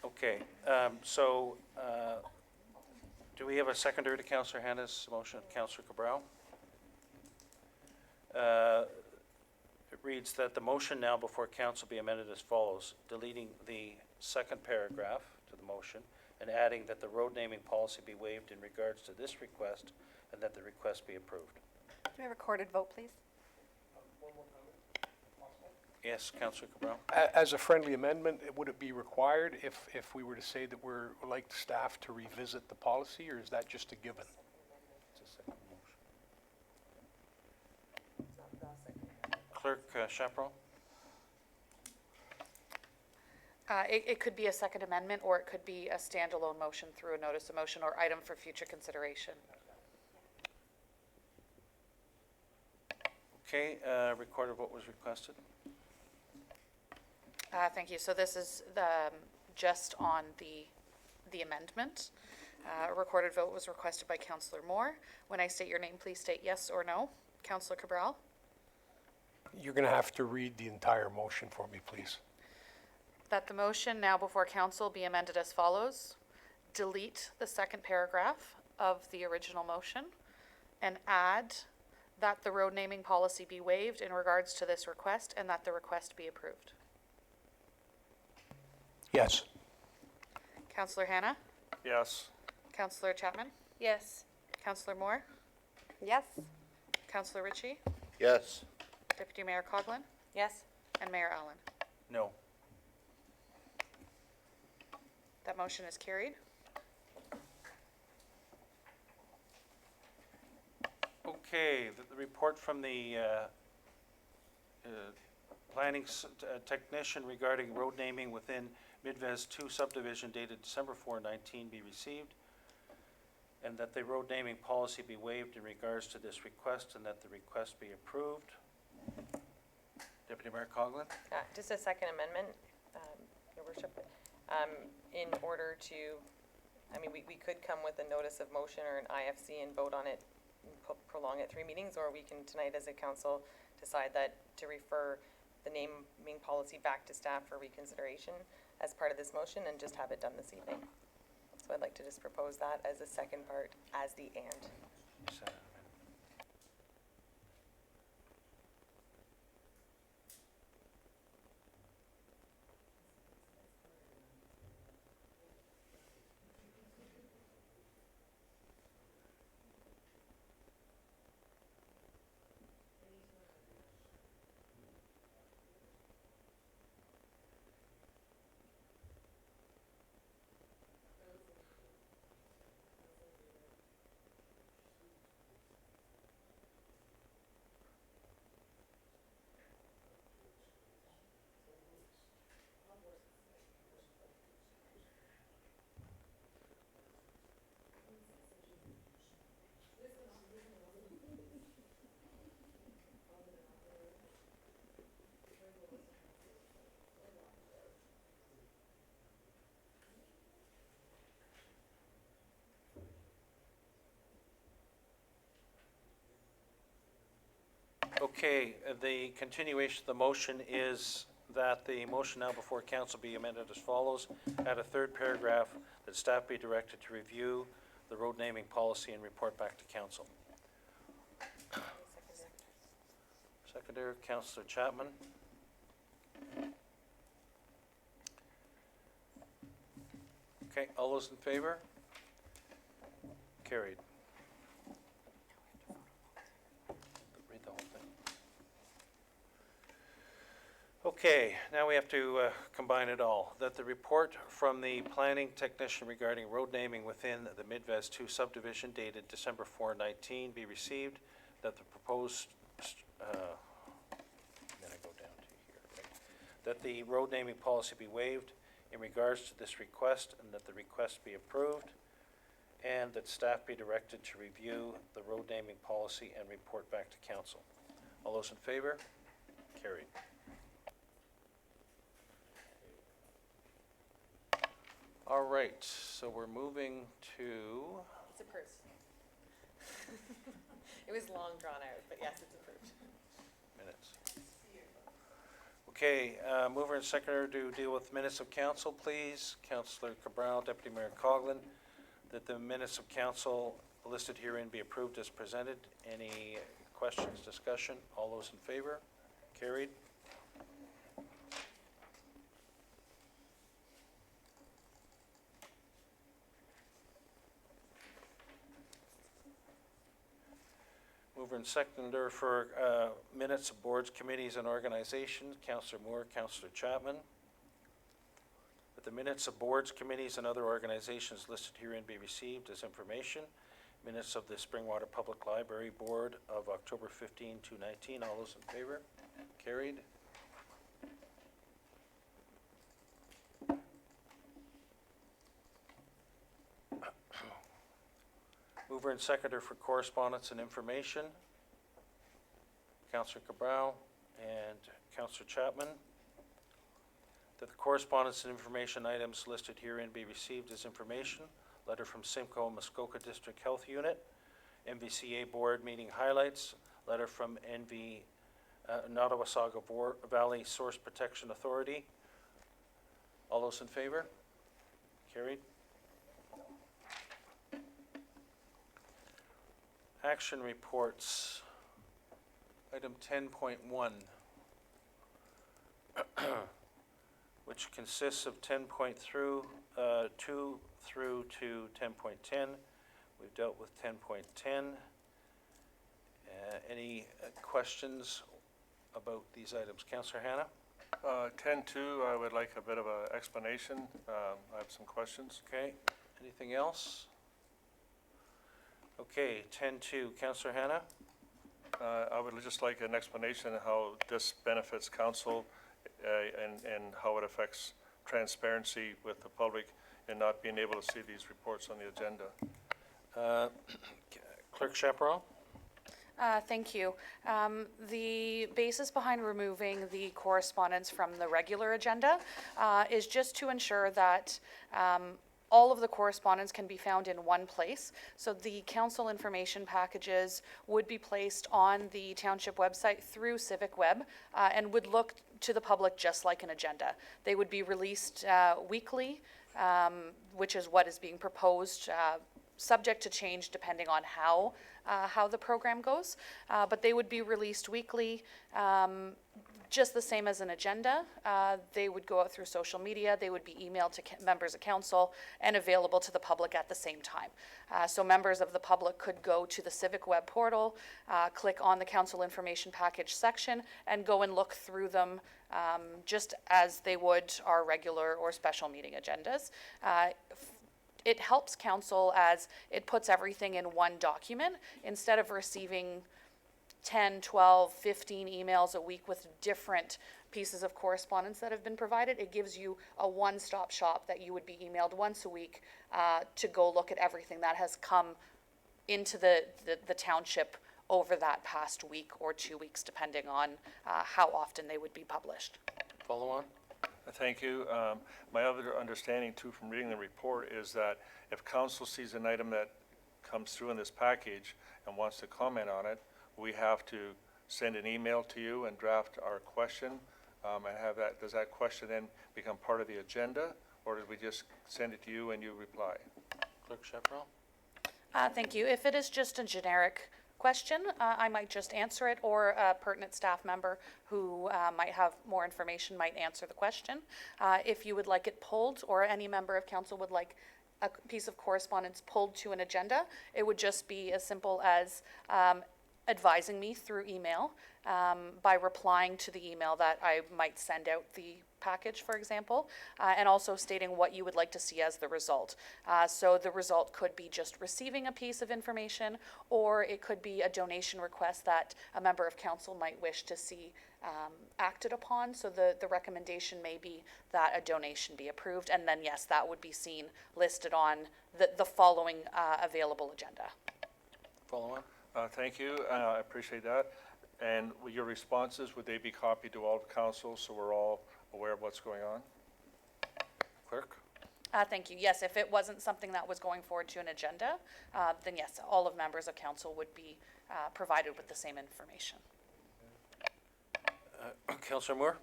Okay, do we have a seconder to Councillor Hanna's motion, Councillor Cabral? It reads that the motion now before council be amended as follows, deleting the second paragraph to the motion and adding that the road naming policy be waived in regards to this request and that the request be approved. Can we have a recorded vote, please? Yes, Councillor Cabral? As a friendly amendment, would it be required if we were to say that we're like staff to revisit the policy, or is that just a given? It's a second motion. Clerk Chaparral? It could be a second amendment, or it could be a standalone motion through a notice of motion or item for future consideration. Okay, recorded vote was requested. Thank you. So this is just on the amendment. A recorded vote was requested by Councillor Moore. When I state your name, please state yes or no. Councillor Cabral? You're going to have to read the entire motion for me, please. That the motion now before council be amended as follows. Delete the second paragraph of the original motion and add that the road naming policy be waived in regards to this request and that the request be approved. Yes. Councillor Hanna? Yes. Councillor Chapman? Yes. Councillor Moore? Yes? Councillor Ritchie? Yes. Deputy Mayor Coughlin? Yes? And Mayor Allen. No. That motion is carried. Okay, the report from the planning technician regarding road naming within Midvez 2 subdivision dated December 4, 19 be received, and that the road naming policy be waived in regards to this request, and that the request be approved. Deputy Mayor Coughlin? Just a second amendment, Your Worship. In order to, we could come with a notice of motion or an IFC and vote on it, and prolong it 3 meetings, or we can tonight as a council decide that to refer the naming policy back to staff for reconsideration as part of this motion and just have it done this evening. So I'd like to just propose that as a second part, as the and. Okay, the continuation of the motion is that the motion now before council be amended as follows. Add a third paragraph that staff be directed to review the road naming policy and report back to council. Seconder, Councillor Chapman. Okay, all those in favor? Carried. Read the whole thing. Okay, now we have to combine it all. That the report from the planning technician regarding road naming within the Midvez 2 subdivision dated December 4, 19 be received. That the proposed, then I go down to here, right? That the road naming policy be waived in regards to this request, and that the request be approved, and that staff be directed to review the road naming policy and report back to council. All those in favor? Carried. All right, so we're moving to It's approved. It was long drawn out, but yes, it's approved. minutes. Okay, mover and seconder to deal with minutes of council, please. Councillor Cabral, Deputy Mayor Coughlin, that the minutes of council listed herein be approved as presented. Any questions, discussion? All those in favor? Carried. Mover and seconder for minutes of boards, committees, and organizations, Councillor Moore, Councillor Chapman. That the minutes of boards, committees, and other organizations listed herein be received as information. Minutes of the Springwater Public Library Board of October 15, 2019. All those in favor? Carried. Mover and seconder for correspondence and information, Councillor Cabral and Councillor Chapman. That the correspondence and information items listed herein be received as information. Letter from Simcoe Muskoka District Health Unit, MVCA Board meeting highlights, letter from Nottawasaga Valley Source Protection Authority. All those in favor? Carried. Action reports. Item 10.1, which consists of 10.2 through to 10.10. We've dealt with 10.10. Any questions about these items? Councillor Hannah? 10.2, I would like a bit of an explanation. I have some questions. Okay. Anything else? Okay, 10.2, Councillor Hannah? I would just like an explanation of how this benefits council and how it affects transparency with the public and not being able to see these reports on the agenda. Clerk Chaparral? Thank you. The basis behind removing the correspondence from the regular agenda is just to ensure that all of the correspondence can be found in one place. So the council information packages would be placed on the township website through Civic Web and would look to the public just like an agenda. They would be released weekly, which is what is being proposed, subject to change depending on how the program goes. But they would be released weekly, just the same as an agenda. They would go out through social media, they would be emailed to members of council and available to the public at the same time. So members of the public could go to the Civic Web portal, click on the council information package section and go and look through them just as they would our regular or special meeting agendas. It helps council as it puts everything in one document instead of receiving 10, 12, 15 emails a week with different pieces of correspondence that have been provided. It gives you a one-stop shop that you would be emailed once a week to go look at everything that has come into the township over that past week or 2 weeks, depending on how often they would be published. Follow on. Thank you. My other understanding too from reading the report is that if council sees an item that comes through in this package and wants to comment on it, we have to send an email to you and draft our question and have that. Does that question then become part of the agenda, or did we just send it to you and you reply? Clerk Chaparral? Thank you. If it is just a generic question, I might just answer it, or a pertinent staff member who might have more information might answer the question. If you would like it pulled, or any member of council would like a piece of correspondence pulled to an agenda, it would just be as simple as advising me through email by replying to the email that I might send out the package, for example, and also stating what you would like to see as the result. So the result could be just receiving a piece of information, or it could be a donation request that a member of council might wish to see acted upon. So the recommendation may be that a donation be approved, and then yes, that would be seen listed on the following available agenda. Follow on. Thank you. I appreciate that. And your responses, would they be copied to all of council so we're all aware of what's going on? Clerk? Thank you. Yes, if it wasn't something that was going forward to an agenda, then yes, all of members of council would be provided with the same information. Councillor Moore?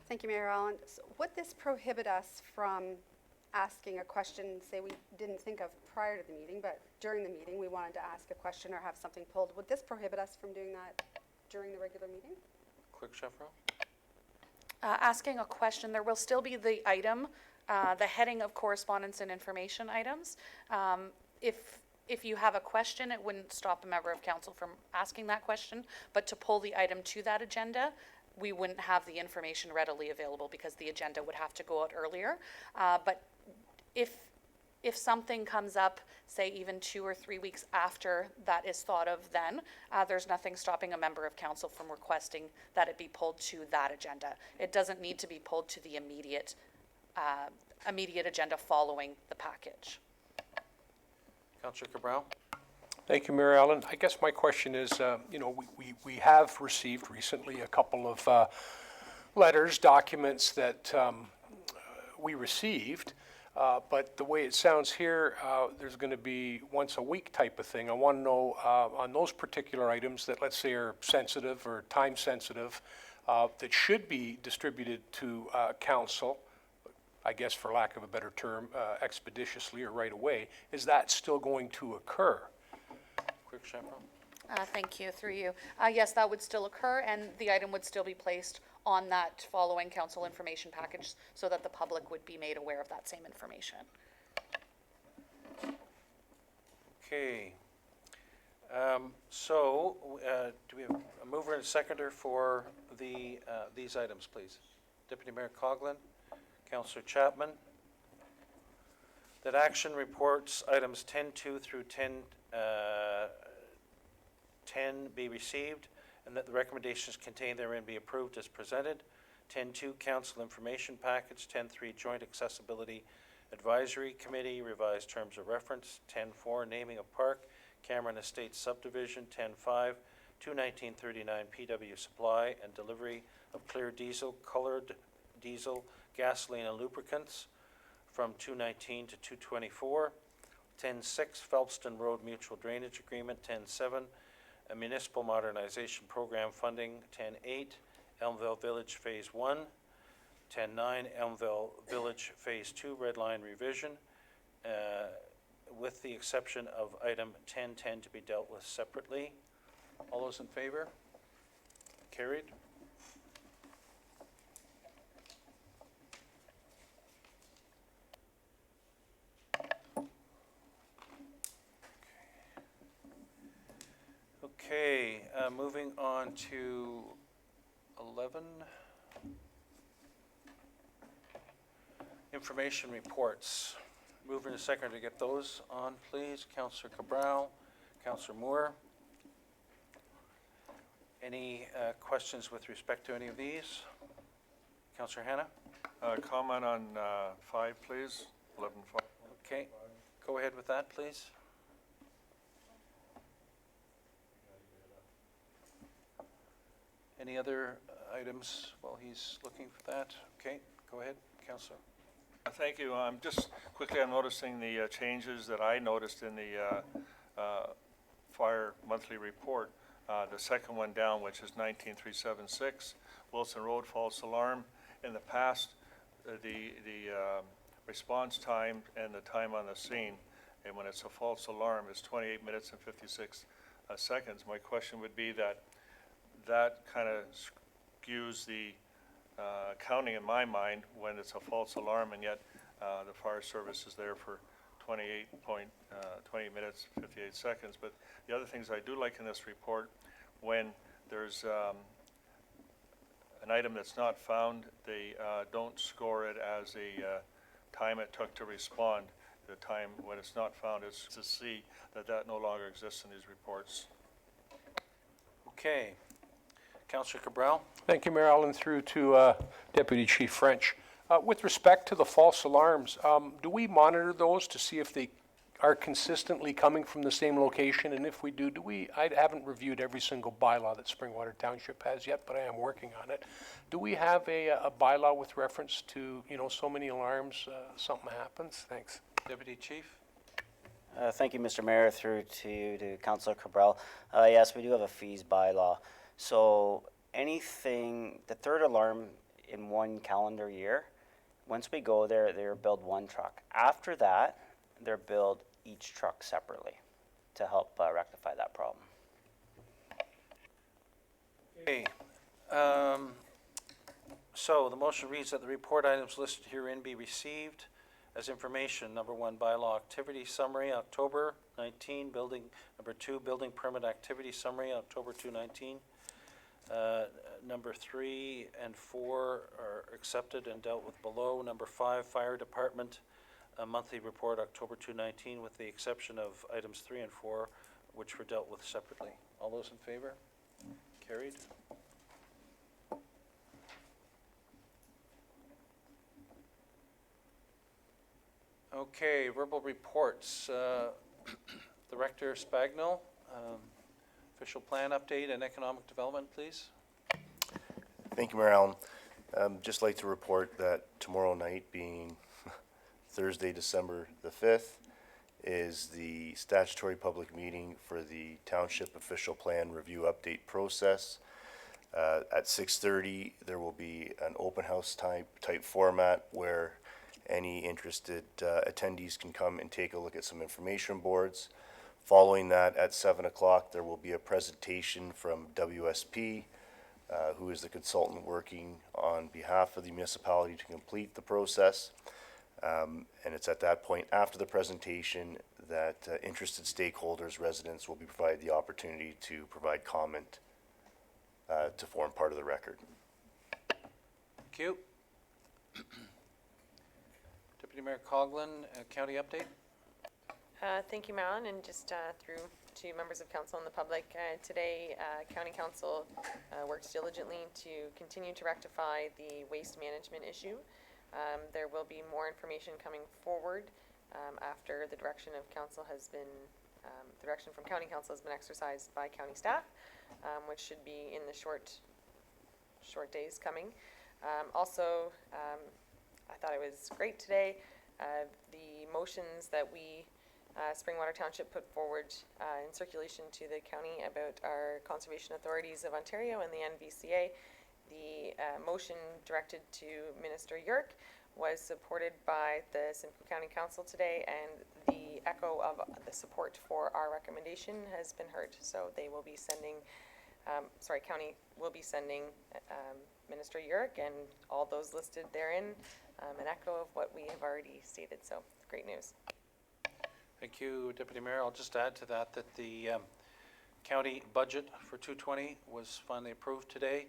Thank you, Mayor Allen. So would this prohibit us from asking a question, say we didn't think of prior to the meeting, but during the meeting we wanted to ask a question or have something pulled? Would this prohibit us from doing that during the regular meeting? Clerk Chaparral? Asking a question, there will still be the item, the heading of correspondence and information items. If you have a question, it wouldn't stop a member of council from asking that question, but to pull the item to that agenda, we wouldn't have the information readily available because the agenda would have to go out earlier. But if something comes up, say even 2 or 3 weeks after that is thought of, then there's nothing stopping a member of council from requesting that it be pulled to that agenda. It doesn't need to be pulled to the immediate agenda following the package. Councillor Cabral? Thank you, Mary Ellen. I guess my question is, you know, we have received recently a couple of letters, documents that we received, but the way it sounds here, there's going to be once a week type of thing. I want to know on those particular items that, let's say, are sensitive or time sensitive, that should be distributed to council, I guess for lack of a better term, expeditiously or right away. Is that still going to occur? Quick, Chaperone? Thank you, through you. Yes, that would still occur, and the item would still be placed on that following council information package so that the public would be made aware of that same information. Okay. Do we have a mover and a seconder for these items, please? Deputy Mayor Coughlin, Councillor Chapman. That action reports items 10.2 through 10 be received, and that the recommendations contained therein be approved as presented. 10.2 Council Information Package. 10.3 Joint Accessibility Advisory Committee, revised terms of reference. 10.4 Naming of Park, Cameron Estates Subdivision. 10.5 2/1939 PW Supply and Delivery of Clear Diesel, Colored Diesel, Gasoline and Lubricants from 2/19 to 2/24. 10.6 Phelpston Road Mutual Drainage Agreement. 10.7 a Municipal Modernization Program Funding. 10.8 Elmville Village Phase 1. 10.9 Elmville Village Phase 2 Red Line Revision, with the exception of item 10.10 to be dealt with separately. All those in favor? Carried. Okay, moving on to 11. Information reports. Mover and seconder to get those on, please. Councillor Cabral, Councillor Moore. Any questions with respect to any of these? Councillor Hanna? Comment on 5, please. 11.5. Okay, go ahead with that, please. Any other items while he's looking for that? Okay, go ahead, Councillor. Thank you. Just quickly, I'm noticing the changes that I noticed in the fire monthly report. The second one down, which is 19376, Wilson Road false alarm. In the past, the response time and the time on the scene, and when it's a false alarm, is 28 minutes and 56 seconds. My question would be that kind of skews the counting in my mind when it's a false alarm, and yet the fire service is there for 20 minutes, 58 seconds. But the other things I do like in this report, when there's an item that's not found, they don't score it as a time it took to respond. The time when it's not found is to see that no longer exists in these reports. Okay. Councillor Cabral? Thank you, Mayor Allen, through to Deputy Chief French. With respect to the false alarms, do we monitor those to see if they are consistently coming from the same location? And if we do, I haven't reviewed every single bylaw that Springwater Township has yet, but I am working on it. Do we have a bylaw with reference to, so many alarms, something happens? Thanks. Deputy Chief? Thank you, Mr. Mayor, through to you, to Councillor Cabral. Yes, we do have a fees bylaw. So anything, the third alarm in one calendar year, once we go there, they're billed one truck. After that, they're billed each truck separately to help rectify that problem. Okay. So the motion reads that the report items listed herein be received as information. Number 1, bylaw activity summary, October 19, building. Number 2, building permit activity summary, October 2019. Number 3 and 4 are accepted and dealt with below. Number 5, fire department monthly report, October 2019, with the exception of items 3 and 4, which were dealt with separately. All those in favor? Carried. Okay, verbal reports. Director Spagnell, official plan update and economic development, please. Thank you, Mayor Allen. Just like to report that tomorrow night, being Thursday, December the 5th, is the statutory public meeting for the Township Official Plan Review Update process. At 6:30, there will be an open house type format where any interested attendees can come and take a look at some information boards. Following that, at 7 o'clock, there will be a presentation from WSP, who is the consultant working on behalf of the municipality to complete the process. And it's at that point, after the presentation, that interested stakeholders, residents, will be provided the opportunity to provide comment to form part of the record. Thank you. Deputy Mayor Coughlin, county update. Thank you, Marilyn, and just through to members of council and the public. Today, County Council works diligently to continue to rectify the waste management issue. There will be more information coming forward after the direction of council has been, the direction from County Council has been exercised by county staff, which should be in the short days coming. Also, I thought it was great today. The motions that we, Springwater Township, put forward in circulation to the county about our conservation authorities of Ontario and the NVCA. The motion directed to Minister Yerk was supported by the Simcoe County Council today, and the echo of the support for our recommendation has been heard. So they will be sending, county will be sending Minister Yerk and all those listed therein an echo of what we have already stated. So great news. Thank you, Deputy Mayor. I'll just add to that that the county budget for 2020 was finally approved today.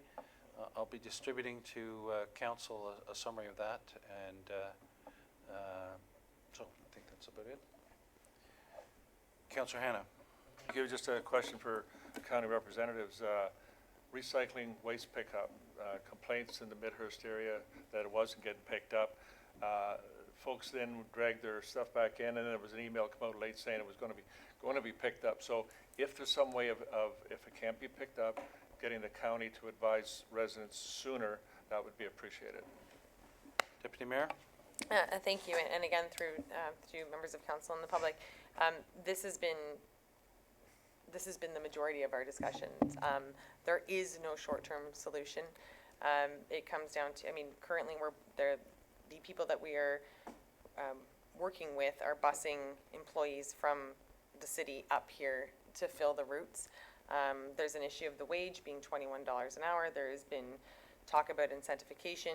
I'll be distributing to council a summary of that, and so I think that's about it. Councillor Hanna. Thank you. Just a question for county representatives. Recycling waste pickup, complaints in the Midhurst area that it wasn't getting picked up. Folks then would drag their stuff back in, and then there was an email come out late saying it was going to be picked up. So if there's some way of if it can't be picked up, getting the county to advise residents sooner, that would be appreciated. Deputy Mayor. Thank you, and again through members of council and the public, this has been the majority of our discussions. There is no short-term solution. It comes down to, currently the people that we are working with are busing employees from the city up here to fill the routes. There's an issue of the wage being $21 an hour. There has been talk about incentivization.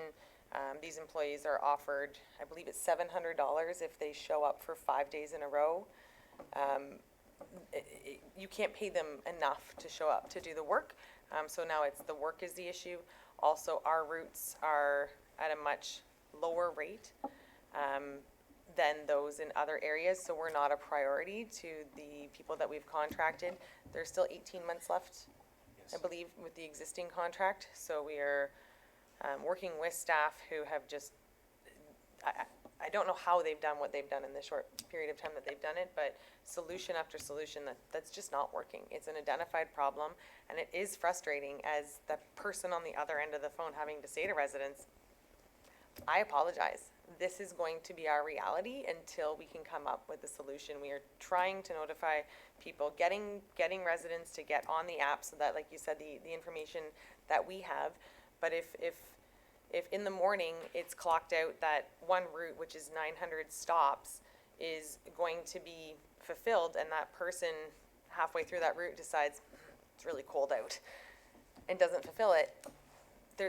These employees are offered, I believe it's $700 if they show up for 5 days in a row. You can't pay them enough to show up to do the work. So now it's the work is the issue. Also, our routes are at a much lower rate than those in other areas, so we're not a priority to the people that we've contracted. There's still 18 months left, yes, I believe, with the existing contract. So we are working with staff who have just, I don't know how they've done what they've done in the short period of time that they've done it, but solution after solution that's just not working. It's an identified problem, and it is frustrating as the person on the other end of the phone having to say to residents, I apologize. This is going to be our reality until we can come up with a solution. We are trying to notify people, getting residents to get on the app so that, like you said, the information that we have. But if in the morning it's clocked out that one route, which is 900 stops, is going to be fulfilled, and that person halfway through that route decides it's really cold out and doesn't fulfill it,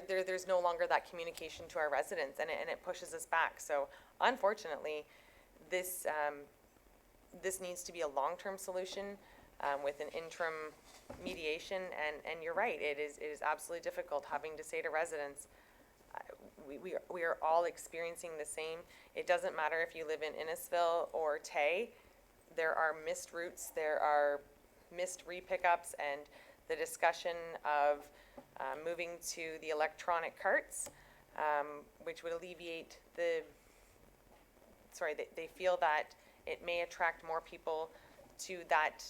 there's no longer that communication to our residents, and it pushes us back. So unfortunately, this needs to be a long-term solution with an interim mediation, and you're right, it is absolutely difficult having to say to residents, we are all experiencing the same. It doesn't matter if you live in Innisfil or Tay, there are missed routes, there are missed re-pickups, and the discussion of moving to the electronic carts, which would alleviate they feel that it may attract more people to that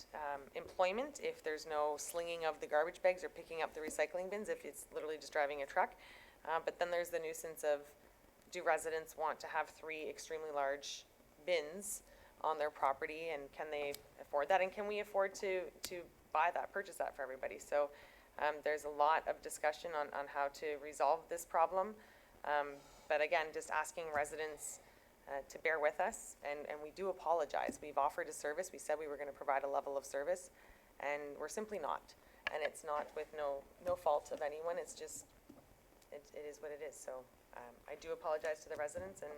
employment if there's no slinging of the garbage bags or picking up the recycling bins, if it's literally just driving a truck. But then there's the nuisance of, do residents want to have 3 extremely large bins on their property, and can they afford that? And can we afford to buy that, purchase that for everybody? So there's a lot of discussion on how to resolve this problem. But again, just asking residents to bear with us, and we do apologize. We've offered a service. We said we were going to provide a level of service, and we're simply not. And it's not with no fault of anyone. It's just, it is what it is. So I do apologize to the residents, and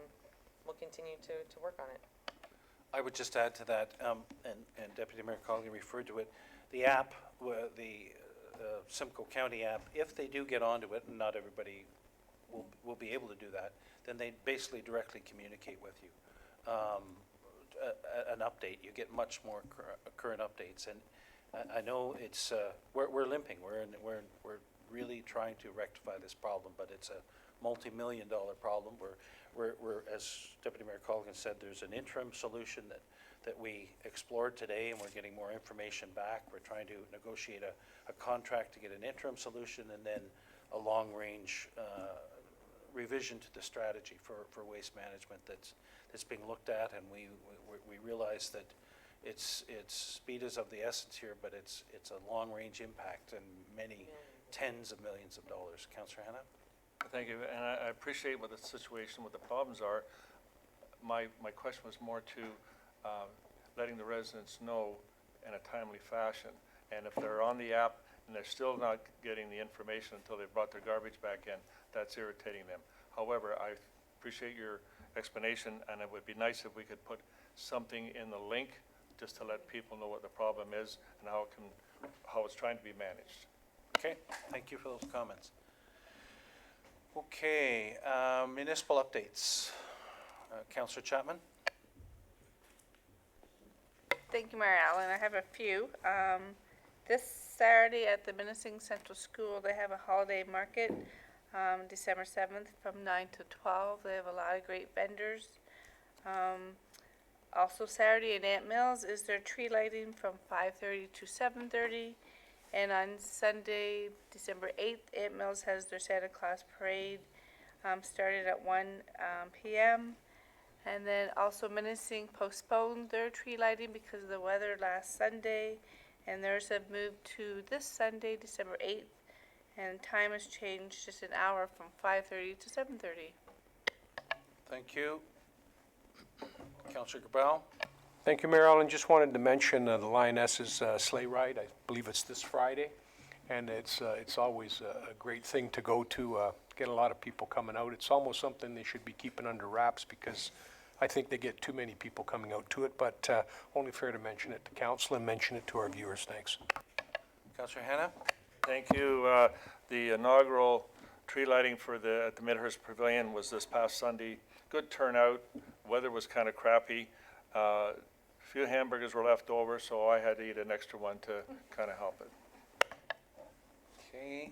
we'll continue to work on it. I would just add to that, and Deputy Mayor Cogley referred to it, the app, the Simcoe County app, if they do get onto it, and not everybody will be able to do that, then they basically directly communicate with you. An update, you get much more current updates, and I know it's we're limping. We're really trying to rectify this problem, but it's a multi-million-dollar problem. We're as Deputy Mayor Colgan said, there's an interim solution that we explored today, and we're getting more information back. We're trying to negotiate a contract to get an interim solution, and then a long-range revision to the strategy for waste management that's being looked at, and we realize that it's speed is of the essence here, but it's a long-range impact and many tens of millions of dollars. Councillor Hanna? Thank you, and I appreciate what the situation, what the problems are. My question was more to letting the residents know in a timely fashion, and if they're on the app and they're still not getting the information until they've brought their garbage back in, that's irritating them. However, I appreciate your explanation, and it would be nice if we could put something in the link just to let people know what the problem is and how it's trying to be managed. Okay, thank you for those comments. Okay, municipal updates. Councillor Chapman? Thank you, Mayor Allen. I have a few. This Saturday at the Minisink Central School, they have a holiday market, December 7th from 9 to 12. They have a lot of great vendors. Also Saturday in Ant Mills is their tree lighting from 5:30 to 7:30. And on Sunday, December 8th, Ant Mills has their Santa Claus parade, started at 1 p.m. And then also Minisink postponed their tree lighting because of the weather last Sunday, and theirs have moved to this Sunday, December 8th, and time has changed just an hour from 5:30 to 7:30. Thank you. Councillor Cabral? Thank you, Mayor Allen. Just wanted to mention the Lionesses sleigh ride. I believe it's this Friday, and it's always a great thing to go to, get a lot of people coming out. It's almost something they should be keeping under wraps because I think they get too many people coming out to it, but only fair to mention it to council and mention it to our viewers. Thanks. Councillor Hanna? Thank you. The inaugural tree lighting at the Midhurst Pavilion was this past Sunday. Good turnout. Weather was kind of crappy. A few hamburgers were left over, so I had to eat an extra one to kind of help it. Okay.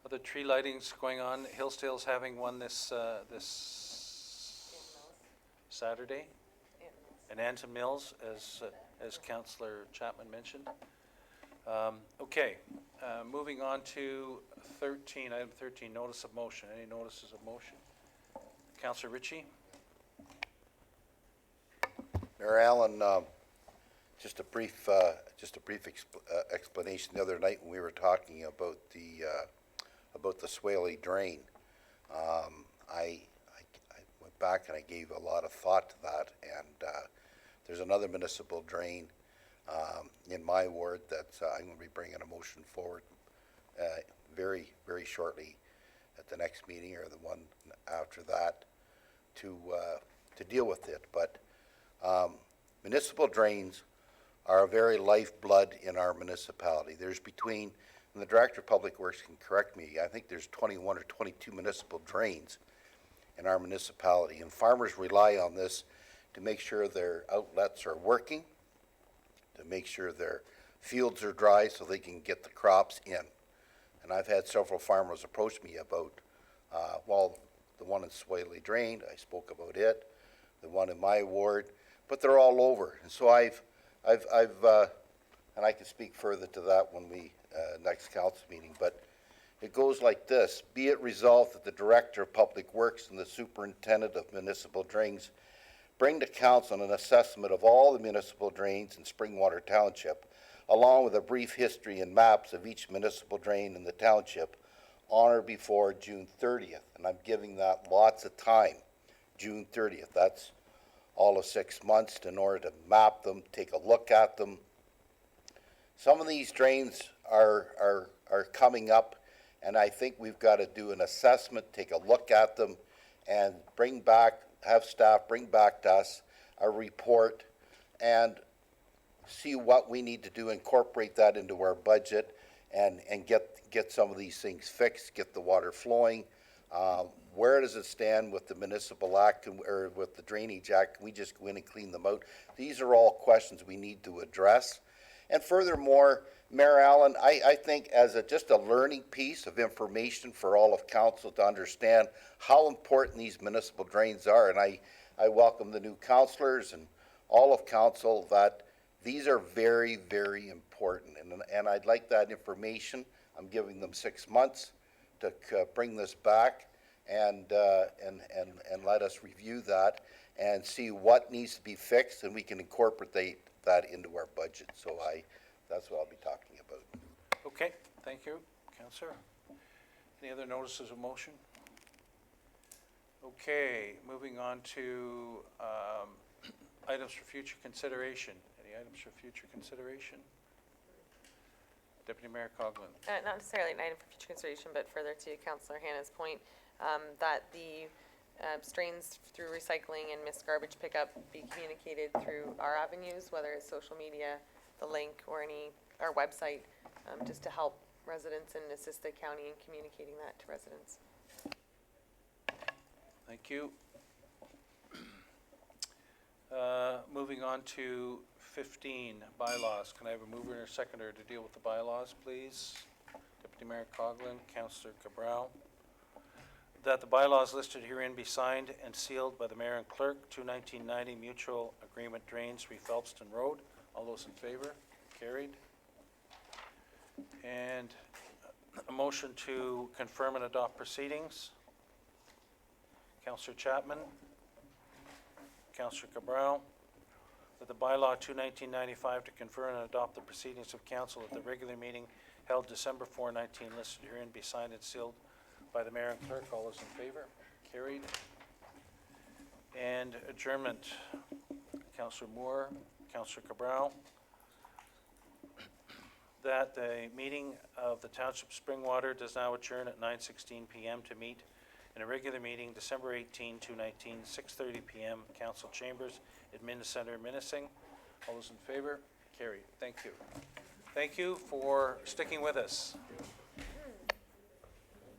Other tree lightings going on. Hillsdale's having one this Saturday. And Anton Mills, as Councillor Chapman mentioned. Okay, moving on to 13, item 13, notice of motion. Any notices of motion? Councillor Ritchie? Mayor Allen, just a brief explanation. The other night when we were talking about the Swaley drain, I went back and I gave a lot of thought to that, and there's another municipal drain in my ward that I'm going to be bringing a motion forward very, very shortly at the next meeting or the one after that to deal with it. But municipal drains are a very lifeblood in our municipality. There's between, and the Director of Public Works can correct me, I think there's 21 or 22 municipal drains in our municipality, and farmers rely on this to make sure their outlets are working, to make sure their fields are dry so they can get the crops in. And I've had several farmers approach me about, the one in Swaley drained, I spoke about it. The one in my ward, but they're all over. And so and I can speak further to that when we, next council meeting, but it goes like this. Be it resolved that the Director of Public Works and the Superintendent of Municipal Drains bring to council an assessment of all the municipal drains in Springwater Township, along with a brief history and maps of each municipal drain in the township on or before June 30th. And I'm giving that lots of time, June 30th. That's all of 6 months in order to map them, take a look at them. Some of these drains are coming up, and I think we've got to do an assessment, take a look at them, and have staff bring back to us a report and see what we need to do, incorporate that into our budget, and get some of these things fixed, get the water flowing. Where does it stand with the municipal act or with the Drainage Act? Can we just go in and clean them out? These are all questions we need to address. And furthermore, Mayor Allen, I think as just a learning piece of information for all of council to understand how important these municipal drains are, and I welcome the new councillors and all of council that these are very, very important. And I'd like that information. I'm giving them 6 months to bring this back and let us review that and see what needs to be fixed, and we can incorporate that into our budget. So that's what I'll be talking about. Okay, thank you, Councillor. Any other notices of motion? Okay, moving on to items for future consideration. Any items for future consideration? Deputy Mayor Coughlin. Not necessarily an item for future consideration, but further to Councillor Hannah's point, that the strains through recycling and missed garbage pickup be communicated through our avenues, whether it's social media, the link, or our website, just to help residents and assist the county in communicating that to residents. Thank you. Moving on to 15, bylaws. Can I have a mover and a seconder to deal with the bylaws, please? Deputy Mayor Coughlin, Councillor Cabral. That the bylaws listed herein be signed and sealed by the mayor and clerk, 1990 Mutual Agreement Drains, 3 Phelpston Road. All those in favor? Carried. And a motion to confirm and adopt proceedings. Councillor Chapman, Councillor Cabral. That the bylaw 1995 to confirm and adopt the proceedings of council at the regular meeting held December 4, 19 listed herein be signed and sealed by the mayor and clerk. All those in favor? Carried. And adjournment. Councillor Moore, Councillor Cabral. That the meeting of the Township Springwater does now adjourn at 9:16 p.m. to meet in a regular meeting December 18, 2019, 6:30 p.m. Council Chambers, Admin Center, Minising. All those in favor? Carried. Thank you. Thank you for sticking with us.